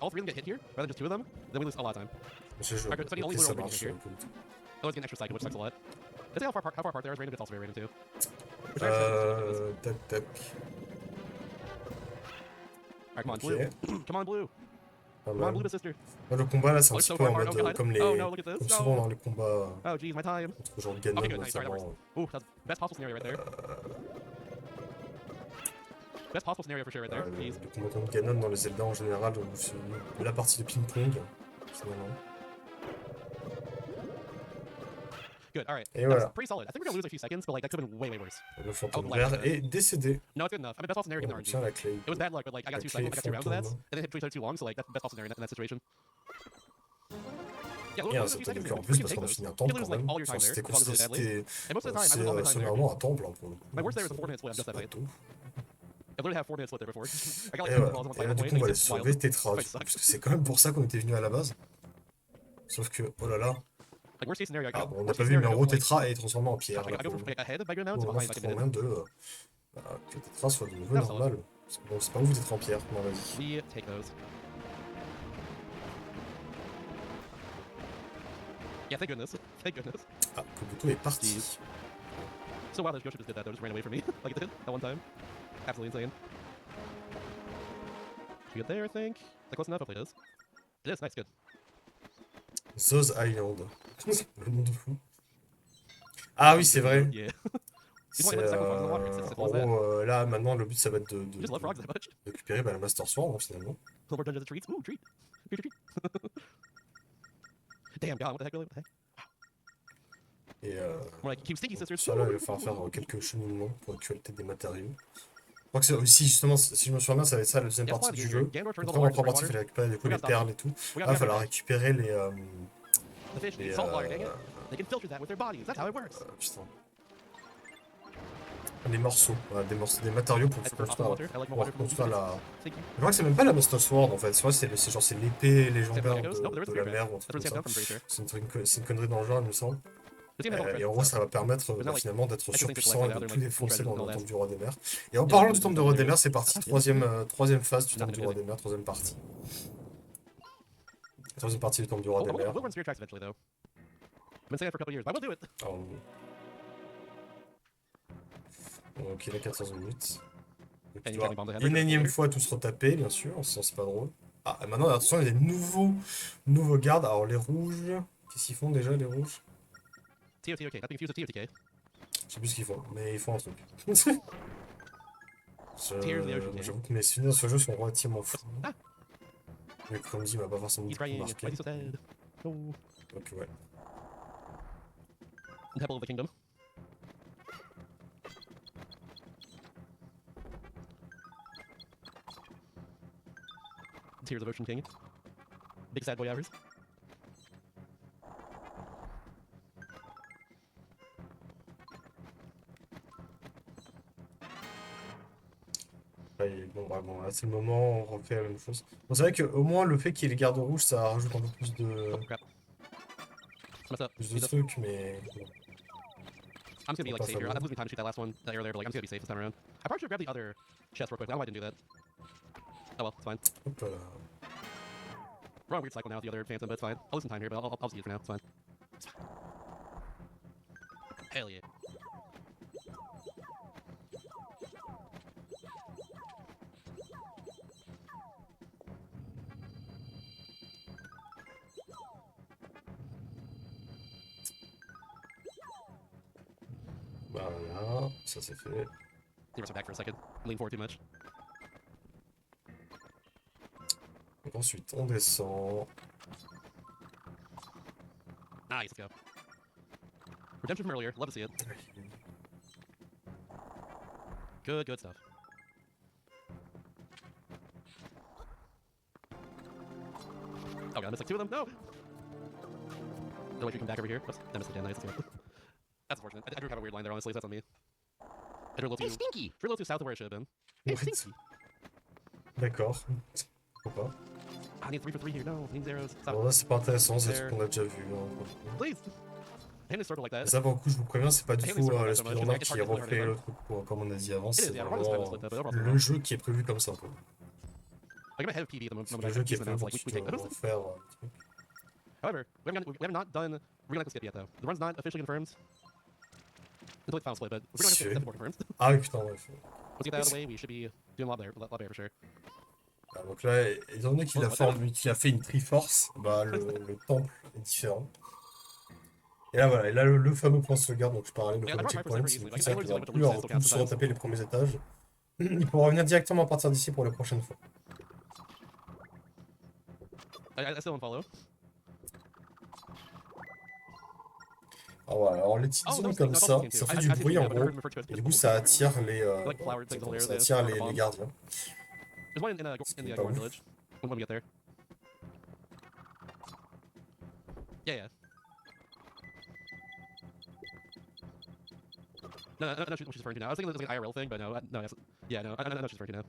B: all 3 of them get hit here, rather than just 2 of them, then we lose a lot of time.
A: Je joue.
B: Alright, so the only
A: Ok, ça
B: real
A: marche.
B: here.
A: Écoute.
B: Always get an extra cycle, which sucks a lot. Let's see how far apart there is random. It's also very random too. Which I understand.
A: Tac.
B: Alright, come on,
A: Ok.
B: blue. Come on, blue.
A: Pas
B: Come on,
A: mal.
B: blue, sister.
A: Là, le combat, là, c'est un
B: Oh,
A: petit
B: so
A: peu en
B: far,
A: mode
B: oh god.
A: comme
B: Oh no, look at this.
A: comme souvent
B: No.
A: dans les combats
B: Oh jeez, my time.
A: entre genre Ganon
B: Okay, good. Nice. Sorry, that
A: notamment.
B: Ooh, that's best possible scenario right there. Best possible scenario for sure right there.
A: Le
B: Jeez.
A: combat contre Ganon dans les Zelda en général, c'est la partie de ping-pong, finalement.
B: Good. All right.
A: Et
B: That was
A: voilà.
B: pretty solid. I think we're gonna lose a few seconds, but like that could have been way worse.
A: Le fantôme
B: like
A: vert
B: that.
A: est décédé.
B: No, it's good enough. I mean, best possible scenario
A: On
B: in the RNG.
A: obtient la clé.
B: It was bad luck, but like I got 2 cycles, I got 2 rounds of that, and then it took too long, so like that's the best possible scenario in that situation. Yeah,
A: Et
B: lose a
A: ça
B: few
A: peut
B: seconds
A: être
B: here.
A: en plus
B: We can
A: parce
B: take
A: qu'on a
B: those.
A: fini un
B: You
A: temple
B: can lose
A: quand
B: like
A: même.
B: all your time there,
A: C'était
B: as long as it's really badly. And most of the time, I lose all my time there.
A: sommairement un temple hein, pour le coup.
B: My worst there was a 4-minute split. I'm just that fight.
A: Bateau.
B: I literally have 4 minutes split there before. I got
A: Et
B: like 2
A: voilà.
B: balls on
A: Et
B: my
A: là, du
B: point.
A: coup, on va aller
B: It's wild.
A: sauver Tetra.
B: Fight sucks.
A: Parce que c'est quand même pour ça qu'on était venu à la base. Sauf que, oh là là.
B: Like worst case scenario, I
A: Ah
B: got
A: bon, on n'a
B: worst
A: pas
B: case
A: vu, mais en
B: scenario,
A: gros,
B: like,
A: Tetra est transformé en pierre.
B: I go from like ahead by good amount to
A: Pour
B: behind by
A: l'instant,
B: a
A: moyen
B: minute.
A: que Tetra soit de nouveau
B: Non, ça
A: normal. Parce que bon, c'est pas ouf d'être en pierre dans la vie.
B: We take those. Yeah, thank goodness. Thank goodness.
A: Ah, Kobuto est parti.
B: Jeez. So wild that Yoshi just did that though, just ran away from me like it did that one time. Absolutely insane. Should we get there, I think? Is that close enough? Hopefully it is. It is, nice, good.
A: Zoz Island. Le nom de fou. Ah oui, c'est vrai.
B: Yeah.
A: C'est,
B: want to sacrifice the water, it's
A: en
B: simple as that.
A: gros, là, maintenant, le but, ça va être
B: You just love frogs that much.
A: de récupérer la Master Sword, hein, finalement.
B: Little more dungeons and treats. Ooh, treat. Treat, treat, treat. Damn God, what the heck, really? What the heck?
A: Et
B: More like Cube Stinky Sisters.
A: ça là, il va falloir faire quelques cheminements pour récupérer peut-être des matériaux. Je crois que c'est aussi justement, si je me souviens bien, ça va être ça la deuxième
B: Yeah,
A: partie
B: spawn
A: du
B: here.
A: jeu.
B: Gandor turns
A: Donc
B: all
A: là,
B: the
A: en
B: water
A: première partie, il
B: into
A: fallait récupérer du coup
B: We
A: les
B: gotta stop
A: perles et tout.
B: We
A: Là,
B: gotta
A: il va falloir
B: fish.
A: récupérer
B: The fish
A: les
B: need salt water, dang it. They can filter that with their bodies. That's how it works.
A: putain. Les morceaux, voilà, des matériaux pour
B: I prefer
A: construire,
B: aqua water. I like my
A: pour
B: water from
A: construire la.
B: Thank you.
A: Je crois que c'est même pas la Master Sword en fait, c'est genre c'est l'épée légendaire
B: Geckos? No, but there
A: de
B: was a
A: la
B: spirit
A: mer ou un
B: That's
A: truc
B: where
A: comme
B: the
A: ça.
B: come from, pretty sure.
A: C'est une connerie dans le genre, il me semble.
B: This game has all the
A: Et en
B: treasures,
A: gros,
B: so-
A: ça va permettre
B: But not like
A: finalement d'être
B: extra things
A: surpuissant
B: like
A: et
B: that,
A: de
B: other,
A: tout
B: like,
A: défoncer
B: treasures
A: dans
B: and all
A: le
B: that.
A: temple du roi des mers. Et en
B: Yeah,
A: parlant
B: this
A: du
B: is
A: temple du
B: the
A: roi des
B: area.
A: mers, c'est parti,
B: Ah, yeah.
A: troisième phase du
B: Not
A: temple du roi
B: really
A: des mers, troisième partie. Troisième partie du temple du roi des
B: We'll
A: mers.
B: run spirit tracks eventually, though. I've been saying it for a couple years, but I will do it.
A: Alors, ok, là 14 minutes. Donc,
B: And
A: tu
B: you
A: dois
B: can bomb the head.
A: une énième fois tout se retaper, bien sûr, sinon c'est pas drôle. Ah, et maintenant, attention, il y a des nouveaux gardes. Alors, les rouges, qu'est-ce qu'ils font déjà, les rouges?
B: TOTK, not being fused with TOTK.
A: Je sais plus ce qu'ils font, mais ils font un truc.
B: Tears of the Ocean King.
A: J'avoue que mes souvenirs de ce jeu sont relativement fous.
B: Ah.
A: Mais comme dit, il m'a pas forcément
B: He's
A: beaucoup
B: crying.
A: marqué.
B: Why is he so sad? Oh.
A: Donc, ouais.
B: Temple of the Kingdom. Tears of Ocean King. Big sad boy hours.
A: Ouais, bon, bon, là, c'est le moment, on refait la même chose. Bon, c'est vrai qu'au moins, le fait qu'il y ait les gardes rouges, ça rajoute un peu
B: Oh crap. I messed up.
A: plus de
B: He's up.
A: trucs, mais bon.
B: I'm just gonna be like
A: Pas
B: safe here.
A: fameux.
B: I'm losing time to shoot that last one earlier, but like I'm just gonna be safe this time around. I probably should have grabbed the other chest real quick. I don't know why I didn't do that. Oh well, it's fine.
A: Hop là.
B: We're on a weird cycle now with the other Phantom, but it's fine. I'll lose some time here, but I'll just use it for now. It's fine. It's fine. Hell yeah.
A: Voilà, ça c'est fait.
B: Give us back for a second. I'm leaning forward too much.
A: Donc ensuite, on descend.
B: Nice, let's go. Redemption from earlier. Love to see it. Good, good stuff. Oh god, I missed like two of them. No! No way you come back over here. Oops, I missed again. Nice, let's go. That's unfortunate. I drew kind of a weird line there, honestly. That's on me. I drew a little too,
D: Stinky!
B: drew a little too south of where it should have been. Hey,
A: What?
B: Stinky!
A: D'accord. Pourquoi pas.
B: I need 3 for 3 here. No, I need zeros. Stop.
A: Bon, là, c'est pas intéressant, c'est ce qu'on a déjà vu. Hein.
B: Please! I hate this circle like that.
A: Ça, pour le coup, je vous préviens, c'est pas du
B: I hate
A: tout
B: these circles
A: le
B: so much.
A: speedrunner
B: It's
A: qui
B: hard to
A: refait
B: learn
A: le truc comme on a dit avant,
B: It is,
A: c'est
B: yeah. Wrong is
A: vraiment
B: split, but overall,
A: le jeu qui est prévu comme ça un peu.
B: Like, I'm ahead of PB the moment
A: C'est
B: I
A: le jeu qui est
B: announced,
A: prévu pour
B: like,
A: que
B: we
A: tu
B: take
A: dois refaire le truc.
B: However, we have not done Regal Skip yet, though. The run's not officially confirmed until it's final split, but Regal Skip is more confirmed.
A: Ah oui, putain, ouais.
B: Once we get that out of the way, we should be doing a lot better for sure.
A: Ah, donc là, étant donné qu'il a fait une Triforce, bah le temple est différent. Et là voilà, et là le fameux point de sauvegarde dont je parlais, le
B: Yeah, I
A: fameux
B: brought
A: checkpoint,
B: Hyper
A: c'est
B: Super
A: tout
B: easily.
A: ça
B: Like,
A: qui
B: I
A: va
B: literally
A: plus
B: went
A: en
B: to
A: plus se
B: sometimes.
A: retaper les premiers étages. Il pourra revenir directement à partir d'ici pour les prochaines fois.
B: I still don't follow.
A: Alors voilà, alors les petites
B: Oh,
A: zones
B: there's
A: comme
B: things
A: ça,
B: I'll look
A: ça
B: into.
A: fait
B: I
A: du
B: see
A: bruit
B: them,
A: en
B: but I
A: gros,
B: heard them refer to as
A: et du coup ça attire
B: Like flower things over there,
A: ça
B: the
A: attire les
B: bombs.
A: gardiens.
B: There's one in the
A: pas
B: Gorn
A: ouf.
B: village when we get there. Yeah. No, I know what she's referring to now. I was thinking it was like an IRL thing, but no, no, yeah, no, I know what she's referring to now.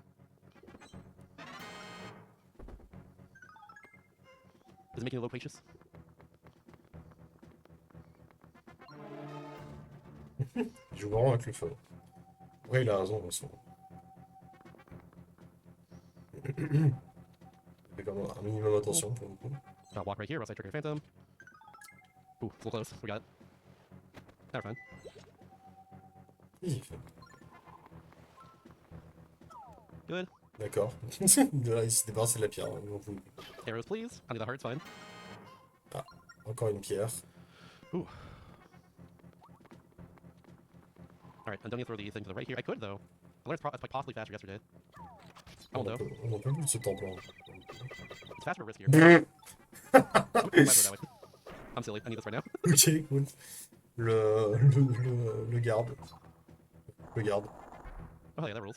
B: Is it making it loquacious?
A: Il joue vraiment avec le feu. Ouais, il a raison, de toute façon. Fais quand même un minimum attention pour le coup.
B: I'll walk right here, else I trigger Phantom. Ooh, it's a little close. We got it. Never fine.
A: Il fait.
B: Good.
A: D'accord. De là, il s'est débarrassé de la pierre. Donc,
B: Arrows, please. I need the heart, it's fine.
A: encore une pierre.
B: Ooh. Alright, I don't need to throw the thing to the right here. I could, though. I learned it's possibly faster yesterday. I won't, though.
A: On n'en peut plus de ce temple.
B: It's faster but riskier. Faster that way. I'm silly. I need this right now.
A: Ok, cool. Le garde. Le garde.
B: Oh yeah, that rules.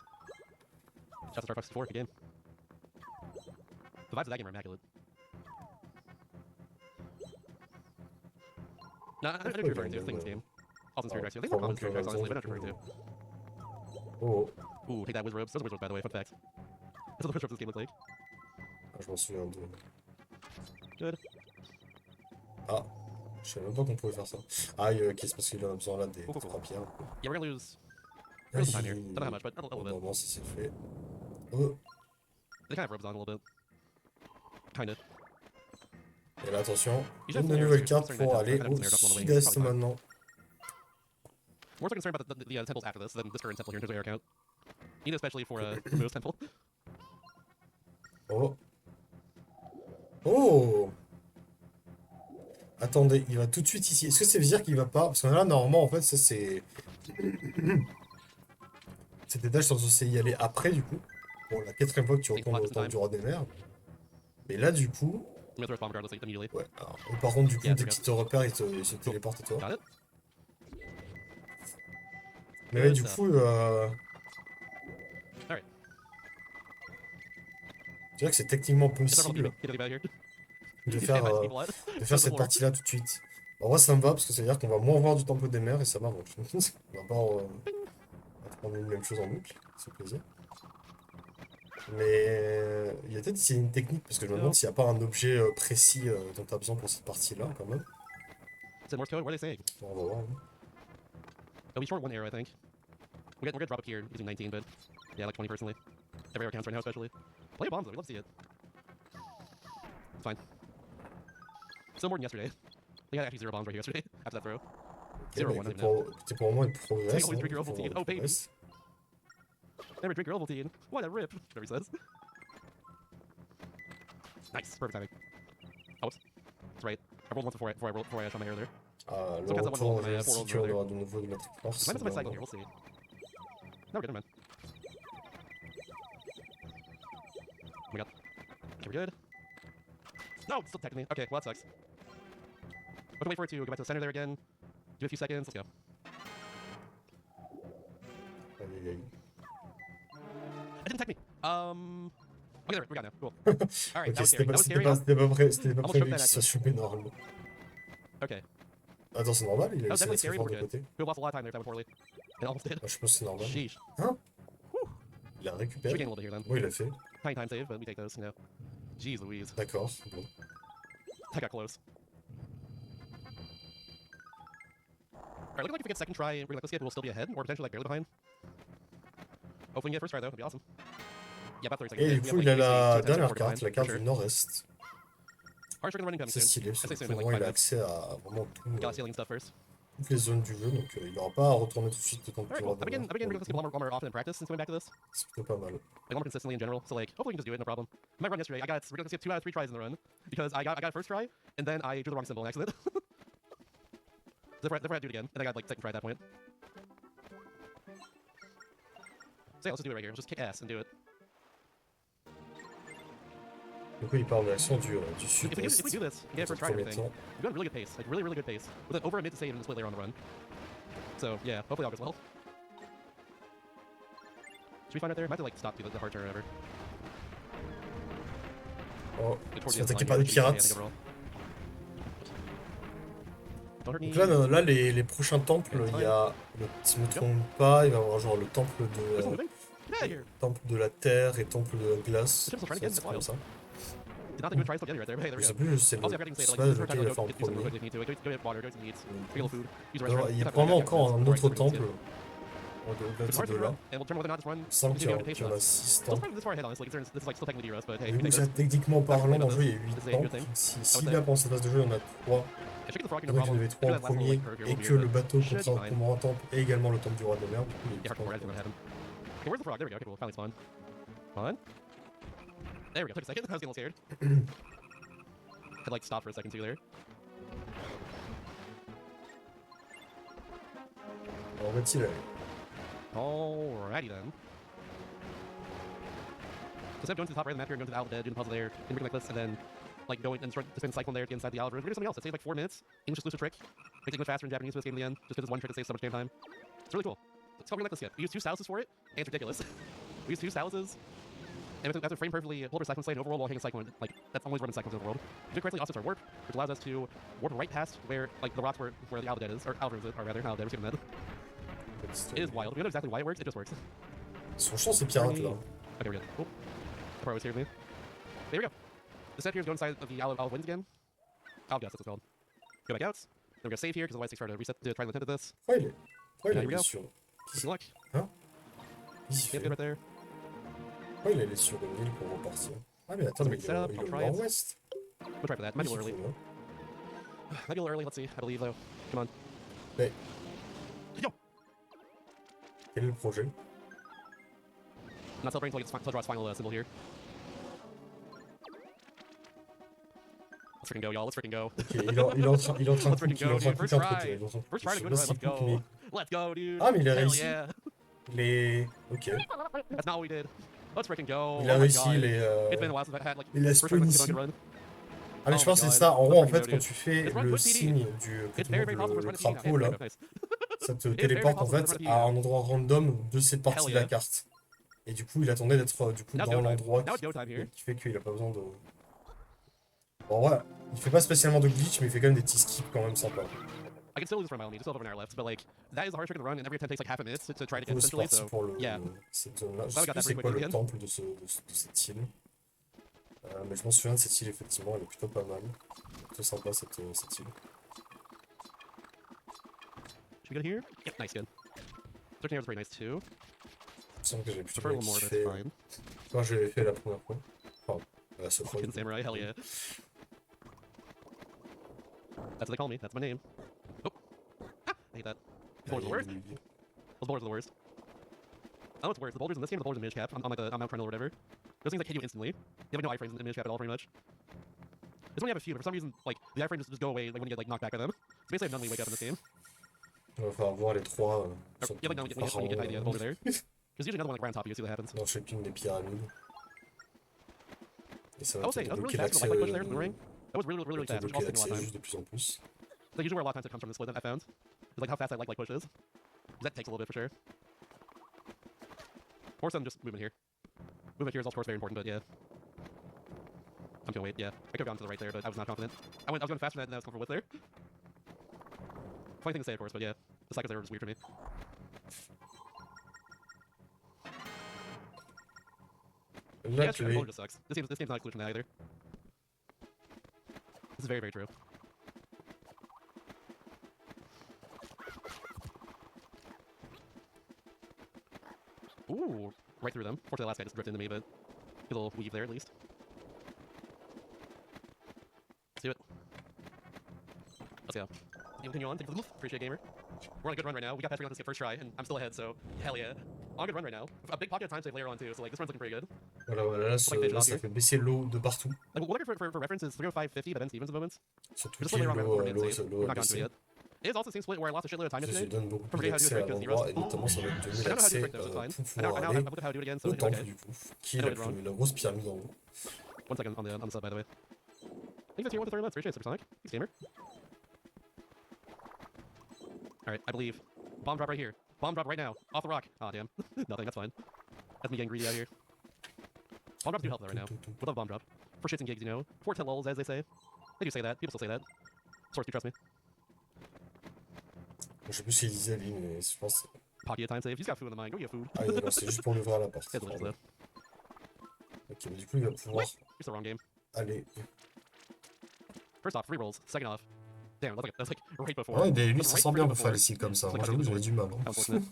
B: Shout to Star Fox 4, good game. The vibes of that game are immaculate. No, I know what you're referring to. It's the thing in this game. Also in Spirit Tracks too. They have common Spirit Tracks, honestly, but I know what you're referring to.
A: Oh,
B: Ooh, take that, Wiz Robes. Those are Wiz Robes, by the way, fun fact. That's what the Wiz Robes this game looks like.
A: ah, je m'en souviens de.
B: Good.
A: Ah, je savais même pas qu'on pouvait faire ça. Ah, ok, c'est parce qu'il en a besoin là des
B: Cool, cool, cool.
A: trois pierres.
B: Yeah, we're gonna lose
A: Ah,
B: some time here. Don't know how much, but a
A: Au
B: little bit.
A: moment, ça s'est fait. Oh,
B: They kind of robes on a little bit. Kinda.
A: et là, attention,
B: You should
A: une
B: have some
A: nouvelle
B: airs,
A: carte
B: some
A: pour
B: airs,
A: aller
B: some
A: au
B: airs up on the way.
A: sud-est
B: Probably fine.
A: maintenant.
B: More so concerned about the temples after this than this current temple here in terms of air count. You know, especially for Moose Temple.
A: Oh. Oh! Attendez, il va tout de suite ici. Est-ce que ça veut dire qu'il va pas? Parce que là, normalement, en fait, ça c'est. Cet étage sont censés y aller après, du coup. Pour la quatrième fois que tu retournes au temple du roi des mers. Mais là, du coup.
B: I'm gonna throw a bomb regardless, like, immediately.
A: Ouais. Alors, par contre, du coup,
B: Yeah,
A: dès qu'il te repère, il se téléporte à toi.
B: Got it?
A: Mais ouais,
B: Good
A: du
B: stuff.
A: coup.
B: Alright.
A: Je dirais que c'est techniquement
B: Get the
A: possible
B: people out of here.
A: de
B: Get
A: faire,
B: my people out.
A: de faire cette partie-là tout de suite. En vrai, ça me va parce que ça veut dire qu'on va moins voir du temple des mers et ça m'arrange. On va pas prendre une même chose en boucle, c'est plaisir. Mais il y a peut-être une technique parce que je me demande s'il n'y a pas un objet précis dont tu as besoin pour cette partie-là quand même.
B: Is it Morse code? What are they saying?
A: Bon, on va voir. Hein.
B: Oh, we short one arrow, I think. We're gonna drop up here using 19, but yeah, like 20 personally. Every arrow counts right now, especially. Plenty of bombs though. We love to see it. It's fine. Still more than yesterday. We had actually 0 bombs right here yesterday after that throw.
A: Ok,
B: 0
A: bah,
B: 1,
A: écoute,
B: not even.
A: pour le moment, il progresse.
B: Always drink your
A: Faut-
B: Ovaltine. Oh,
A: il
B: baby.
A: progresse.
B: Never drink your Ovaltine. What a rip. Whatever he says. Nice. Perfect timing. Oh, whoops. That's right. I rolled once before I shot my hair there.
A: Ah, le
B: So, cancel one
A: retour,
B: roll,
A: je
B: four
A: sais
B: rolls
A: qu'on
B: earlier.
A: aura de nouveau de mettre force.
B: Might miss my cycle
A: dans-
B: here. We'll see. No, we're good, never mind. Oh my god. Okay, we're good. No, it's still detecting me. Okay, well, that sucks. We can wait for it to go back to the center there again. Do a few seconds. Let's go.
A: Aïe, aïe, aïe.
B: It didn't detect me. Okay, there, we got it now. Cool. All right,
A: Ok,
B: that was
A: c'était
B: scary.
A: pas,
B: That was
A: c'était
B: scary.
A: pas, c'était pas prêt, c'était pas
B: Almost
A: prévu
B: choked
A: qu'il
B: that
A: soit chopé normalement.
B: Okay.
A: Attends, c'est normal, il a
B: That was
A: essayé
B: definitely
A: d'être
B: scary,
A: fort
B: but
A: de
B: we're good.
A: côté.
B: We lost a lot of time there if that went poorly. And almost did.
A: Moi, je pense que c'est normal.
B: Sheesh.
A: Il a
B: Should we
A: récupéré.
B: gain a little bit here then?
A: Oui, il l'a fait.
B: Tiny time save, but we take those, you know. Jeez Louise.
A: D'accord. Bon.
B: That got close. Alright, looking like if we get second try, we're like, let's get, we'll still be ahead, or potentially like barely behind. Hopefully we get first try though, that'd be awesome. Yeah, about 30 seconds.
A: Et
B: We
A: du
B: have,
A: coup,
B: like,
A: il a
B: basically
A: la
B: two attempts
A: dernière
B: before we're
A: carte,
B: behind,
A: la
B: for
A: carte
B: sure.
A: du nord-est.
B: Hard striking running coming
A: C'est
B: soon.
A: stylé, parce
B: I say
A: que
B: soon,
A: pour
B: in
A: moi,
B: like
A: il a
B: 5 minutes.
A: accès à vraiment
B: Got ceiling stuff first.
A: toutes les zones du jeu, donc il n'aura pas à retourner tout de suite tant que
B: Alright,
A: tu
B: cool.
A: auras
B: I begin realistically a lot more often in practice since coming back to this.
A: C'est plutôt pas mal.
B: Like a lot more consistently in general. So like, hopefully we can just do it, no problem. My run yesterday, I got we're gonna skip 2 out of 3 tries in the run because I got first try and then I drew the wrong symbol on accident. Therefore I had to do it again, and I got like second try at that point. So yeah, let's just do it right here. Let's just kick ass and do it.
A: Du coup, il part en direction du
B: If we
A: sud-est.
B: do this and get it
A: Dans
B: first
A: un
B: try and
A: premier
B: everything,
A: temps.
B: we're going really good pace, like really good pace, with an over a mid to save and a split later on the run. So yeah, hopefully all goes well. Should we find right there? Might have to like stop the hard turn or whatever.
A: Oh,
B: Like,
A: ils
B: towards
A: sont
B: the end of the
A: attaqués
B: line
A: par
B: here,
A: des
B: should be okay, I
A: pirates.
B: think, overall. Don't hurt me.
A: Donc là, les prochains temples, il y a, si je me trompe pas, il va y avoir genre le temple
B: This one's
A: de,
B: moving? Get out of here!
A: temple de la terre et temple de la glace.
B: The temple's trying
A: Ça,
B: again,
A: c'est
B: that's
A: comme
B: wild.
A: ça.
B: Did not think we would try still getting right there, but hey, there
A: Je
B: we
A: sais
B: go.
A: plus, c'est
B: Also, I forgot to say,
A: c'est
B: like,
A: pas
B: this is
A: lequel
B: our
A: il va
B: time
A: faire en
B: to go do some
A: premier.
B: quick if need to. Go get water, go get some meat, get a little food, use the
A: Alors,
B: restroom.
A: il y a
B: Have
A: probablement
B: yeah,
A: encore un
B: before
A: autre
B: I forget to
A: temple
B: see it.
A: au-delà de
B: It's
A: ces
B: hard to
A: deux-là.
B: figure out, and we'll determine whether or not this run
A: Il me semble qu'il y,
B: continue to
A: qu'il y en a 6
B: Still
A: temples.
B: surprised this far ahead, honestly, considering this is like still technically DRS, but hey,
A: Du
B: we
A: coup,
B: take
A: ça,
B: this.
A: techniquement parlant, dans le jeu, il y a
B: This
A: 8
B: is a good
A: temples.
B: thing.
A: Si
B: say.
A: là, pendant cette phase de jeu, il y en a 3,
B: If we get the frog,
A: et
B: no
A: donc il y en
B: problem.
A: avait 3 au
B: That last little,
A: premier,
B: like, curve here
A: et
B: will be
A: que
B: weird,
A: le
B: but
A: bateau
B: should be
A: contient
B: fine.
A: le premier temple et également le temple du roi de mer. Du coup, il y a
B: Yeah,
A: 8
B: hardcore, right,
A: temples.
B: gonna happen. Okay, where's the frog? There we go. Okay, cool. Finally spawned. Spawn. There we go. Took a second. I was getting a little scared. Had like stop for a second too there.
A: Alors, va-t-il aller?
B: Alrighty then. instead of going to the top right of the map here and going to the Owl Dead, doing the puzzle there, and breaking like this, and then like going and start to spin Cyclone there at the inside the Owl Room, we're doing something else. It saves like 4 minutes. English exclusive trick. Makes it much faster in Japanese for this game in the end, just because it's one trick that saves so much game time. It's really cool. It's called Green Necklace yet. We use 2 Staluses for it, and it's ridiculous. We use 2 Staluses, and we have to frame perfectly pull over Cyclone Slate and overworld while hanging Cyclone. Like, that's always running Cyclones in the world. We do it correctly, also our warp, which allows us to warp right past where, like, the rocks where the Owl Dead is, or Owl Rooms are rather, Owl Dead, we're skipping that. It is wild. We don't know exactly why it works, it just works.
A: Franchement, c'est pirate là.
B: Okay, we're good. Cool. Pro is here with me. There we go. The set here is go inside of the Owl Winds again. Owl Guts, that's what it's called. Go back out. Then we're gonna save here, because otherwise it takes forever to reset to try and attempt this.
A: Pourquoi il
B: Here
A: a
B: we
A: les
B: go.
A: sur...
B: Good luck.
A: Hein? Qu'est-ce qu'il
B: Yeah,
A: fait?
B: good right there.
A: Pourquoi il allait sur une île pour repartir? Ah mais attends, mais il est
B: Setup,
A: au
B: I'll try it.
A: nord-ouest.
B: We'll try for that. Might be a little early. Might be a little early, let's see. I believe though. Come on.
A: Mais
B: Yo!
A: quel est le projet?
B: I'm not celebrating until it draws final symbol here. Let's freaking go, y'all. Let's freaking go.
A: Ok, il est en train de
B: Let's
A: couper,
B: freaking
A: il est en
B: go,
A: train
B: dude.
A: de
B: First
A: couper un truc.
B: try.
A: Il est en train de
B: First try to
A: couper.
B: go
A: Je sais
B: to
A: pas
B: let's
A: s'il coupe, mais
B: go. Let's go, dude.
A: Ah, mais il a
B: Hell
A: réussi.
B: yeah.
A: Les... Ok.
B: That's not what we did. Let's freaking go.
A: Il a
B: Oh my
A: réussi
B: God.
A: les...
B: It's been a while since I've had like
A: Il a
B: first try
A: spawn
B: to
A: ici.
B: get on run.
A: Ah mais
B: Oh
A: je pense
B: my
A: que c'est
B: God.
A: ça. En
B: Let's
A: gros, en
B: freaking
A: fait,
B: go,
A: quand
B: dude.
A: tu fais
B: It's run
A: le
B: with TD.
A: signe du
B: It's very, very possible
A: le
B: for us to run
A: crapaud là,
B: nice.
A: ça te
B: very
A: téléporte en
B: possible to
A: fait
B: run
A: à
B: TD.
A: un endroit random de cette partie
B: Hell
A: de la
B: yeah.
A: carte. Et du coup, il attendait d'être du coup
B: Now it's
A: dans
B: go time.
A: l'endroit
B: Now it's go time here.
A: qui fait qu'il a pas besoin de... Bon, ouais, il fait pas spécialement de glitch, mais il fait quand même des petits skips quand même sympas.
B: I can still lose this run by all means. Still have over an hour left, but like that is the hard trick of the run, and every attempt takes like half a minute to try to
A: Du
B: get
A: coup, c'est
B: essentially.
A: parti
B: So
A: pour le...
B: yeah.
A: cette zone-là. Je
B: Well, we
A: sais
B: got
A: plus
B: that
A: c'est
B: pretty
A: quoi
B: quickly
A: le
B: again.
A: temple de cette île. Mais je m'en souviens de cette île, effectivement, elle est plutôt pas mal. Plutôt sympa cette île.
B: Should we get here? Yep, nice, good. 13 here was pretty nice too.
A: Il me semble que j'ai plutôt
B: Prefer a little more, but
A: kiffé
B: it's fine.
A: quand je l'avais fait la première fois. Enfin, la seule fois.
B: Fucking samurai, hell yeah. That's what they call me. That's my name. Oh, ah, I hate that. These boulders are the worst. Those boulders are the worst. I don't know what's worse. The boulders in this game, or the boulders in Minish Cap. On like the on Mount Trundle or whatever. Those things like hit you instantly. You have like, no iframes in Minish Cap at all, pretty much. This one you have a few, but for some reason, like the iframes just go away like when you get like knocked back by them. So basically, I have none when you wake up in this game.
A: Il va falloir voir les trois
B: You have like none when you get by the boulder there. There's usually another one like right on top of you. See what happens.
A: dans chacune des pyramides. Et ça
B: I
A: va
B: will say,
A: te
B: that was really
A: débloquer
B: fast. The
A: l'accès
B: light push there from the ring. That was really, really
A: te
B: fast. Which
A: débloquer
B: also takes a lot
A: l'accès
B: of time.
A: juste de plus en plus.
B: Like usually where a lot of times it comes from the split, I found. Is like how fast that light push is. 'Cause that takes a little bit for sure. Or some just movement here. Movement here is also of course very important, but yeah. I'm gonna wait, yeah. I could have gone to the right there, but I was not confident. I was going faster than I was comfortable with there. Funny thing to say, of course, but yeah. The cycles there was weird for me. Yeah,
A: Là,
B: sure, the boulder just sucks. This game's not a solution to that either. This is very, very true. Ooh, right through them. Fortunately, the last guy just drifted into me, but a little weave there at least. Let's do it. Let's go. You continue on. Thank you for the move. Appreciate it, gamer. We're on a good run right now. We got past this first try, and I'm still ahead, so hell yeah. On a good run right now. A big pocket of time save later on too, so like this run's looking pretty good.
A: Voilà, là, ça fait baisser l'eau de partout.
B: Like what I heard for reference is 305.50 by Ben Stevens at the moment.
A: Surtout
B: Just
A: qu'il
B: later on,
A: l'eau
B: we're
A: a
B: not gone to
A: baissé.
B: it yet. It is also the same split where I lost a shitload of time
A: Ça
B: yesterday.
A: donne beaucoup
B: From
A: plus
B: forgetting how to
A: d'accès
B: do
A: à
B: it,
A: l'endroit, et notamment ça va te donner
B: I don't know how to do
A: l'accès
B: it, so it's fine.
A: pour
B: I know
A: pouvoir
B: I
A: aller
B: looked at how to do it again, so
A: au
B: it's okay.
A: temple du coup, qui est
B: I know it's wrong.
A: la grosse pyramide en haut.
B: 1 second on the sub, by the way. Thanks for tier 1 to 30 months. Appreciate it, Supersonic. Thanks, gamer. Alright, I believe. Bomb drop right here. Bomb drop right now. Off the rock. Aw, damn. Nothing, that's fine. That's me getting greedy out here. Bomb drops do help though right now. We love bomb drop. For shits and gigs, you know. For lulls, as they say. They do say that. People still say that. Source, you trust me.
A: Je sais plus s'il disait lui, mais je pense...
B: Pocky time save. He's got food in the mind. Go get food.
A: Ah non, c'est juste pour l'ouvrir à la porte.
B: It's delicious, though.
A: Ok, mais du coup il va pouvoir
B: You're still wrong game.
A: aller...
B: First off, 3 rolls. Second off. Damn, that's like right before.
A: Ouais, mais lui
B: That's
A: ça
B: right
A: sent bien
B: freaking
A: pour faire
B: before.
A: les styles comme ça.
B: It's
A: Moi
B: like
A: j'avoue
B: a
A: j'avais du mal. Hein.
B: Unfortunate.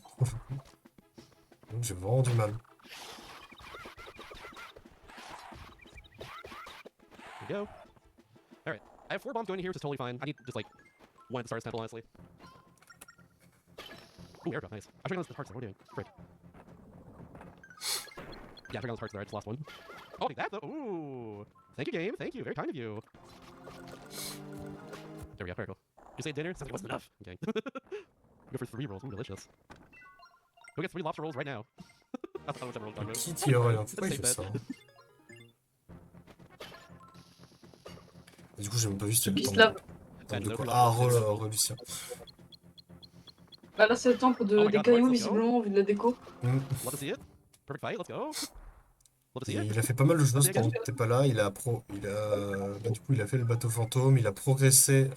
A: Donc j'ai vraiment du mal.
B: There we go. Alright. I have 4 bombs going here, which is totally fine. I need just like one at the start of this temple, honestly. Ooh, airdrop, nice. I should have gone to the hearts there. What are we doing? Frick. Yeah, I should have gone to the hearts there. I just lost one. Oh, take that though. Ooh. Thank you, game. Thank you. Very kind of you. There we go. Very cool. Did you say dinner? Sounds like it wasn't enough. Okay. Go for 3 rolls. Ooh, delicious. Go get 3 lobster rolls right now. I don't know what rolls I'm talking about.
A: Qui tire rien? Pourquoi il fait ça? Et du coup, j'ai même pas vu c'était le
C: Qui se
A: temps
C: lave.
A: de quoi. Ah, Lucien.
C: Bah là, c'est le temple
B: Oh my
C: des
B: God,
C: cailloux,
B: right, let's go.
C: visiblement, vu de la déco.
A: Mm.
B: Love to see it. Perfect fight, let's go. Love to see
A: Et
B: it.
A: il a fait pas mal de choses
B: Ok,
A: pendant que t'es pas là. Bah, du coup, il a fait le bateau fantôme. Il a progressé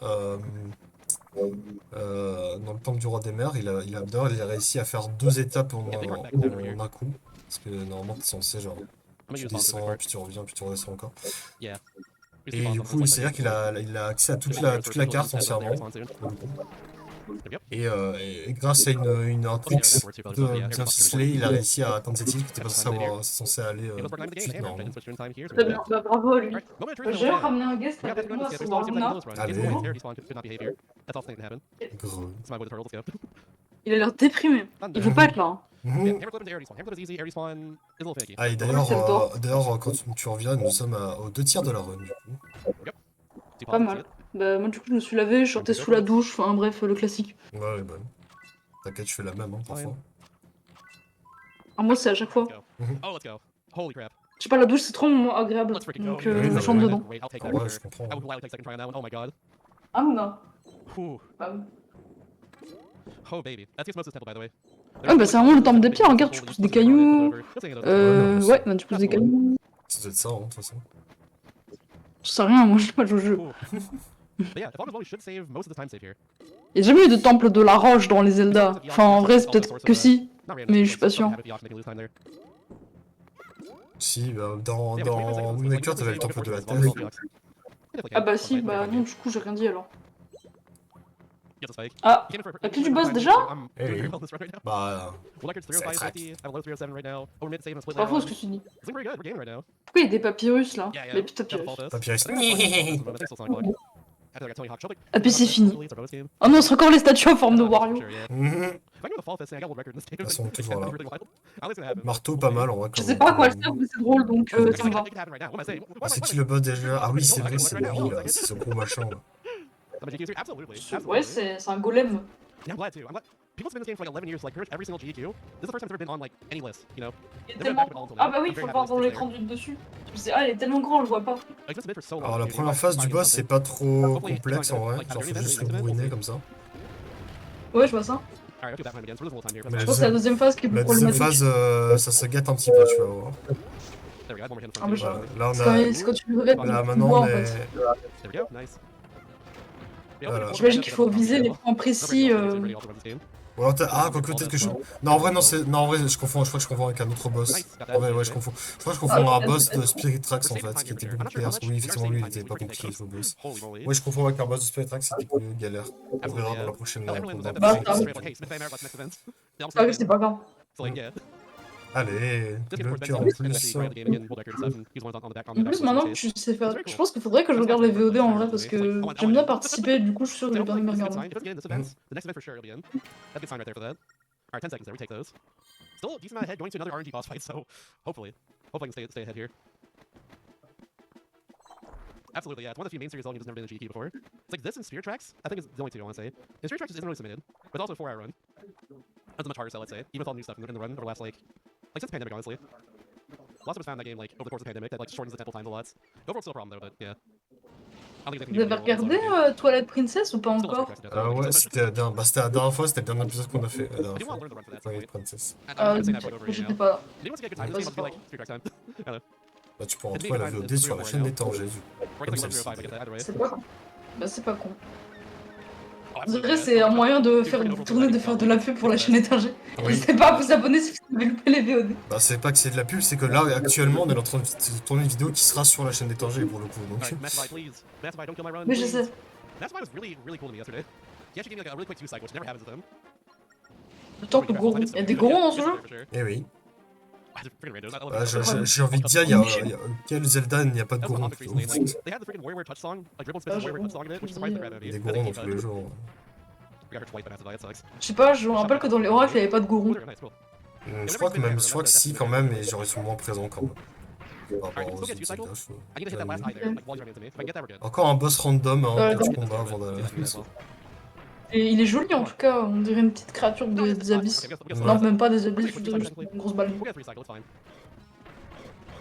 A: dans le temple du roi des mers. D'ailleurs, il a réussi à faire 2 étapes en un coup. Parce que normalement, t'es censé, genre,
B: I'm gonna
A: tu
B: use bombs real quick
A: descends,
B: for it.
A: puis tu reviens, puis tu redescends encore.
B: Yeah. We just
A: Et
B: do bombs
A: du
B: on those,
A: coup,
B: like,
A: c'est-à-dire
B: ideas, like,
A: il a accès à
B: just bombs
A: toute
B: for
A: la
B: people
A: carte
B: who have
A: entièrement.
B: respawn soon.
A: Pour le coup.
B: There we go.
A: Et grâce à un
B: Oh, yeah,
A: tricks
B: that's where it's super, yeah,
A: bien
B: here's the
A: ficelé, il a réussi à atteindre cette île qui était pas censé aller
B: It was working on the game,
A: suite
B: hey, man.
A: normalement.
B: Switch in time here, so
C: Très
B: we're
C: bien,
B: good.
C: bah bravo à lui.
B: Alright, moment of truth,
C: J'ai
B: no shit.
C: ramené un guest
B: We got
C: avec
B: to go
C: moi
B: to
C: sur
B: skip. There's no
C: Waruna.
B: bonus run.
A: Allez.
B: Games with rarity spawn could not behave here. That's all thing that happen.
A: Greu.
B: It's my way with the turtle, let's go.
C: Il a l'air déprimé.
B: Done,
C: Il
B: done.
C: veut pas être là. Hein.
B: Yeah,
A: Mhm.
B: Hammerclip into Air Respawn. Hammerclip is easy, Air Respawn is a little finicky.
A: Ah, et
C: c'est le tort.
A: d'ailleurs, quand tu reviens, nous sommes aux 2 tiers de la run, du coup.
B: Two
C: Pas
B: pods,
C: mal.
B: see it.
C: Bah moi du coup je me suis lavé, je sortais sous la douche, enfin bref, le classique.
A: Ouais, bah. T'inquiète, je fais la même, hein, parfois.
C: Ah moi c'est à chaque fois.
B: Let's go.
A: Mhm.
B: Oh, let's go. Holy crap.
C: Je sais pas, la douche c'est trop agréable.
B: Let's freaking go.
C: Donc
A: Oui, non,
C: je
A: mais
C: chante
A: ouais.
C: dedans.
B: Great, I'll take
A: Ah
B: that for
A: ouais,
B: sure.
A: je comprends.
B: I would gladly take second try on that one. Oh my god.
C: Ah non.
B: Whew.
C: Bah oui.
B: Oh baby. That's the Osmosis temple, by the way.
C: Ah bah c'est vraiment le temple des pierres, regarde, tu pousses des cailloux.
A: non,
C: Ouais, bah tu pousses des cailloux.
A: Ça doit être ça, hein, de toute façon.
C: Je sais rien, moi je sais pas jouer au jeu.
B: But yeah, the we should save most of the time save here.
C: Y'a jamais eu de temple de la roche dans les Zelda. Enfin en vrai c'est peut-être que si.
B: Not random,
C: Mais
B: just
C: je suis pas
B: like,
C: sûr.
B: happy off making lose time there.
A: Si, bah, dans
B: Yeah, but Twin Princess,
A: Moon
B: like,
A: Maker, t'avais le
B: like,
A: temple de la
B: like,
A: terre.
B: like, like, like,
C: Ah bah
B: like,
C: si,
B: like,
C: bah
B: like,
C: non, du coup j'ai rien dit alors.
B: Yes, it's fake.
C: Ah,
B: Came in for-
C: la clé du boss déjà?
B: I'm
A: Eh
B: doing
A: oui.
B: very well this run right now.
A: Bah,
B: World record's
A: Ça
B: 305, I have a low 307 right now. Oh, we're mid save and split
C: C'est pas
B: later
C: faux
B: on.
C: ce que tu dis.
B: It's looking very good. We're gaming right now.
C: Pourquoi il y a des papyrus là?
B: Yeah, yeah.
C: Les petits
B: Got the
C: papyrus.
B: fall fist.
A: Papyrus.
B: I think it's Sonic Clock. I think it's still Sonic Clock. After I got Tony Hawk. Show, like,
C: Ah, puis c'est
B: It's
C: fini.
B: our bonus game.
C: Oh non, c'est encore les statues en forme de
B: For
C: Wario.
B: sure, yeah.
A: Mhm.
B: If I go with the fall fist, I got world record in this game.
A: De toute façon, toujours là.
B: Really wild. I don't think it's gonna happen.
A: Marteau, pas mal en vrai.
C: Je sais pas à quoi elle sert, mais c'est drôle donc
B: It's
C: ça me va.
B: like it happen right now. What am I saying?
A: Ah, c'est qui le boss déjà? Ah oui, c'est vrai, c'est lui, là. C'est ce gros machin, là.
B: I'm a GQ. Absolutely.
C: Ouais,
B: Absolutely.
C: c'est un golem.
B: Yeah, I'm glad too. I'm glad. People spend this game for like 11 years, like pretty much every single GQ. This is the first time it's ever been on like any list, you know?
C: Il est
B: Never
C: tellement...
B: back with all
C: Ah bah oui,
B: I'm
C: il faut
B: very
C: le voir
B: happy
C: dans
B: it's
C: l'écran du dessus. Ah, il est tellement grand, on le voit pas.
B: Like, it's been for so long.
A: Alors, la
B: dude,
A: première
B: like,
A: phase du
B: finding
A: boss, c'est
B: something.
A: pas trop complexe en vrai. Genre, faut juste le bourriner comme ça.
C: Ouais, je vois ça.
B: Alright, let's do that time again. So we're losing a little time here.
A: Mais
C: Je
A: la
C: pense que c'est la deuxième phase qui est plus
A: La deuxième
C: problématique.
A: phase, ça se gâte un petit peu, tu vas voir.
B: There we go. I have one more hit
C: Ah,
B: from
C: mais
B: you.
C: je-
A: Voilà. Là,
C: C'est quand, c'est quand tu le rêves,
A: là,
C: tu le
A: maintenant,
C: vois
A: on
C: en
A: est.
C: fait.
B: There we go. Nice.
A: Voilà.
C: J'imagine qu'il faut viser les points précis.
A: Ou alors ah, quoique peut-être que je. Non, en vrai, non, non, en vrai, je crois que je confonds avec un autre boss. En vrai, ouais, je confonds. Je crois que je confonds un boss de Spirit Tracks en fait, qui était beaucoup plus. Oui, effectivement, lui, il était pas compliqué ce boss.
B: Holy moly.
A: Ouais, je confonds avec un boss de Spirit Tracks, c'était plus galère. On verra dans la prochaine.
B: Everyone was
A: dans la
B: at the
C: Bah,
B: beginning,
C: ça-
B: straight up like, hey, Smith Bay America, next event. They all
C: Ah oui,
B: stayed
C: c'est
B: in.
C: pas grave.
B: So like, yeah.
A: Allez,
B: This game,
A: le
B: of course,
A: cœur en
B: Ben Simmons,
A: plus.
B: actually ran the game again, world record and stuff, and he's the one on the back. On the
C: En
B: back
C: plus,
B: of the
C: maintenant que
B: stage.
C: tu sais faire. Je pense qu'il faudrait que je regarde les VOD en vrai parce que j'aime bien participer, du coup, je suis sûr que je
B: So
C: vais bien me
B: hopefully, this is a good
C: regarder.
B: sign. If it's again this event, the next event for sure it'll be in. That's a good sign right there for that. Alright, 10 seconds there, we take those. Still a decent amount ahead, going to another RNG boss fight, so hopefully I can stay ahead here. Absolutely, yeah. It's one of the few main series Zelda games that's never been in GT before. It's like this and Spirit Tracks, I think is the only two I want to say. And Spirit Tracks just isn't really submitted, but it's also a 4-hour run. That's a much harder sell, let's say, even with all the new stuff in the run over the last, like since the pandemic, honestly. Lots of us found that game, like, over the course of the pandemic, that, like, shortens the temple times a lot. The overall it's still a problem, though, but, yeah. I don't think
C: Vous avez regardé Twilight Princess ou pas encore?
A: Ouais, c'était la dernière fois, c'était le dernier épisode qu'on a fait. La
B: I
A: dernière
B: do
A: fois.
B: want to learn the run for that,
A: Twilight
B: so
A: Princess.
C: Ah,
B: I'm saying that over
C: j'étais
B: now.
C: pas là.
B: Maybe once you get good time, this game will be like Spirit Tracks time. I don't know.
A: Bah, tu peux en trouver la VOD sur la chaîne des temps, j'ai vu.
B: Or I guess like 105, I get that either way.
C: C'est pas con. Bah, c'est pas con.
B: Oh,
C: On
B: absolutely,
C: dirait
B: yeah.
C: c'est un moyen de faire de la pub pour la chaîne étagée.
A: Oui.
C: N'hésitez pas à vous abonner si vous avez loupé les VOD.
A: Bah, c'est pas que c'est de la pub, c'est que là, actuellement, on est en train de tourner une vidéo qui sera sur la chaîne d'étanger pour le coup. Donc,
B: Alright, Massify, please. Massify, don't kill my run.
C: Mais je
B: please.
C: sais.
B: Massify was really, really cool to me yesterday. He actually gave me like a really quick 2-cycle, which never happens with him.
C: Le temple Goron. Il y a des Gorons dans ce jeu?
A: eh oui.
B: Ah, c'est freaking random. I love
A: Bah,
B: it.
A: j'ai envie de dire, quel Zelda, il n'y a pas de
B: That was
A: Goron.
B: on recently. Like, they had the freaking Warrior touch song, like Dribble Spit's Warrior touch song in it, which surprised the crap out of
A: Il y
B: me.
A: a des Gorons dans tous les jeux.
B: We got her twice by Massify, it sucks.
C: Je sais pas, je me rappelle que dans les oracles, il n'y avait pas de Goron.
B: Nice, cool.
A: Je crois que si, quand même, mais genre, ils sont moins présents quand même. Par rapport aux autres Zelda, je-
B: I need to hit that last high there, like while you're running into me. If I can get that, we're good.
A: Encore un boss random, hein,
C: Ouais,
A: pour ce
C: donc-
A: combat avant de.
C: Et il est joli en tout cas, on dirait une petite créature des abysses.
B: Okay, we got
C: Non,
B: slow.
C: même pas des abysses, je dirais juste une grosse balle.
B: We'll get 3 cycle, it's fine.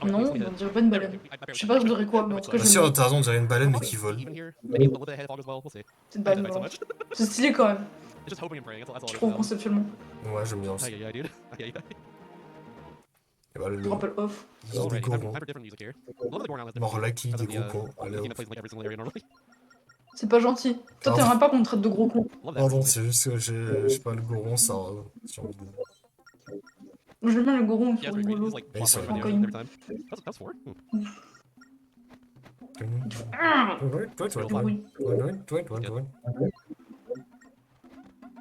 C: Non, on dirait pas une baleine. Je sais pas, je dirais quoi, mais en tout cas,
A: Bah
C: j'aime
A: si,
C: bien.
A: t'as raison, on dirait une baleine mais qui vole.
B: Even here, maybe with the head fog as well. We'll see.
C: C'est une
B: I
C: baleine
B: did so
C: volante.
B: much.
C: C'est stylé quand même,
B: Just hoping and praying. That's all
C: je
B: it is
C: trouve
B: now.
C: conceptuellement.
A: Ouais, j'aime bien aussi.
B: Aye, aye, aye, dude. Aye, aye, aye.
A: Et bah,
C: Je me rappelle off.
A: l'heure des
B: Alrighty, time
A: gorons.
B: for different music here. A little bit of the Goron has different
A: More
B: music
A: likely
B: other
A: des
B: than
A: gros cons.
B: the
A: Allez,
B: theme
A: hop.
B: that plays in like every single area normally.
C: C'est pas gentil. Toi,
A: Pardon.
C: t'aimerais pas qu'on te traite de gros con.
B: Love that
A: Pardon,
B: personally.
A: c'est juste que je sais pas, le goron, ça. J'ai envie de.
C: Moi, j'aime bien les gorons, ils
B: Yeah,
C: sont
B: it's weird.
C: rigolos.
B: He's just like
A: Hey,
B: flops
A: sorry.
B: around the ocean every time. That was 4.
C: Du bruit.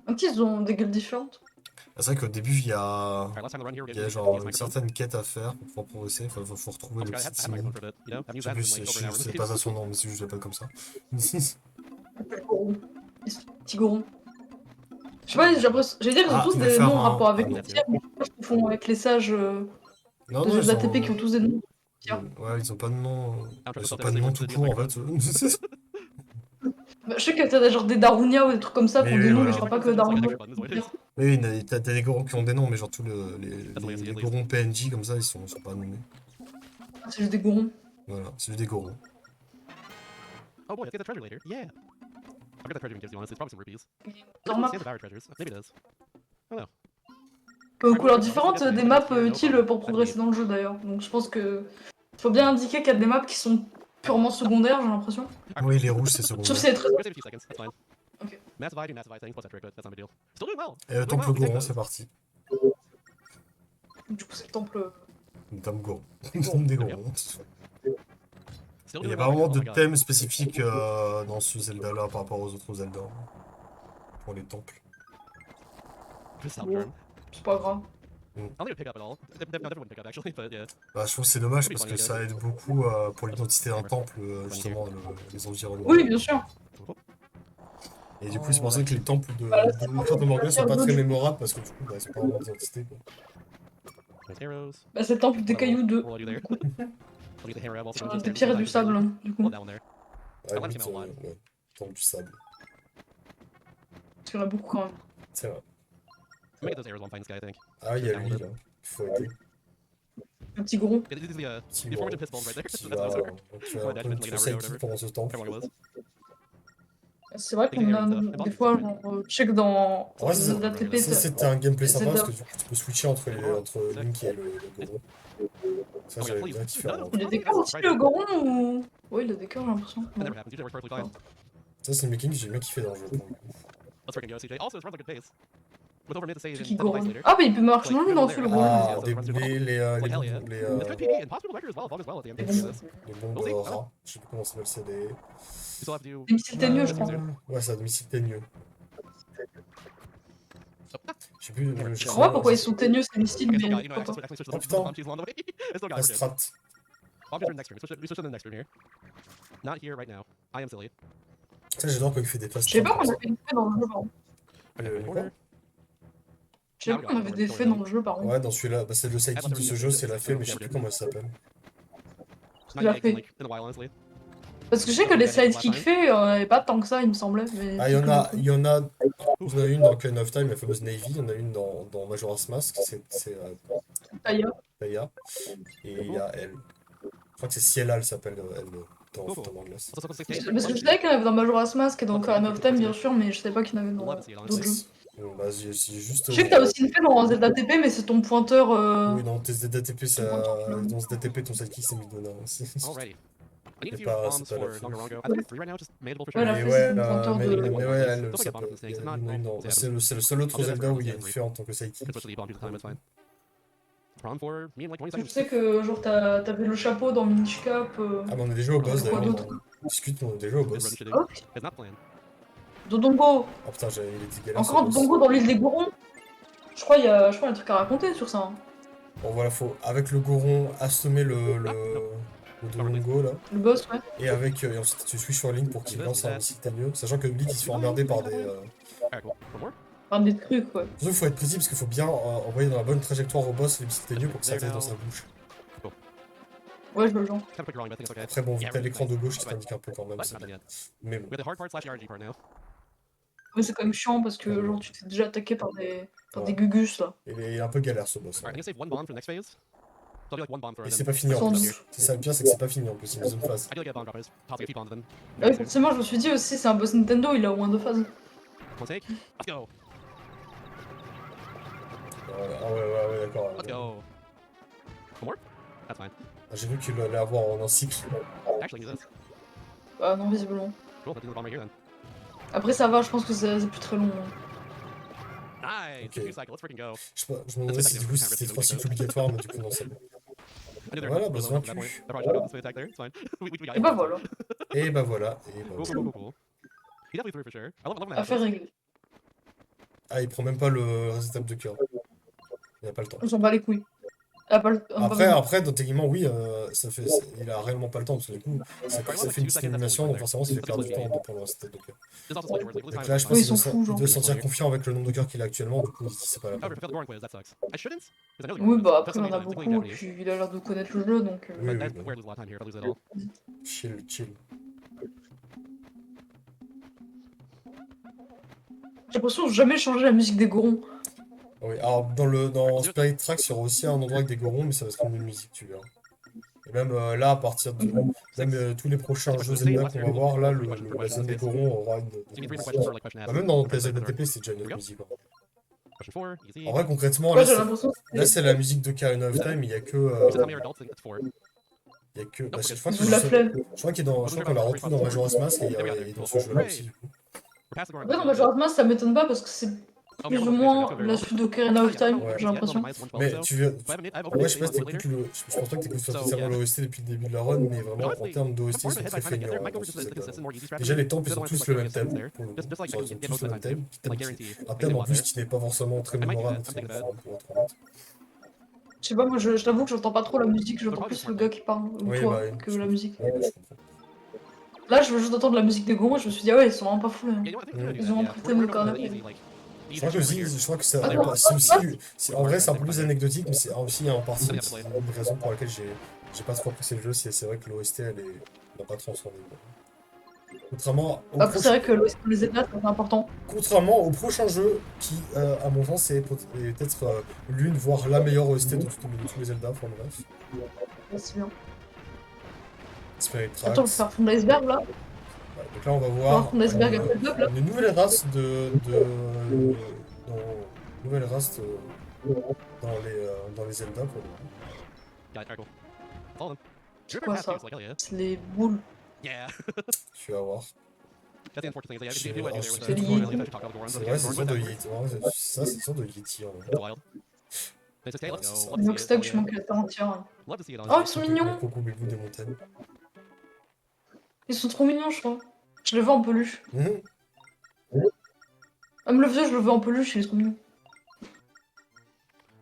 C: Ok, ils ont des gueules différentes.
A: C'est vrai qu'au début, il y a.
B: Alright, last time the run here,
A: Il y a genre une certaine quête à faire pour pouvoir progresser. Enfin, faut retrouver le
B: I
A: petit
B: had my
A: Timon.
B: for a bit, you know? I've
A: Je
B: used
A: sais
B: that
A: plus
B: in like
A: si
B: over an hour.
A: c'est pas ça son nom, mais c'est juste que je l'appelle comme ça.
C: Les gorons. Les petits gorons. Je sais pas, j'ai l'impression. J'allais dire, ils ont
A: Ah,
C: tous
A: il va
C: des
A: faire
C: noms en
A: un-
C: rapport avec
A: ah,
C: les
A: non.
C: tiers, mais je sais pas ce qu'ils font avec les sages
A: Non,
C: de
A: non, ils
C: Zelda
A: ont.
C: TP qui ont tous des noms. Tiens.
A: Ouais, ils ont pas de nom.
B: I'm trying
A: Ils
B: to
A: ont
B: put
A: pas de nom tout court en fait.
C: Bah, je sais que t'as genre des Darunia ou des trucs comme ça qui
A: Oui,
C: ont des
A: oui,
C: noms, mais
A: voilà.
C: je crois pas que
B: It's like an
C: Darunia.
B: extra button is what it is.
A: Oui, t'as des gorons qui ont des noms, mais genre tous les
B: That's the way I see it, at least.
A: gorons PNJ comme ça, ils sont pas nommés.
C: C'est juste des gorons.
A: Voilà, c'est juste des gorons.
B: Oh boy, let's get the treasure later. Yeah. I forget that treasure even gives you, honestly. It's probably some rupees.
C: Normal.
B: Stand Devourer treasures. Maybe it is.
C: Aux couleurs différentes, des maps utiles pour progresser dans le jeu d'ailleurs. Donc je pense que faut bien indiquer qu'il y a des maps qui sont purement secondaires, j'ai l'impression.
A: Oui, les rouges, c'est
C: Sauf
A: secondaire.
C: si c'est très.
B: We're gonna save a few seconds. That's fine.
C: Okay.
B: Massive eye, do massive eye things plus that trick, but that's not a big deal. Still doing well.
A: Et le
B: Doing
A: temple
B: well.
A: goron,
B: Take
A: c'est
B: those.
A: parti.
C: Du coup, c'est le temple.
A: Le temple goron. Le temple des gorons.
B: Still
A: Il
B: doing
A: n'y a
B: well.
A: pas vraiment
B: Oh
A: de
B: my god.
A: thème spécifique dans ce Zelda-là par rapport aux autres Zelda. Pour les temples.
B: Just sound
C: Ouais.
B: charm.
C: C'est pas grave.
B: I don't think it would pick up at all. No, never would pick up actually, but yeah.
A: Bah, je trouve que c'est dommage parce que ça aide beaucoup pour l'identité d'un temple, justement, les environnements.
C: Oui, bien sûr.
A: Et du coup, c'est pour ça que les temples de
C: Bah, c'est pas
A: Carte de Morgane sont pas
C: vraiment
A: très
C: du-
A: mémorables parce que du coup, bah, ils sont pas vraiment d'identité. Quoi.
B: Nice arrows.
C: Bah, c'est le temple des cailloux 2.
B: What will I do there? I'll get the hammer out also.
C: Des pierres et du sable, hein, du coup.
B: Hold that one there.
A: Ouais,
B: like
A: écoute,
B: him a lot.
A: ouais, temple du sable.
C: Parce qu'il y en a beaucoup quand même.
A: C'est vrai.
B: I'm gonna get those arrows while I'm fighting this guy, I think.
A: Ah, il y a lui, là. Il faut aider.
C: Un petit goron.
B: This is the
A: Petit
B: the
A: goron
B: aforementioned pistol right there.
A: qui
B: That's
A: va
B: what I was
A: faire
B: Ouais,
A: un peu
B: Dutchman,
A: de
B: like an hour or
A: sidekick
B: whatever.
A: pendant ce temple.
B: Everyone was.
C: C'est vrai qu'on a des fois, genre, check dans
A: Ouais,
C: Zelda TP.
A: ça c'était un gameplay sympa
C: Zelda.
A: parce que du coup, tu peux switcher entre Link et le goron. Ça, j'avais bien kiffé. avant.
C: Il a des cœurs aussi, le goron ou. Oui, il a des cœurs, j'ai l'impression.
B: That never happens. Usually it works perfectly fine.
A: Ça, c'est le making que j'ai bien kiffé dans le jeu. Pour le coup.
B: Let's freaking go, CJ. Also, it runs at a good pace. With over mid to save
C: C'est
B: in
C: qui
B: 10
C: goron
B: fights later.
C: Ah, mais il peut marcher dans lui, non, celui le goron.
A: Ah,
B: Yeah, so it runs through the
A: les
B: Like, hell yeah.
A: les
B: It's good PvE and possibly record as well, Fog as well at the end.
C: Les
B: This.
A: bombes
B: We'll see.
A: rats. Je sais plus comment ça s'appelle, c'est des.
B: You still have to do.
C: Des missiles teigneux, je crois.
A: Ouais, c'est un domicile teigneux. Je sais plus.
C: Je comprends pas pourquoi ils sont teigneux ces missiles,
B: Okay, so,
C: mais
B: you know, I
C: pourquoi
B: actually switched
A: Oh,
B: the
A: putain.
B: bomb cheese along the way. I still got
A: La
B: it.
A: strat.
B: Bomb cheese are next turn. We switched to the next turn here. Not here right now. I am silly.
A: Ça, j'adore quand il fait des fast
C: Je sais pas
A: track
C: qu'on
A: comme
C: avait des faits dans le jeu, par contre.
A: quoi.
C: Je sais pas qu'on avait des faits dans le jeu, par contre.
A: Ouais, dans celui-là, bah, c'est le sidekick de ce jeu, c'est la fée, mais je sais plus comment elle s'appelle.
B: It's not
C: La
B: yet,
C: fée.
B: like, in a while, honestly.
C: Parce que je sais que les sidekicks faits, il y en avait pas tant que ça, il me semblait. Mais
A: Ah, il y en a une dans Ocarina of Time, la fameuse Navy, il y en a une dans Majora's Mask, c'est
C: D'ailleurs,
A: Taya, et il y a elle. Je crois que c'est Ciela, elle s'appelle, elle, dans Glace.
B: Also, 68.
C: parce que je savais qu'il y en avait dans Majora's Mask et dans Ocarina of Time, bien sûr, mais je savais pas qu'il y en avait dans
B: Love to see it,
C: d'autres
B: honestly.
C: jeux.
A: Bah, j'ai juste.
C: Je sais que t'as aussi une fée dans Zelda TP, mais c'est ton pointeur.
A: Oui, dans tes ZDTP, dans ZDTP, ton sidekick, c'est Midona aussi.
B: Alrighty. I need a
A: C'est
B: few
A: pas-
B: bombs
A: c'est pas la
B: for
A: fée.
B: Dongarongo. I think it's 3 right now, just manageable for
C: Ouais,
B: sure.
C: la
A: Mais
C: fée,
A: ouais,
C: c'est une pointeur de-
A: mais ouais, elle,
B: Don't
A: ça
B: get
A: peut-
B: bombs from
A: il y
B: snakes,
A: en a
B: it's not-
A: une dans-
B: yeah.
A: c'est le seul autre
B: I'll do that
A: Zelda
B: for
A: où il y a une
B: Zelda.
A: fée en tant que sidekick.
B: Can switch to the bomb at the time, it's fine. Problem for me in like 20
C: Je
B: seconds.
C: sais que genre t'avais le chapeau dans Minish Cap.
A: Ah, mais on est déjà au boss
C: Quoi
A: d'ailleurs.
C: d'autre
A: On discute, mais on est déjà au
B: Good run
A: boss.
B: shitting.
C: Oh,
B: It's not planned.
C: Dodongo.
A: Ah putain, il était galère.
C: Encore un
A: ce boss.
C: Dodongo dans l'île des Gorons. Je crois qu'il y a un truc à raconter sur ça. Hein.
A: Bon, voilà, faut avec le Goron assommer le Dodongo là.
C: Le boss, ouais.
A: Et avec et ensuite tu switches sur Link pour qu'il lance un missile teigneux. Sachant que Link il se fait emmerder par des.
B: Alright, cool. One more?
C: Enfin, des trucs, quoi.
A: Surtout, il faut être précis parce qu'il faut bien envoyer dans la bonne trajectoire au boss les missiles teigneux pour que ça atterrisse dans sa bouche.
C: Ouais, je le genre.
B: Kind of quick drawing, but I think it's okay.
A: Après, bon, vu
B: Yeah,
A: que t'as
B: really
A: l'écran de
B: nice.
A: gauche qui
B: But
A: t'indique un peu quand même.
B: not done yet.
A: Mais bon.
B: We have the hard part slash the RG part now.
C: Mais c'est quand même chiant parce que genre tu t'es déjà attaqué par des gugus là.
A: Il est un peu galère ce boss.
B: Alright, I'm gonna save one bomb for the next phase. So I'll do like one bomb throw
A: Et
B: and
A: c'est
B: then
A: pas fini en
C: Sans
A: plus.
C: doute.
A: C'est ça le pire, c'est que c'est pas fini en plus, c'est une deuxième phase.
B: I do like a bomb drop is toss like a few bombs and then.
C: Ouais, forcément, je me suis dit aussi, c'est un boss Nintendo, il a au moins 2 phases.
B: One take. Let's go.
A: Ah ouais, d'accord.
B: Let's go. One more? That's fine.
A: Ah, j'ai vu qu'il allait avoir en un cycle.
B: Actually, I can do this.
C: Bah non, visiblement.
B: Cool, let's do the bomb right here then.
C: Après, ça va, je pense que c'est plus très long.
B: Nice!
A: Ok.
B: 2 cycle, let's freaking go.
A: Je me demandais si du coup c'était 3 cycles obligatoires, mais du coup non, c'est bon.
B: I knew there
A: Voilà,
B: was
A: bah
B: a
A: c'est
B: at that point.
A: vaincu.
B: I probably should have gone this way attack there. It's fine. We got
C: Et
B: it.
C: bah voilà,
A: Et bah voilà.
B: Cool, cool, cool, cool. He definitely threw for sure. I love when that
C: affaire
B: happens.
C: réglée.
A: Ah, il prend même pas le résultat de cœur. Il a pas le temps.
C: On s'en bat les couilles. Ah, pas le...
A: Après, techniquement, oui, il a réellement pas le temps, parce que du coup, ça fait une petite animation, donc forcément, ça fait perdre du temps de prendre le résultat de cœur.
B: There's also like words like
A: Donc là, je pense
C: Oui, ils
A: qu'il
C: sont fous,
A: doit
C: genre.
A: se sentir confiant avec le nombre de cœurs qu'il a actuellement, du coup, il se dit c'est pas la
B: However,
A: peine.
B: if I failed the Goron quiz, that sucks. I shouldn't, because I know the
C: Oui,
B: Goron
C: bah
B: quiz.
C: après, il y en a
B: It's
C: beaucoup,
B: technically
C: et
B: Japanese.
C: puis il a l'air de connaître le jeu, donc...
A: Oui,
B: But
A: oui,
B: I
A: bah,
B: wear lose a lot of time here if I lose it all.
A: chill.
C: J'ai l'impression de jamais changer la musique des Gorons.
A: Oui, alors dans Spirit Tracks, il y aura aussi un endroit avec des gorons, mais ça va être une musique, tu verras. Et même là, à partir de. Même tous les prochains jeux Zelda qu'on va voir, là, la zone des gorons aura une.
B: So you need 3 different questions for like question
A: Bah,
B: asked.
A: même dans Zelda TP, c'est déjà une autre musique.
B: Question 4, easy.
A: En vrai, concrètement,
C: Moi,
A: là,
C: j'ai l'impression que
A: c'est la musique de Ocarina of Time, il y a que.
B: You said how many are adults? I think it's 4.
A: Il y a que. Bah, je
C: c'est sous la flemme.
A: crois qu'on la retrouve dans Majora's Mask et dans ce jeu-là aussi, du coup.
B: We're past the Goron
C: Après, dans
B: quiz.
C: Majora's Mask, ça m'étonne pas parce que c'est
B: Oh,
C: plus
B: we
C: ou
B: have
C: moins
B: one
C: la suite d'Ocarina of Time,
B: Yeah,
C: j'ai l'impression.
B: minus 112,
A: Mais
B: so.
A: tu veux.
B: But I have
A: Ouais, je sais pas si
B: later.
A: t'écoutes le. Je pense pas que t'écoutes
B: So,
A: spécialement
B: yeah.
A: l'OST depuis le début de la run, mais vraiment, en termes d'OST, ils sont très feignants.
B: There might go
A: dans
B: for
A: ce
B: just a
A: Zelda.
B: consistent, more easy strategy.
A: Déjà, les temples, ils
B: Doesn't
A: ont
B: want
A: tous
B: to
A: le
B: put
A: même
B: like
A: thème. Pour le coup.
B: Just like
A: Genre,
B: I
A: ils
B: can
A: ont
B: get
A: tous
B: most
A: le
B: of
A: même
B: the
A: thème.
B: time. I guarantee.
A: Un thème en plus qui n'est pas forcément très
B: I might do
A: mémorable,
B: that, I'm thinking
A: pour être honnête.
C: Je sais pas, moi je t'avoue que j'entends pas trop la musique, j'entends plus le gars qui parle, ou
A: Oui,
C: toi,
A: bah,
C: que la musique.
A: Ouais, bah, je comprends.
C: Là, je veux juste entendre la musique des Gorons et je me suis dit, ah ouais, ils sont vraiment pas fous. Hein.
B: Yeah, you know what, I think we're gonna do
C: Ils
B: that,
C: ont
B: yeah.
C: emprunté
B: We're
C: mon
B: gonna go for
C: carnet.
B: the easy, like, the
A: Je crois que
B: easy
A: aussi,
B: right here.
A: je crois que ça,
C: Attends,
A: c'est aussi,
B: c'est
A: en vrai, c'est un peu
B: c'est
A: plus anecdotique, mais c'est aussi en partie
B: c'est c'est
A: une raison pour laquelle j'ai pas trop apprécié le jeu, c'est vrai que l'OST, elle n'a pas transcendé. Contrairement au,
C: Après, c'est vrai que les états, c'est important.
A: contrairement au prochain jeu, qui, à mon sens, est peut-être l'une, voire la meilleure OST de tous les Zelda, pour le bref.
C: Ouais, c'est bien.
A: Spirit
C: Attends,
A: Tracks.
C: le faire fondre l'iceberg là.
A: Ouais, donc là, on va
C: Faire
A: voir
C: fondre l'iceberg après le peuple là.
A: une nouvelle race nouvelle race dans les Zelda, pour le coup.
B: Got it, alright, cool. Follow them.
C: C'est
B: We're
C: quoi
B: past
C: ça?
B: these, like, hell yeah.
C: C'est les boules.
B: Yeah.
A: Tu vas voir.
B: That's the unfortunate thing is,
A: C'est
B: yeah, we do what I do there with
C: c'est
B: the
C: lié.
B: Goron, I should talk about the Gorons,
A: C'est
B: but
A: vrai,
B: yeah,
A: c'est
B: Gorons
A: une sorte de
B: with
A: Yeti. Ouais, ça, c'est une sorte de Yeti, en vrai.
B: that. It's wild. This is, hey, let's
A: Ouais,
B: go.
A: c'est ça.
B: Love to see
C: Donc,
B: it,
C: c'est
B: hell
C: que je
B: yeah.
C: manque la terre entière.
B: Love to see it,
C: Oh,
B: honestly.
C: ils sont mignons.
A: Coco Bébou des montagnes.
C: Ils sont trop mignons, je crois. Je les veux en peluche.
A: Mhm.
C: Même le vieux, je le veux en peluche, il est trop mignon.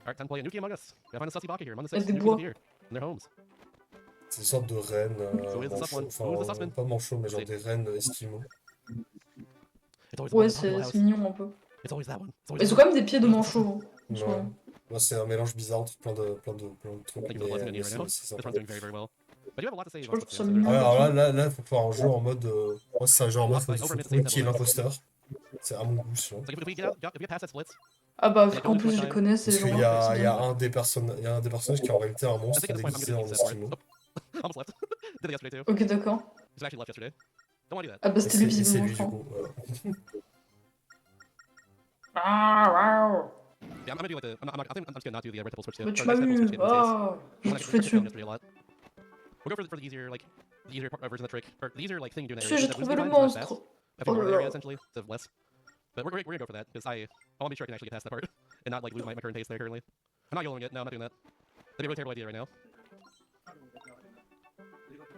B: Alright, time to play a Nuki Among Us. Gotta find the Sussy Baka here. Among the
C: Avec
B: six
C: des
B: Nukis
C: bois.
B: up here. In their homes.
A: C'est une sorte de reine.
B: So is the
A: manchot,
B: Sussman. Who is the Sussman?
A: pas manchot, mais genre des reines esquimaux.
B: It's always the one
C: Ouais,
B: in the popular
C: c'est
B: house.
C: mignon un peu.
B: It's always that one. It's always
C: Ils
B: that
C: ont
B: one.
C: quand même des pieds de manchot. Hein.
A: Ouais.
C: Franchement.
A: Moi, c'est un mélange bizarre entre plein de trucs.
B: Thank you for the blessing on
A: Mais
B: you right now.
A: c'est
B: This
A: sympa.
B: run's doing very, very well. But you have a lot to say
C: Je
B: about
C: trouve
B: this,
C: ça
B: yeah, so
C: mignon.
B: there's-
A: Alors là, faut faire un jeu en mode. Moi, c'est un jeu en mode, faut trouver qui est l'imposteur. C'est à mon goût, tu vois.
B: It's like if we get out, if we get past that split,
C: Ah bah, vu qu'en plus je les connais, ces
A: Parce qu'il
C: gens-là.
A: y a un des personnages qui est en réalité un
B: I
A: monstre
B: think at this point I'm
A: déguisé
B: gonna
A: en
B: use that for it.
A: esquimau.
B: Oh, almost left. Did it yesterday too.
C: Ok, d'accord.
B: It's actually left yesterday. Don't want to do that.
C: Ah bah,
A: Et
C: c'était lui
A: c'est
C: visiblement,
A: lui,
C: je
A: du
C: crois.
A: coup. Voilà.
C: Ah, waouh.
B: Yeah, I'm gonna do like the. I think I'm just gonna not do the red triple switch too.
C: Mais tu
B: Or
C: m'as
B: next triple
C: vu.
B: switch in this case.
C: Ah, je
B: I'm
C: me
B: gonna
C: fais
B: do
C: dessus.
B: yesterday a lot. We'll go for the easier like the easier version of the trick or the easier like thing you do in that
C: Si,
B: area.
C: j'ai
B: That
C: trouvé
B: Whiskey
C: le
B: Vines is not fast.
C: monstre.
B: I think
C: Oh
B: more
C: là
B: area
C: là.
B: essentially to less. But we're gonna go for that because I want to be sure I can actually get past that part and not like lose my current pace there currently. I'm not yellowing it. No, I'm not doing that. That'd be a really terrible idea right now.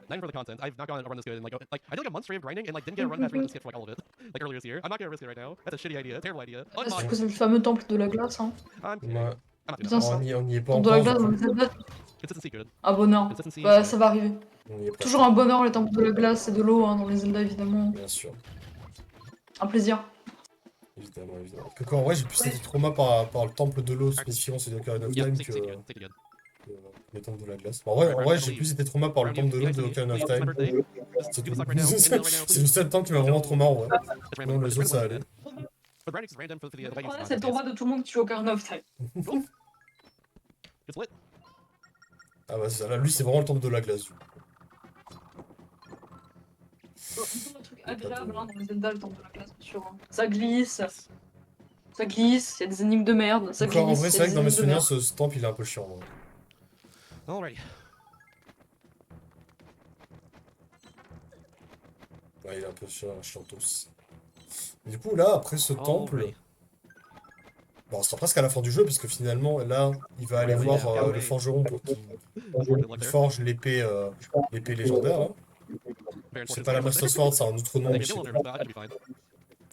B: Not even for the content. I've not gone a run this good in like I did like a month straight of grinding and like didn't get a run past really skip for like all of it. Like earlier this year. I'm not gonna risk it right now. That's a shitty idea. Terrible idea.
C: Ah,
B: Unlock.
C: c'est le fameux temple de la glace, hein.
B: I'm kidding.
A: Ouais.
B: I'm not doing
C: Bien
B: that.
C: ça.
A: On n'y est pas
C: Temple de la glace
A: encore.
C: dans les Zelda,
B: Consistency good.
C: un bonheur.
B: Consistency.
C: Bah, ça va arriver.
A: On n'y est pas.
C: Toujours un bonheur, les temples de la glace et de l'eau, hein, dans les Zelda, évidemment.
A: Bien sûr.
C: Un plaisir.
A: Évidemment. Que en vrai, j'ai plus été trauma par le temple de l'eau, spécifiquement celui d'Ocarina of
B: Yeah,
A: Time,
B: take it good. Take it good.
A: que les temples de la glace. En vrai, j'ai plus été trauma par le temple de l'eau de Ocarina of Time. C'est
B: Do the
A: tout.
B: suck right now.
A: C'est
B: Right now, please.
A: le seul temps qui m'a vraiment trauma, en vrai.
B: It's random.
A: Non, les
B: It's
A: autres, ça
B: random.
A: allait.
B: But grinding is random for the Vikings.
C: C'est le tournoi de tout le monde qui joue au Ocarina of Time.
B: It's lit.
A: Ah bah c'est ça, là, lui c'est vraiment le temple de la glace.
C: Un truc agréable hein, dans les Zelda, le temps de la classe, bien sûr. Hein. Ça glisse, il y a des énigmes de merde, ça
A: Encore, en
C: glisse,
A: vrai,
C: il
A: c'est
C: y a
A: vrai que
C: des
A: dans mes
C: énigmes de
A: souvenirs,
C: merde.
A: ce temple il est un peu chiant. Ouais.
B: Alrighty.
A: Ouais, il est un peu chiantos. Et du coup, là, après ce temple,
B: Alrighty.
A: bon, on sera presque à la fin du jeu, puisque finalement, là, il va aller voir le forgeron pour qu'il
B: Unfortunate luck
A: il
B: there.
A: forge l'épée légendaire, là.
B: Very
A: C'est
B: unfortunate
A: pas la
B: second
A: Master
B: mistake.
A: Sword, c'est un autre nom
B: Maybe a
A: aussi.
B: little nervous, but I should be fine.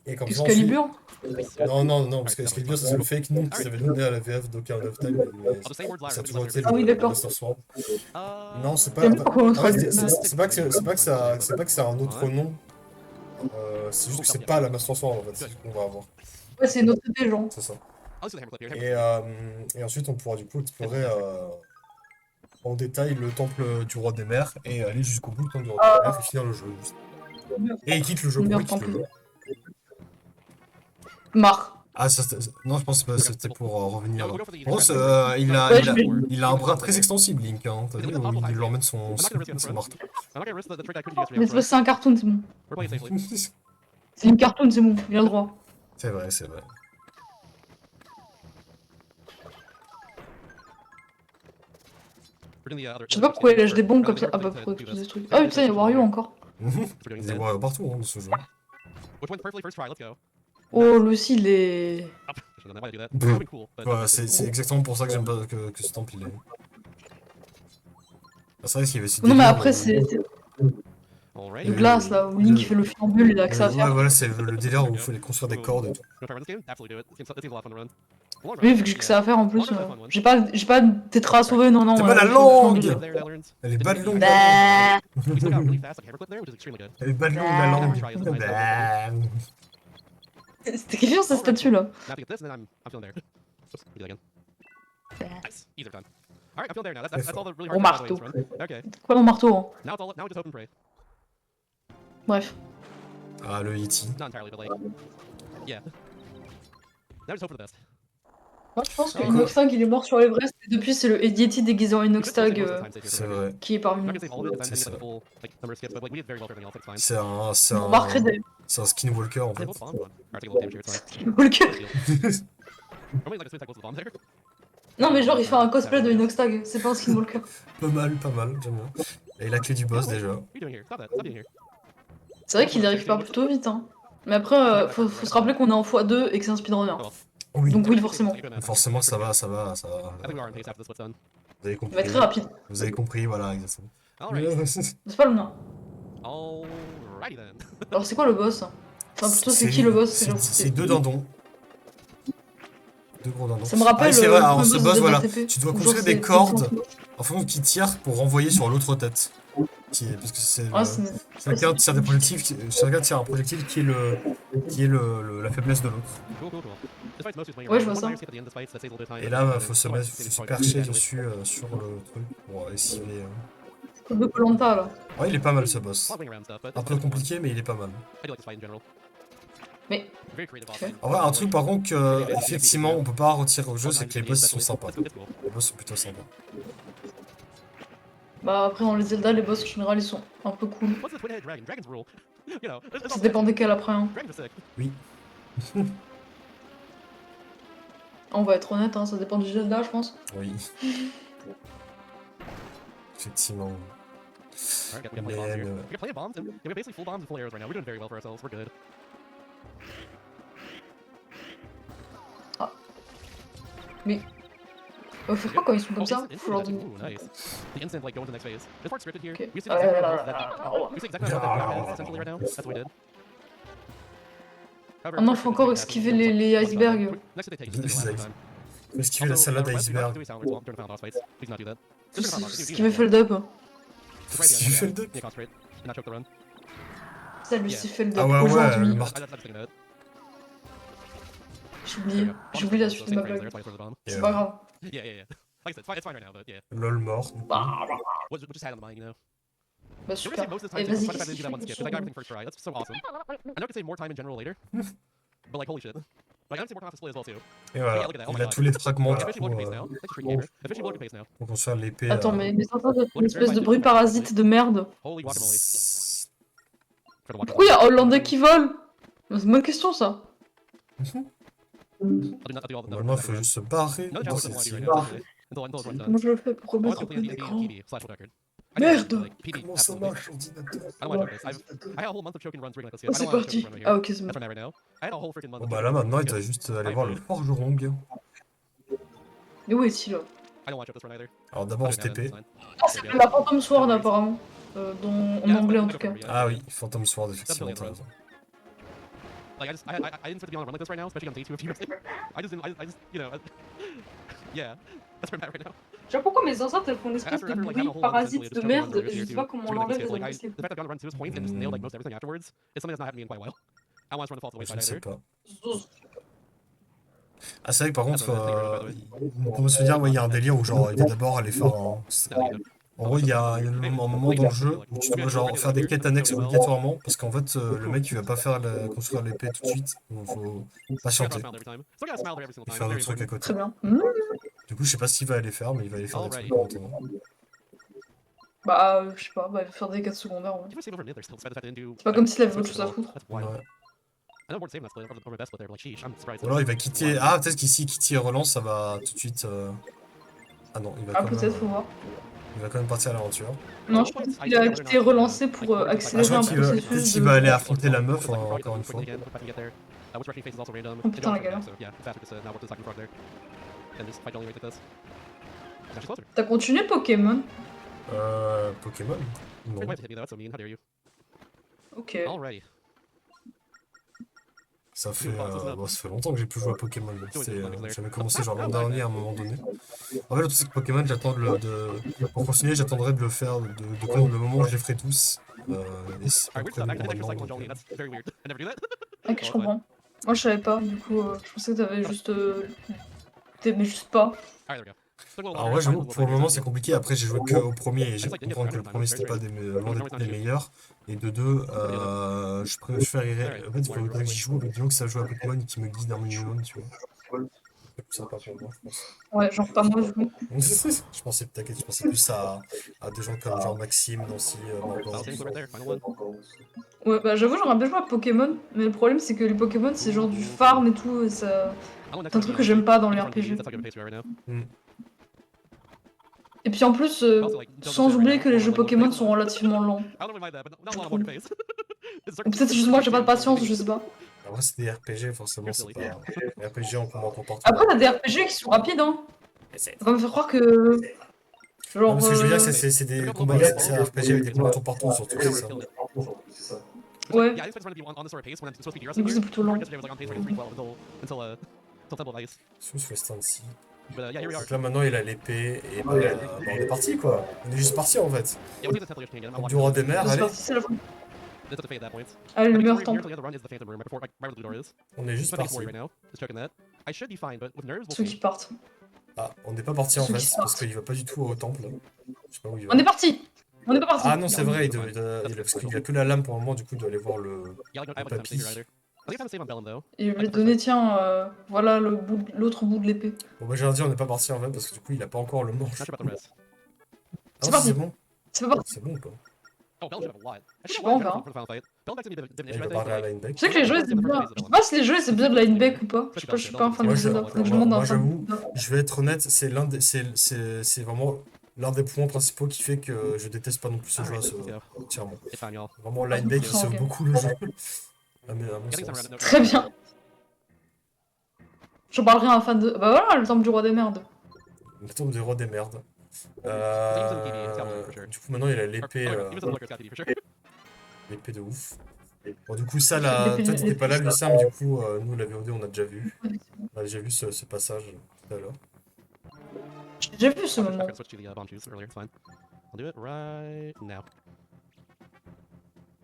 A: Et comme ça, ensuite...
C: Excalibur?
B: Nice.
A: Non, non, non, parce
B: Alright,
A: qu'Excalibur,
B: definitely
A: c'est le fake nom qu'ils avaient donné à la VF d'Ocarina of Time, mais
B: Oh, the same words louder,
A: ça a
B: but
A: toujours
B: lesser
A: été
C: Ah oui,
B: emphasis.
A: le
C: d'accord.
A: Master Sword. Non, c'est
C: Je
A: pas...
C: sais même pas comment on
A: En fait,
C: traduit.
A: c'est pas que c'est un autre nom. C'est juste que c'est pas la Master Sword, en fait, c'est ce qu'on va avoir.
C: Ouais, c'est une autre épée, genre.
A: C'est ça.
B: I'll just do the hammer clip here.
A: Et,
B: Hammer clip.
A: et ensuite, on pourra du coup explorer en détail le temple du roi des mers et aller jusqu'au bout du temple du roi des mers et finir le jeu. Et il quitte le jeu.
C: Le
A: Pourquoi
C: meilleur
A: il quitte le
C: temple.
A: jeu?
C: Marre.
A: Ah, ça, non, je pense que c'était pour revenir.
B: We'll go for the
A: Bon,
B: second
C: Ouais, je vais-
A: il a un bras très extensible, Link. Hein. T'as vu, il lui emmène son marteau.
B: I'm not gonna risk the trick I could use
C: Mais c'est parce que c'est un cartoon, c'est bon.
B: We're playing safely.
C: C'est une cartoon, c'est bon. Il a le droit.
A: C'est vrai, c'est vrai.
B: We're doing the other.
C: Je sais pas pourquoi il lâche des bombes comme ça. Ah
B: We're
C: bah
B: playing
C: pourquoi
B: to do
C: exploser
B: this.
C: des trucs. Ah oui, putain, il y a Wario encore.
B: We're doing
A: Il y a
B: instead.
A: des Wario partout hein, dans ce jeu.
B: Which went perfectly first try. Let's go.
C: Oh, lui aussi, il est.
B: Oh, I should've done that. Why did I do that?
A: Brr.
B: That would've been cool, but
A: Voilà, c'est exactement pour ça que j'aime pas que ce temple il est. Ah, c'est vrai qu'il y avait ces
C: Non, mais
A: délires
C: après,
A: où-
C: c'est
B: Alright.
C: de glace là, où Link il fait le funambule, il a que ça à
A: Ouais,
C: faire.
A: voilà, c'est le délire où il faut les construire des cordes et tout.
B: You wanna try run this game? Absolutely do it. It seems a lot of fun to run. Long run,
C: Lui, vu que j'ai que ça à faire en plus,
B: Longer than the fun ones.
C: j'ai pas de tétra à sauver, non, non.
A: T'as pas la
C: je fais le
A: langue
C: funambule.
B: There, Netherlands.
A: Elle est bas de longue.
C: Bah.
B: We stuck out really fast, like hammer clip there, which is extremely good.
A: Elle est bas de longue la langue.
B: Try is nice.
A: Bah.
C: C'était quelque chose, cette statue là.
B: Now to get this, and then I'm feeling there. Oops, do that again. Nice, easier time. All right, I'm feeling there now. That's all the really hard
C: Au
B: part of the way
C: marteau.
B: in this run. Okay,
C: Quoi mon marteau, hein.
B: now we just hope and pray.
C: Bref.
A: Ah, le Yeti.
B: Not entirely, but like, yeah. Now just hope for the best.
C: Moi, je pense que Inoxtag il est mort sur l'Everest et depuis c'est le Yeti déguisé en
B: We did
C: Inoxtag
B: most of the time safe here,
A: C'est
B: but
A: vrai.
C: qui est parmi
B: I'm
C: nous.
B: not gonna save all of it, and then
A: C'est
B: get like
A: ça.
B: the full like number of skips, but like we did very well for everything else. It's fine.
A: C'est
C: On remarquerait des.
A: un skinwalker en
B: Hey,
A: fait.
B: what's the bomb? Alright, take a little damage here. It's fine.
C: Skinwalker.
B: I'm waiting like a split close to the bomb there.
C: Non, mais genre il fait un cosplay de Inoxtag, c'est pas un Skinwalker.
A: Pas mal, j'aime bien. Et la clé du boss déjà.
B: What are you doing here? Stop that. Stop being here.
C: C'est vrai qu'il les récupère plutôt vite, hein. Mais après, faut se rappeler qu'on est en x2 et que c'est un speedrunner.
A: Oui.
C: Donc oui, forcément.
A: Forcément, ça va.
B: I think we are on pace after this what's done.
A: Vous avez
C: Il va
A: compris.
C: être très rapide.
A: Vous avez compris, voilà, exactement.
B: Alright.
C: C'est pas le mien.
B: Alrighty then.
C: Alors c'est quoi le boss? Enfin plutôt c'est qui le boss?
A: C'est deux dindons. Deux gros dindons.
C: Ça me rappelle
A: Ah, c'est vrai, alors
C: le
A: ce
C: boss
A: boss,
C: de
A: voilà.
C: ZTP.
A: Tu dois
C: Genre,
A: construire
C: c'est
A: des cordes
C: plantes.
A: en fonction qui tirent pour renvoyer sur l'autre tête. Parce que c'est
C: Ah, c'est...
A: chacun tire des projectiles, chacun tire un projectile qui est la faiblesse de l'autre.
B: Cool. This fight's mostly playing
C: Ouais,
B: around.
C: je vois
B: One
C: ça.
B: minor skip at the end of this fight, so that saves a little bit of time.
A: Et là,
B: but,
A: faut se
B: otherwise,
A: mettre,
B: it's
A: faut se
B: quite
A: percher
B: easy.
A: dessus sur le truc pour esquiver.
C: Comme de Koh-Lanta, là.
A: Ouais, il est pas mal ce
B: A
A: boss.
B: lot of wing around stuff, but
A: Un peu compliqué, mais il est pas mal.
B: I do like this fight in general.
C: Mais
B: Very creative boss
C: Ok.
B: fight.
A: En vrai, un truc par contre que, effectivement, on peut pas retirer au jeu, c'est que les boss ils sont sympas.
B: It's cool.
A: Les boss sont plutôt sympas.
C: bah après dans les Zelda, les boss en général ils sont un peu cool.
B: What's the twin-headed dragon? Dragons rule. You know,
C: Ça dépend desquels après. Hein.
B: Dragons are sick.
A: Oui.
C: On va être honnête, hein, ça dépend du Zelda, je pense.
A: Oui. Effectivement.
B: Alright, we got plenty of bombs here.
A: Man,
B: We got plenty of bombs, and we have basically full bombs and full arrows right now. We're doing very well for ourselves. We're good.
C: Mais faut quoi quand ils sont comme ça?
B: Instant
C: Faut leur
B: magic.
C: donner.
B: Ooh, nice. The instant, like, go into the next phase. This part's scripted here.
C: Ok.
B: We see exactly we see exactly what that has essentially right now. That's what we did. However,
C: Ah non,
B: it's
C: faut encore
B: scripted,
C: esquiver
B: so it's
C: les
B: like,
C: icebergs.
B: Next they take
A: Les
B: just like
A: icebergs.
B: last time.
A: Faut esquiver la
B: Also,
A: salade
B: do
A: iceberg.
B: we sound during the final boss fights? Please not do that. Just during the final boss,
C: Ce
B: you
C: qui
B: do
C: me
B: that.
C: fait le dub.
A: Si tu fais le deux.
B: Yeah, concentrate and not choke the run.
C: Ça lui s'est fait le dub.
A: Ah ouais, ouais, le
C: Aujourd'hui,
A: marteau.
B: I'm just thinking of it.
C: j'ai oublié la suite de ma blague. C'est pas grave.
B: Yeah. Like I said, it's fine right now, but yeah.
A: LOL mort.
B: We'll just had on the mind, you know.
C: Bah
B: We're
C: super.
B: gonna save most of the
C: Et
B: time
C: vas-y,
B: trying to
C: qu'est-ce
B: do
C: qu'il
B: that one
C: fait
B: skip, because I got everything first try. That's so awesome. I know I could save more time in general later, but like, holy shit. Like, I don't see more off display as well too.
A: Et voilà,
B: look at that. Oh my
A: il a
B: God.
A: tous les fragments du
B: Efficient
A: coup
B: blow your pace now. Thanks for gamer. Efficient blow your pace now.
A: pour construire l'épée.
C: Attends, mais ça fait une
B: Look,
C: espèce de
B: it's
C: bruit
B: verified.
C: parasite de merde.
B: Holy guacamole.
A: Zzzz.
B: For the
C: Pourquoi il y a Hollandais qui vole? C'est une bonne question ça.
B: I'll do all the
A: Normalement, il faut juste se barrer
B: Another
A: dans
B: challenge
A: cette
B: doesn't
A: île.
B: want to do right now, until it's done.
C: Comment je le fais pour
B: I want
C: remettre
B: to
C: en
B: complete
C: plein
B: the
C: écran?
B: PB /world record.
C: Merde.
B: Like, PB,
A: Comment ça
B: absolutely.
A: marche l'ordinateur?
B: I don't want to joke this. I had a whole month of choking runs rigging like this.
C: Oh,
B: I
C: c'est
B: don't want to
C: parti.
B: choke run right
C: Ah
B: here.
C: ok, c'est
B: That's
C: bon.
B: where I'm at right now. I had a whole freaking month
A: Bon
B: of
A: bah
B: choking
A: là
B: runs
A: maintenant, il
B: rigging
A: t'a
B: this.
A: juste aller voir le forgeron.
C: Et où est-il là?
B: I don't want to choke this run either.
A: Alors d'abord, on se
B: Okay,
A: TP.
B: that's fine.
C: Ah, c'est la Phantom Sword apparemment. En
B: Yeah,
C: anglais
B: I
C: en
B: go
C: tout
B: for
C: cas.
B: it, yeah.
A: Ah oui, Phantom Sword,
B: That's
A: effectivement,
B: brilliant,
A: t'as
B: bro.
A: raison.
B: Like, I didn't expect to be on a run like this right now, especially on day 2 of Team I just didn't, I just, you know, yeah. That's where I'm at right now.
C: Je sais pas pourquoi mes enceintes elles font une espèce
B: After,
C: de
B: after like having a
C: bruit
B: whole month
C: parasite
B: essentially,
C: de
B: just choking runs
C: merde
B: right
C: et je
B: here
C: sais
B: to
C: pas comment on
B: really
C: l'enlève
B: get
C: les
B: like,
C: impossibles.
B: the fact that I've gone to run to this point and just nailed like most everything afterwards is something that's not happened to me in quite a while. I want to run the fault to the
A: Je
B: wayside
A: ne sais
B: either.
A: pas. Ah, c'est vrai que par contre,
B: That's what I think,
A: pour me souvenir, ouais, il y a un délire où genre, il va d'abord aller faire un.
B: No, you good.
A: En gros, il y a un moment dans le jeu où tu dois genre faire des quêtes annexes obligatoirement parce qu'en fait, le mec il va pas faire construire l'épée tout de suite, donc faut
B: Still gotta
A: patienter
B: smile every time. Still gotta smile every single
A: et
B: time.
A: faire
B: Very
A: d'autres trucs à
B: important.
A: côté.
C: Très bien.
A: Du coup, je sais pas s'il va aller faire, mais il va aller faire des trucs
B: Alrighty.
A: en attendant.
C: Bah, je sais pas, bah, il va faire des quêtes secondaires. Ouais.
B: If I save over mid, there's still despite the fact I didn't do.
C: C'est pas comme s'il avait autre chose à foutre.
B: That's wild.
A: Ouais.
B: I know we're saving that split over my best split there, but like, sheesh, I'm surprised.
A: Ou alors il va quitter. Ah, peut-être qu'ici, quitte et relance, ça va tout de suite. Ah non, il va
C: Ah,
A: quand même.
C: peut-être, faut voir.
A: Il va quand même partir à l'aventure.
C: Non, je pense qu'il a quitté relancé pour
A: Ah, je
C: accélérer
A: crois
C: un
A: qu'il va. Peut-être
C: processus
A: qu'il
C: de.
A: va aller affronter la meuf encore une fois.
C: Oh putain, la galère. T'as continué Pokémon?
A: Pokémon? Non.
C: Ok.
B: Alrighty.
A: Ça fait longtemps que j'ai plus joué à Pokémon. J'avais commencé genre l'an dernier à un moment donné. En fait, le truc c'est que Pokémon, pour continuer, j'attendrai de le faire, de quand le moment où je les ferai tous. Et c'est pas
B: Alright,
A: près
B: weird
A: de
B: stuff. I
A: moi
B: can
A: maintenant.
B: exercise one Jolie. That's very weird. I never do that.
C: Ok, je comprends. Moi, je savais pas, du coup, je pensais que t'avais juste. T'aimais juste pas.
B: Alright, there we go. Took a little
A: Alors
B: longer,
A: ouais,
B: fine,
A: j'avoue,
B: a little
A: pour le
B: bit
A: moment
B: easier.
A: c'est compliqué. Après, j'ai joué que au premier et j'ai
B: It's like
A: pu comprendre que le
B: different
A: premier
B: time,
A: c'était pas loin d'être des meilleurs. Et de deux, je préférerais. En fait, il faudrait que j'y joue avec des gens qui savent jouer à Pokémon et qui me guident un minimum, tu vois. C'est plus sympa pour moi, je pense.
C: Ouais, genre pas moi, du coup.
A: Je pensais, t'inquiète, je pensais plus à des gens comme genre Maxime, Nancy, Morgan.
B: Same clip right there, final one.
C: Ouais, bah j'avoue, j'aimerais bien jouer à Pokémon, mais le problème c'est que les Pokémon c'est genre du farm et tout, et ça.
B: I'm on
C: C'est un truc que j'aime pas dans les RPG.
B: That's how good a pace we are right now.
C: Et puis en plus,
B: Also, like, don't
C: sans
B: say right
C: oublier
B: now,
C: que les
B: I'm
C: jeux
B: on a low
C: Pokémon
B: pace.
C: sont relativement lents.
B: I don't mind that, but not a lot of longer pace. It's
C: Ou peut-être juste moi j'ai pas de patience, je sais pas.
A: En vrai, c'est des RPG, forcément, c'est pas. Les RPG en comportement.
C: Après, t'as des RPG qui sont rapides, hein. Ça va me faire croire que.
A: Non,
C: Genre.
A: parce que je veux dire, c'est des combats, c'est un RPG avec des combats tour par tour, surtout, c'est ça.
C: Ouais.
B: Yeah, I expect to run on this sort of pace when I'm supposed to be
C: Du
B: de-wrestling
C: coup,
B: here.
C: c'est plutôt lent.
B: Yesterday was like on pace for 312 until Temple of Ice.
A: Sous Western-Sea.
B: But yeah, here we are.
A: Donc là, maintenant, il a l'épée, et bah, on est parti, quoi. On est juste parti, en fait.
B: Yeah, we'll see the Temple of King again. I'm
A: Comme
B: watching
A: du roi
B: this.
A: des mers,
C: C'est
A: allez.
C: parti, c'est la fin.
B: It's at the fade at that point.
C: Allez, le
B: The
C: meilleur
B: big story
C: temple.
B: here till the other run is the Phantom Room, right before, right where the blue door is.
A: On est juste
B: So I think
A: parti.
B: it's 40 right now. Just checking that. I should be fine, but with nerves, we'll
C: Ceux
B: see.
C: qui partent.
A: Ah, on n'est pas parti, en
C: Ceux
A: fait,
C: qui
A: parce
C: sortent.
A: qu'il va pas du tout au temple. Je sais pas où il va.
C: On est parti! On est pas parti!
A: Ah non, c'est vrai, parce qu'il a que la lame pour le moment, du coup, il doit aller voir le.
B: Yeah, like, I have like a time to save here either. I think I have to save on Bellum though.
C: Et je vais te donner, tiens, voilà l'autre bout de l'épée.
A: Bon, bah, j'ai dit, on n'est pas parti, en fait, parce que du coup, il a pas encore le manche.
B: Not sure about the rest.
A: Ah,
C: C'est
A: non,
C: parti.
A: c'est bon.
C: C'est pas parti.
A: C'est bon ou pas?
B: Oh, Bellum should have a lot. I
C: Je sais
B: should
C: pas,
B: have
C: on
B: a lot
C: verra.
B: for the final fight. Bellum back's gonna be a bit of an
A: Il
B: issue,
A: va
B: I think.
A: parler à
B: But,
A: lineback.
C: Je sais que les jeux c'est bien. Je sais pas si les jeux c'est bien de Lineback ou pas. Je sais pas, je suis pas un fan de
A: Moi,
C: Zelda. Faut que je
A: moi,
C: demande à un
A: moi,
C: fan.
A: j'avoue, je vais être honnête, c'est vraiment l'un des points principaux qui fait que je déteste pas non plus ce jeu entièrement.
B: it's fine, y'all.
A: Vraiment, lineback, il sauve
C: Ok.
A: beaucoup le jeu. Ah, mais à mon
B: Getting some
A: sens.
B: around no
C: Très bien. J'en parlerai à un fan de. Bah voilà, le temple du roi des merdes.
A: Le tombe des rois des merdes.
B: for sure.
A: Du coup, maintenant, il a
B: Or,
A: l'épée
B: oh, even some lookers got PD for sure.
A: l'épée de ouf. Bon, du coup, ça, là, toi, t'étais pas là, Lucien, mais du coup, nous, la VOD, on a déjà vu. On a déjà vu ce passage tout à l'heure.
C: J'ai déjà vu ce
B: I'm
C: moment.
B: gonna switch to the bomb juice earlier, it's fine. I'll do it right now.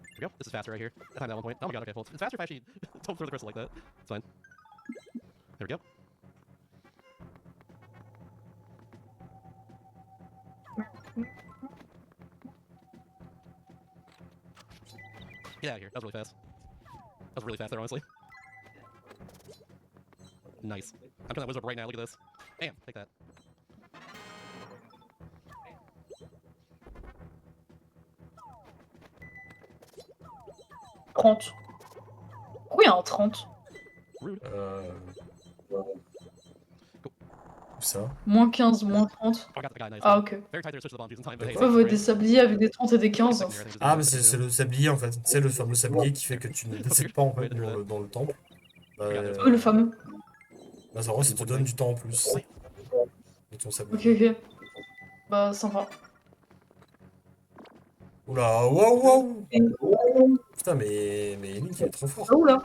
B: Here we go. This is faster right here. I timed that 1 point. Oh my god, okay, well, it's faster if I actually don't throw the crystal like that. It's fine. There we go. Get out of here. That was really fast. That was really fast there, honestly. Nice. I'm trying that wizard right now. Look at this. Bam. Take that.
C: 30. Pourquoi il y a un 30?
B: Rude.
A: Où ça?
C: Moins 15, moins 30.
B: Oh, I got the guy. Nice.
C: Ah, ok.
B: Very tight there. Switch to the bomb. Do some time. But hey,
C: Ouais, ouais, des sabliers avec des 30 et des 15.
A: Ah, mais c'est le sablier en fait. C'est le fameux sablier qui fait que tu ne décides pas en fait dans le temple.
C: Le fameux.
A: Bah, en vrai, ça te donne du temps en plus. De ton
C: Ok,
A: sablier.
C: ok. Bah, sympa.
A: Oula, waouh, waouh! Putain, mais Link il est trop fort.
C: Tu vas où là?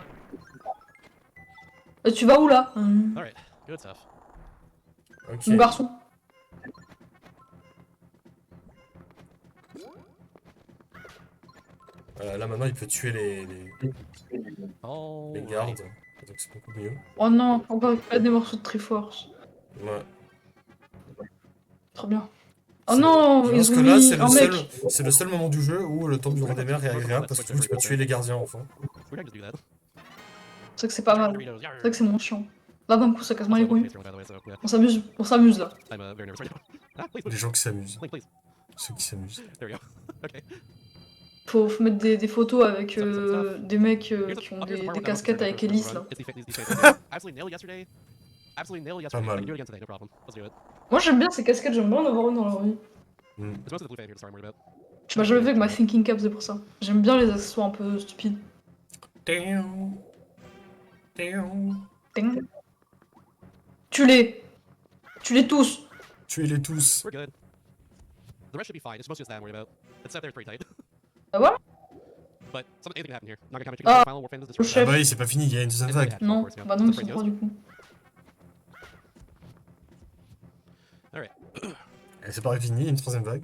C: Tu vas où là?
B: Alright. Good stuff.
A: Ok.
C: Mon garçon.
A: Là maintenant il peut tuer les
B: Oh.
A: gardes. Donc c'est beaucoup mieux.
C: Oh non, encore pas des morceaux de Triforce.
A: Ouais.
C: Très bien. Oh
A: C'est-
C: non,
A: je pense
C: ils
A: que
C: ont
A: là,
C: mis un mec.
A: c'est le seul moment du jeu où le temple du roi des mers est agréable parce que du coup, tu peux tuer les gardiens enfin.
B: We can just do that.
C: C'est vrai que c'est pas mal.
B: Doritos,
C: C'est vrai que c'est moins chiant. Là d'un coup ça casse moins les
B: Also,
C: couilles.
B: by the way, so, yeah.
C: On s'amuse là.
B: I'm very nervous right now. Ah, please,
A: Les gens qui s'amusent.
B: please, please.
A: Ceux qui s'amusent.
B: There we go. Okay.
C: Faut mettre des photos avec des mecs
B: Here's
C: qui ont
B: here's
C: des
B: part where
C: casquettes
B: I'm
C: avec hélice là.
B: It's these things. Absolutely nil yesterday. Absolutely nil yesterday.
A: mal.
B: I can do it again today, no problem. Let's do it.
C: Moi j'aime bien ces casquettes, j'aime bien en avoir une dans la vie.
B: It's mostly the blue fan here to start worried about.
C: Tu m'as jamais vu avec ma thinking cap, c'est pour ça. J'aime bien les accessoires un peu stupides.
A: Damn. Damn.
C: Ding. Tue-les tous.
A: Tuez-les tous.
B: We're good. The rest should be fine. It's mostly just that I'm worried about. It's set there, it's pretty tight.
C: Ah voilà.
B: But anything can happen here. Not gonna count my
C: Ah.
B: chicken final war fan is
C: Le
B: destroyed.
C: chef.
A: Ah bah oui, c'est pas fini, il y a une deuxième vague.
C: Non, bah non, ils sont trois du coup.
B: Alright.
A: Et c'est pas fini, il y a une troisième vague.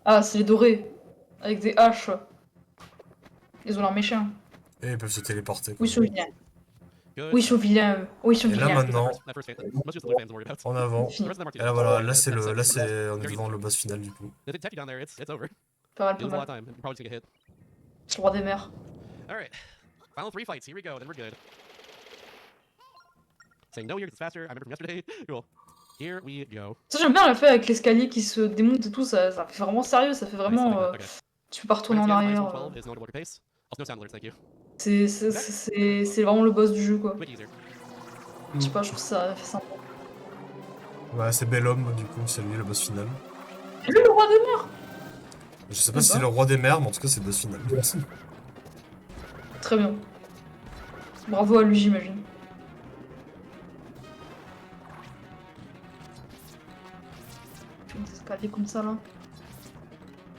C: Ah, c'est les dorés. Avec des haches. Ils ont l'air méchants.
A: Et ils peuvent se téléporter.
C: Oui, ils sont vilains.
B: Good.
C: Oui, ils sont vilains. eux. Oui, ils sont
A: Et là
C: vilains.
A: maintenant,
B: That first fan, mostly just the blue fans I'm worried about.
A: en avant.
B: The rest of them are too.
A: Et là voilà, là
B: That's
A: c'est on est devant le boss final du coup.
B: If they tech you down there, it's over.
C: Pas mal,
B: You
C: pas
B: lose a lot
C: mal.
B: of time. You probably take a hit.
C: C'est le roi des mers.
B: Alright. Final 3 fights. Here we go. Then we're good. Saying no here 'cause it's faster. I remember from yesterday. Cool. Here we go.
C: Ça, j'aime bien l'effet avec l'escalier qui se démonte et tout. Ça fait vraiment sérieux. Ça fait vraiment.
B: Nice, okay.
C: Tu peux pas retourner en arrière.
B: 12 is no water pace. Also no sound alerts, thank you.
C: C'est vraiment le boss du jeu, quoi.
B: Quick easier.
C: Je sais pas, je trouve ça fait sympa.
A: Ouais, c'est Bellum du coup, c'est lui le boss final.
C: Et lui, le roi des mers.
A: Je sais pas si c'est le roi des mers, mais en tout cas c'est le boss final.
C: Très bien. Bravo à lui, j'imagine. Fais des escaliers comme ça, là.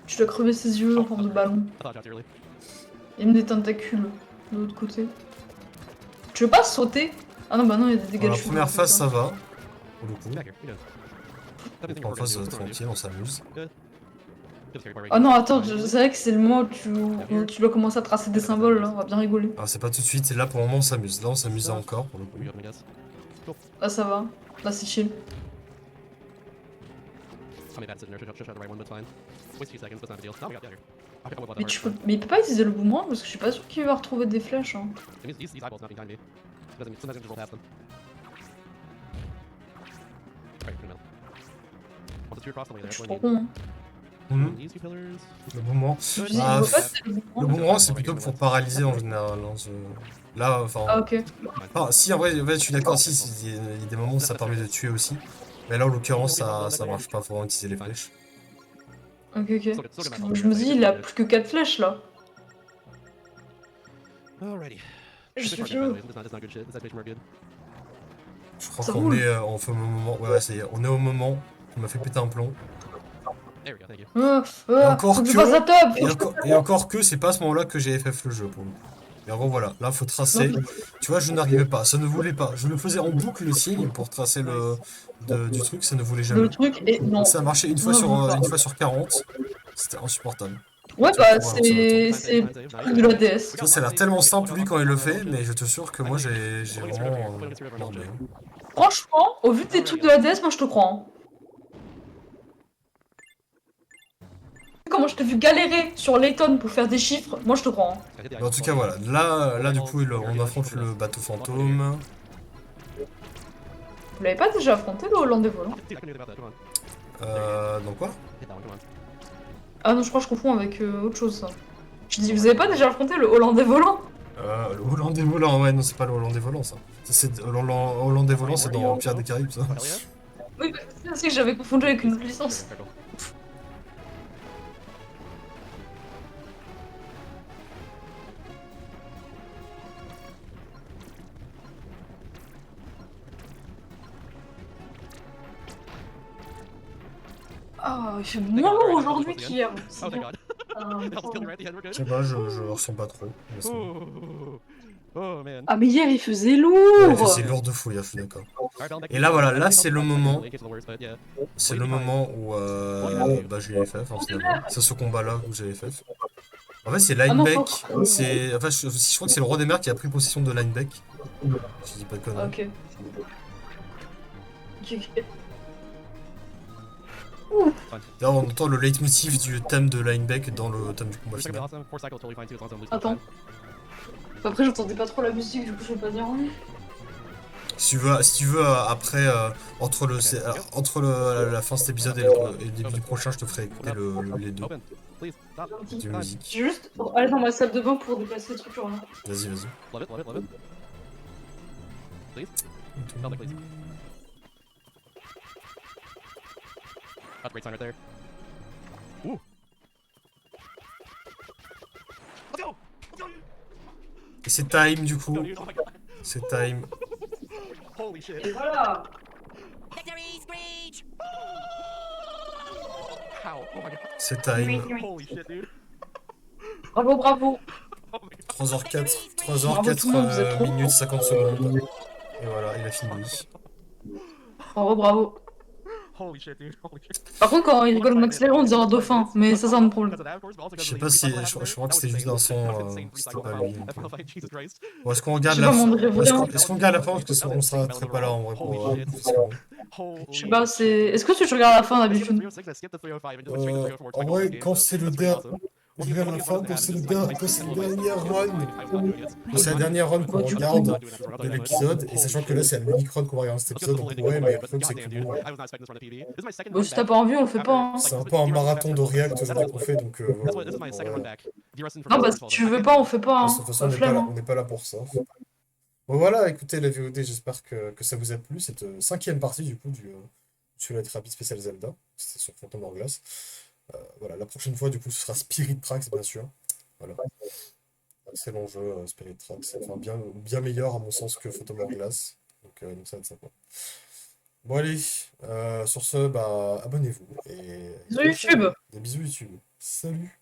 C: Tu dois crever ses yeux en forme de ballon.
B: I thought I shot too early.
C: Il y a même des tentacules de l'autre côté. Tu veux pas sauter? Ah non, bah non, il y a des dégâts
A: Dans
C: de
A: la
C: chute.
A: première phase ça va, pour le coup.
B: Get back here. You know. Definitely
A: En
B: think
A: phase
B: we're gonna do it.
A: tranquille, on s'amuse.
B: Good. Good scary part right
C: Ah
B: here.
C: non, attends, c'est vrai que c'est le moment où tu dois commencer à tracer des symboles, là. On va bien rigoler.
A: Alors c'est pas tout de suite, là pour le moment on s'amuse. Là on s'amuse encore pour le coup.
B: Here we go, I guess.
C: Là, ça va. Là, c'est chill.
B: I made that sitting there. Should shot the right one, but it's fine. Waste a few seconds, but it's not a big deal. Oh, we got the other. I forgot what
C: Mais,
B: that
C: mais il peut pas utiliser le boomerang parce que je suis pas sûr qu'il va retrouver des flèches. Hein.
B: These eyeballs not being behind me. Doesn't sometimes I just roll past them. Right, in the middle. Want the two across the way there.
C: Je suis
B: That's
C: trop
B: what I need.
C: con. Hein.
A: Mhm.
B: These two pillars.
A: Le boomerang.
C: Je dis,
A: Ah,
C: je vois pas si c'est le
A: Le
C: boomerang.
A: boomerang c'est plutôt pour paralyser en général. Hein, là, enfin.
C: Ah, ok.
A: Ah, si en vrai, je suis d'accord, si, il y a des moments où ça permet de tuer aussi. Mais là en l'occurrence ça marche pas, faut vraiment utiliser les flèches.
C: Ok, ok. Parce que je me dis, il a plus que 4 flèches là.
B: Alrighty.
C: Je
B: This
C: suis
B: part's
C: chaud.
B: good, by the way. It's not good shit. This activation worked good.
A: Je crois
C: Ça
A: qu'on
C: roule.
A: est on fait au moment. Ouais, ça y est, on est au moment qui m'a fait péter un plomb.
B: There we go, thank you.
A: encore
C: faut que je
A: que-
C: fasse un top.
A: Et encore que c'est pas à ce moment-là que j'ai FF le jeu pour le coup. Et en gros voilà, là faut tracer. Tu vois, je n'arrivais pas, ça ne voulait pas. Je le faisais en boucle le signe pour tracer du truc, ça ne voulait jamais.
C: Le truc est. Non.
A: Ça a marché une fois,
C: Non, non,
A: une fois sur 40. C'était insupportable.
C: Ouais, bah,
A: Ouais,
C: c'est de la DS.
A: Ça, ça a l'air tellement simple lui quand il le fait, mais je te assure que moi j'ai vraiment merdé.
C: Franchement, au vu des trucs de la DS, moi je te crois. Hein. comment je t'ai vu galérer sur Layton pour faire des chiffres, moi je te crois. Hein.
B: I hit the
A: Mais en
B: icon
A: tout cas,
B: before.
A: voilà. Là du coup, on affronte le bateau fantôme.
C: Vous l'avez pas déjà affronté le Hollandais volant?
B: Dude, I can do about that. Come on.
A: Dans quoi?
B: Hit that one. Come on.
C: Ah non, je crois que je confonds avec autre chose ça. Je dis, vous avez pas déjà affronté le Hollandais volant?
A: Le Hollandais volant, ouais, non, c'est pas le Hollandais volant, ça. C'est Hollandais volant, c'est dans Pirates des Caraïbes, ça.
B: Oh, hell yeah.
C: Oui, parce que c'est aussi que j'avais confondu avec une autre licence.
B: Very cool.
C: Ah, il fait moins lourd aujourd'hui qu'hier.
B: Oh, thank God.
C: Ah,
B: That was killing right at the end. We're
A: Je
B: good.
A: sais pas, je le ressens pas trop. honnêtement.
B: Ooh. Oh, man.
C: Ah, mais hier il faisait
A: Ouais,
C: lourd!
A: c'est lourd de fou, hier, je suis d'accord.
B: Alright, Bell,
A: Et là, voilà, là,
B: next
A: c'est
B: time,
A: le
B: I'll
A: moment.
B: in case of the worst, but yeah.
A: C'est le moment où j'ai les FF, hein, finalement. C'est ce combat-là où j'ai les FF. En fait, c'est
C: Ah non,
A: Linebeck.
C: faut-
A: Enfin, je crois que c'est le roi des mers qui a pris possession de Linebeck. Si je dis pas de
C: Ah,
A: conneries.
C: ok. Ok.
A: D'ailleurs, on entend le leitmotiv du thème de Linebeck dans le thème du combat
B: First second,
A: final.
B: awesome. Fourth cycle, totally fine too, as long as I'm losing
C: Attends.
B: time.
C: Après, j'entendais pas trop la musique, du coup, je vais pas dire.
A: Si tu veux après, entre la fin de cet épisode et le début du prochain, je te ferai écouter les deux
B: Open. Please, stop.
C: Gentil.
A: de musique.
C: J'ai juste aller dans ma salle de bain pour déplacer le truc là.
A: Vas-y, vas-y.
B: Love it, love it, love it. Please. Zelda, please. That's a great sign right there. Ooh. Let's go! Let's go!
A: Et c'est time du
B: Let's
A: coup.
B: go, dude. Oh my god.
A: C'est time.
B: Holy shit.
C: Et voilà!
D: Victory Screech!
B: How? Oh my god.
A: C'est time.
B: Holy shit, dude.
C: Bravo, bravo!
B: Oh my god.
A: 3h04,
C: Bravo tout le monde, vous êtes
A: 3h04
C: trop
A: minutes 50 secondes. Et voilà, il a fini.
C: Bravo, bravo.
B: Holy shit, dude. Holy shit.
C: Par contre, quand il rigole au max level, on dirait un dauphin, mais ça, c'est un problème.
B: Because of that, of course, but also
A: Je sais
B: because
A: pas
B: of the
A: si.
B: reflex
A: Je
B: last
A: crois que
B: there,
A: c'était
B: that
A: juste
B: was
A: un
B: insane.
A: son.
B: That was insane
A: C'était
B: freestyle
A: pas
B: wow.
A: lui.
B: That felt like Jesus Christ.
A: Bon, est-ce qu'on regarde
C: Je sais
A: la
C: pas,
A: fin?
C: mon dirait vraiment.
A: Est-ce qu'on regarde la fin? Parce qu'on sera très pas là en vrai pour.
B: Holy shit.
A: Parce que-
C: Je sais pas, c'est. Est-ce que tu regardes la fin d'habitude?
A: En vrai, quand c'est le dernier. Je regarde la fin, quand c'est le dernier run. Quand c'est la dernière run qu'on regarde de l'épisode, et sachant que là c'est la mini run qu'on va regarder dans cet épisode, on pourrait, mais le truc c'est que bon,
C: Bon, si t'as pas envie, on le fait pas. Hein.
A: c'est un peu un marathon de React aujourd'hui qu'on fait, donc voilà.
C: Non, bah, si tu veux pas, on fait pas.
A: De
C: Hein.
A: toute façon,
C: Pas flemme.
A: on n'est pas là pour ça. Bon voilà, écoutez la VOD, j'espère que ça vous a plu. Cette cinquième partie du coup du Let's Rapid spécial Zelda, c'était sur Phantom Hourglass. Voilà, la prochaine fois du coup ce sera Spirit Tracks bien sûr. Voilà. Excellent jeu, Spirit Tracks. Enfin bien meilleur à mon sens que Phantom Hourglass. Donc ça va être sympa. Bon allez, sur ce, bah abonnez-vous et
C: Bisous YouTube.
A: des bisous YouTube. Salut.